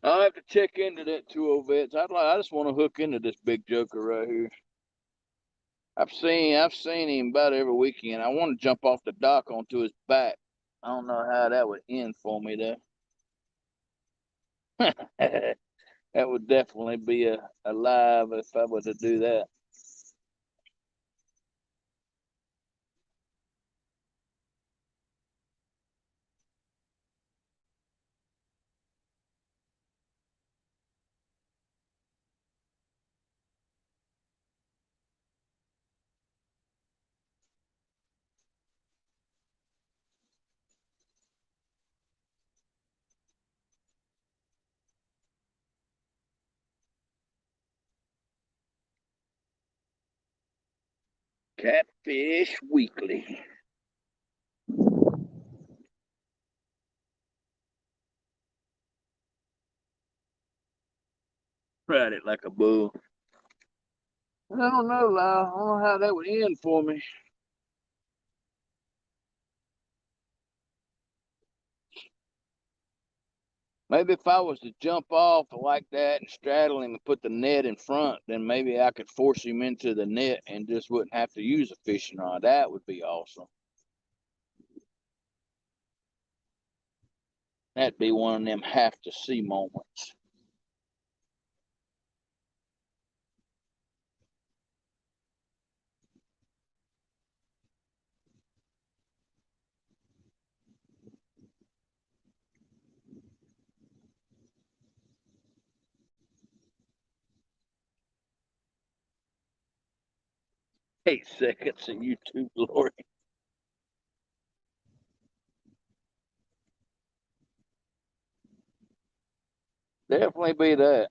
I'll have to check into that 2 vets. I just want to hook into this big joker right here. I've seen him about every weekend. I want to jump off the dock onto his back. I don't know how that would end for me though. That would definitely be a live if I were to do that. Catfish Weekly. Ride it like a bull. I don't know, Lyle. I don't know how that would end for me. Maybe if I was to jump off like that and straddle him and put the net in front, then maybe I could force him into the net and just wouldn't have to use a fishing rod. That would be awesome. That'd be one of them have to see moments. — 8 seconds of YouTube glory. Definitely be that.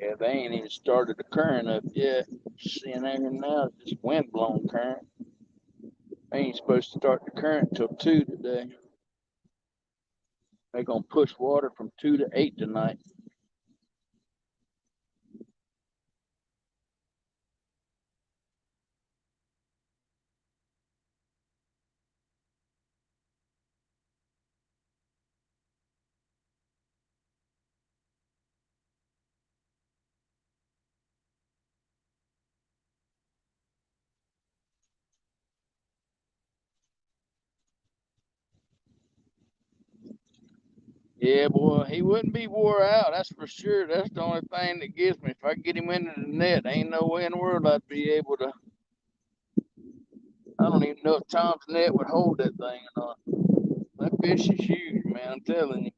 Yeah, they ain't even started the current up yet. Seeing there now, it's just wind blown current. They ain't supposed to start the current till 2 today. They're gonna push water from 2 to 8 tonight. Yeah, boy, he wouldn't be wore out, that's for sure. That's the only thing that gets me. If I get him into the net, ain't no way in the world I'd be able to. I don't even know if Tom's net would hold that thing or not. That fish is huge, man, I'm telling you.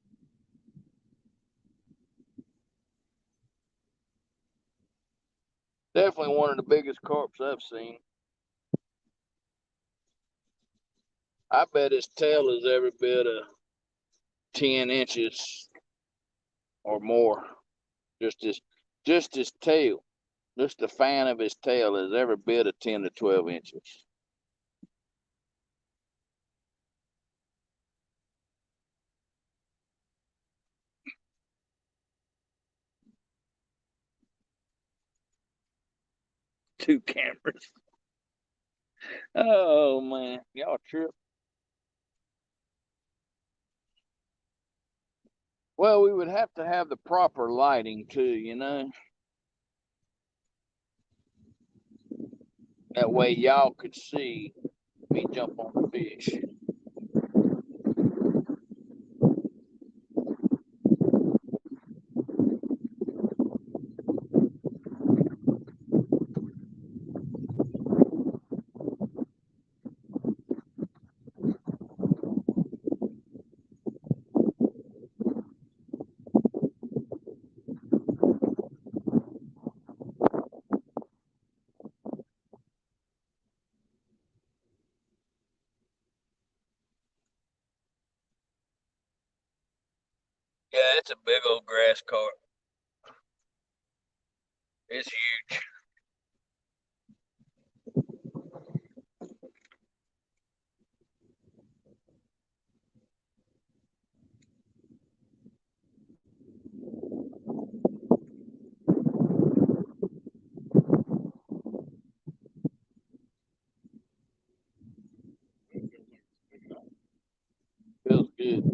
Definitely one of the biggest carps I've seen. I bet his tail is every bit of 10 inches or more. Just his tail. Just the fan of his tail is every bit of 10 to 12 inches. Two cameras. Oh man, y'all trip. Well, we would have to have the proper lighting too, you know. That way y'all could see me jump on the fish. Yeah, it's a big old grass carp. It's huge. Feels good.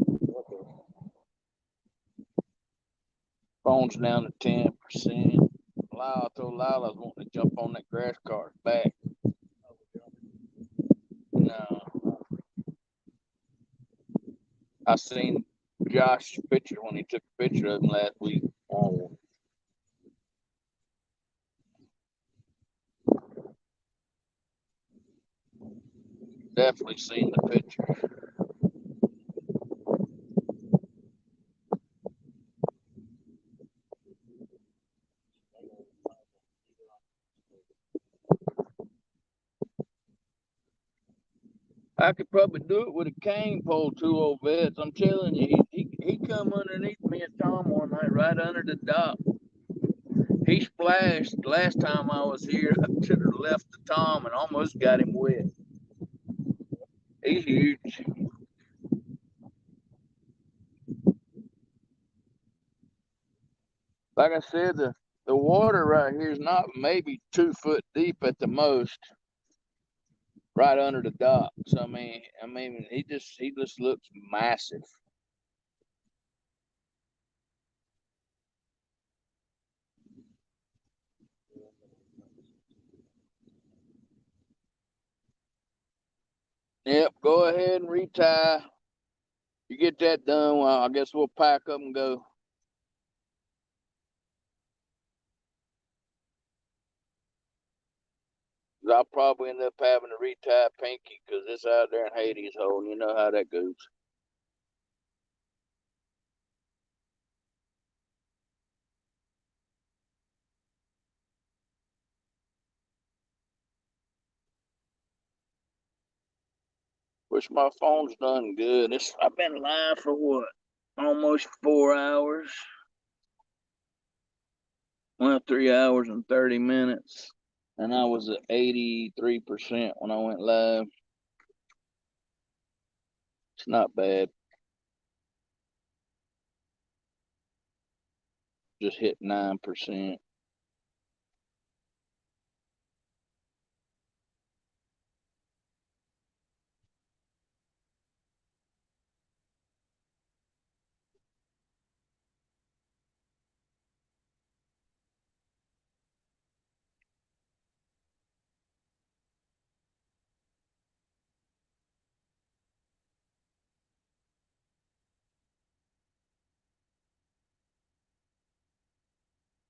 Phone's down to 10%. Lyle told Lyle I was wanting to jump on that grass cart's back. No. I seen Josh's picture when he took a picture of him last week. Oh, definitely seen the picture. I could probably do it with a cane pole, 2 old vets. I'm telling you, he come underneath me and Tom one night, right under the dock. He splashed last time I was here up to the left of Tom and almost got him wet. He's huge. Like I said, the water right here is not maybe 2 foot deep at the most, right under the dock. So I mean, he just looks massive. Yep, go ahead and retie. You get that done, well, I guess we'll pack up and go. I'll probably end up having to retie Pinky because it's out there in Hades hole, and you know how that goes. Which my phone's done good. I've been live for what? Almost 4 hours. Well, 3 hours and 30 minutes. And I was at 83% when I went live. It's not bad. Just hit 9%.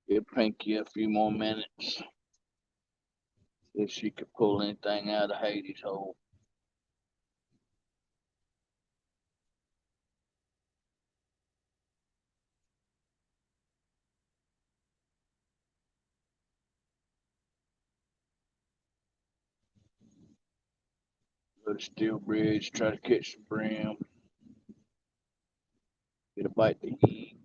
Give Pinky a few more minutes. See if she could pull anything out of Hades' hole. Go to Steel Bridge, try to catch some brim. Get a bite to eat.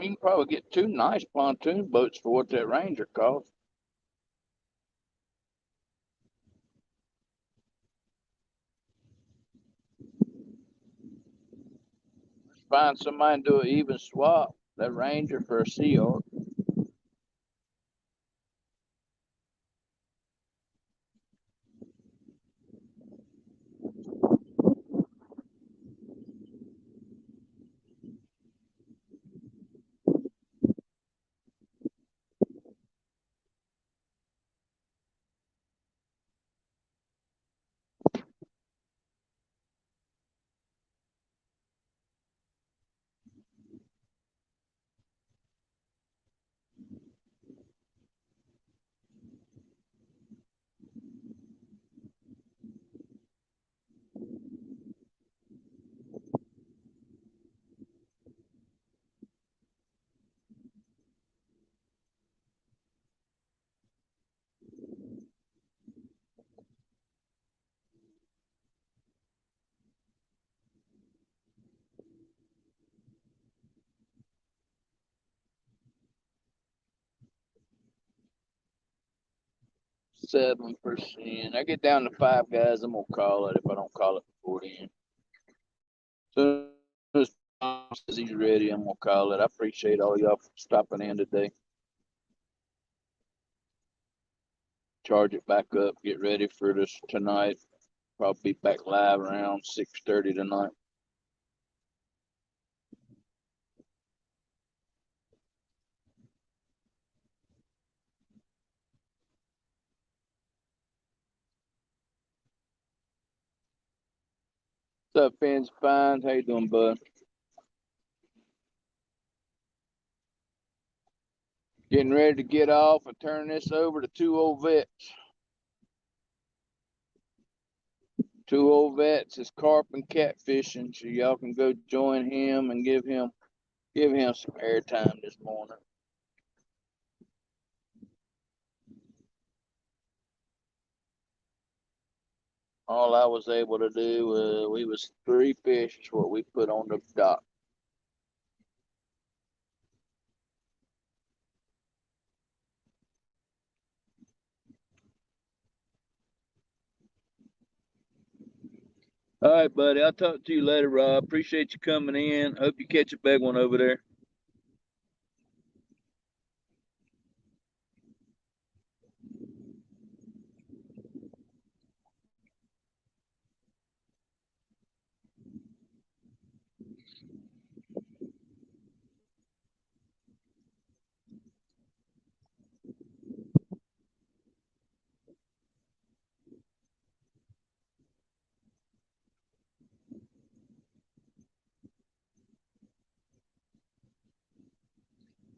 You can probably get 2 nice pontoon boats for what that Ranger costs. Find somebody and do an even swap. That Ranger for a Sea Ark. %. I get down to 5 guys, I'm gonna call it if I don't call it before then. So as Tom says he's ready, I'm gonna call it. I appreciate all y'all for stopping in today. Charge it back up, get ready for this tonight. Probably be back live around 6:30 tonight. What's up, fans? Fine. How you doing, bud? Getting ready to get off and turn this over to 2 old vets. 2 old vets is carp and catfishing, so y'all can go join him and give him some airtime this morning. All I was able to do, we was 3 fish is what we put on the dock. All right, buddy. I'll talk to you later, Rob. Appreciate you coming in. Hope you catch a big one over there.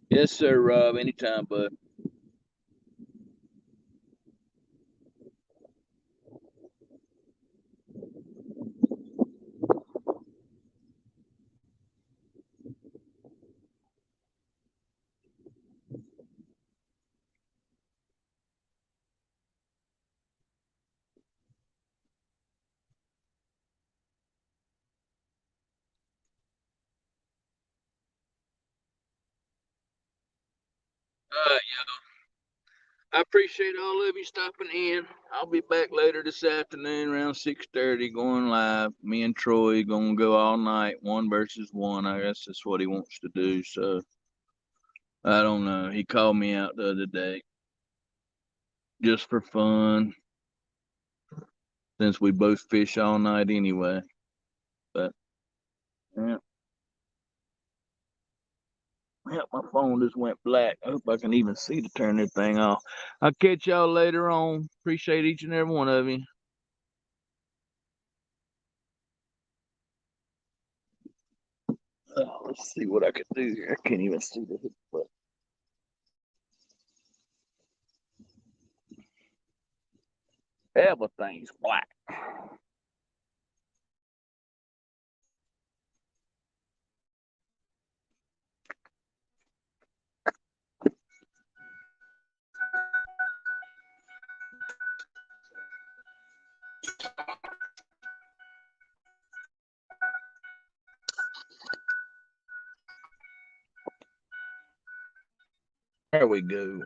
Yes, sir, Rob. Anytime, bud. All right, I appreciate all of you stopping in. I'll be back later this afternoon around 6:30 going live. Me and Troy gonna go all night, 1 versus 1. I guess that's what he wants to do. So I don't know. He called me out the other day just for fun, since we both fish all night anyway. But yeah. Yeah, my phone just went black. I hope I can even see to turn this thing off. I'll catch y'all later on. Appreciate each and every one of you. Let's see what I can do here. I can't even see the but everything's black. There we go.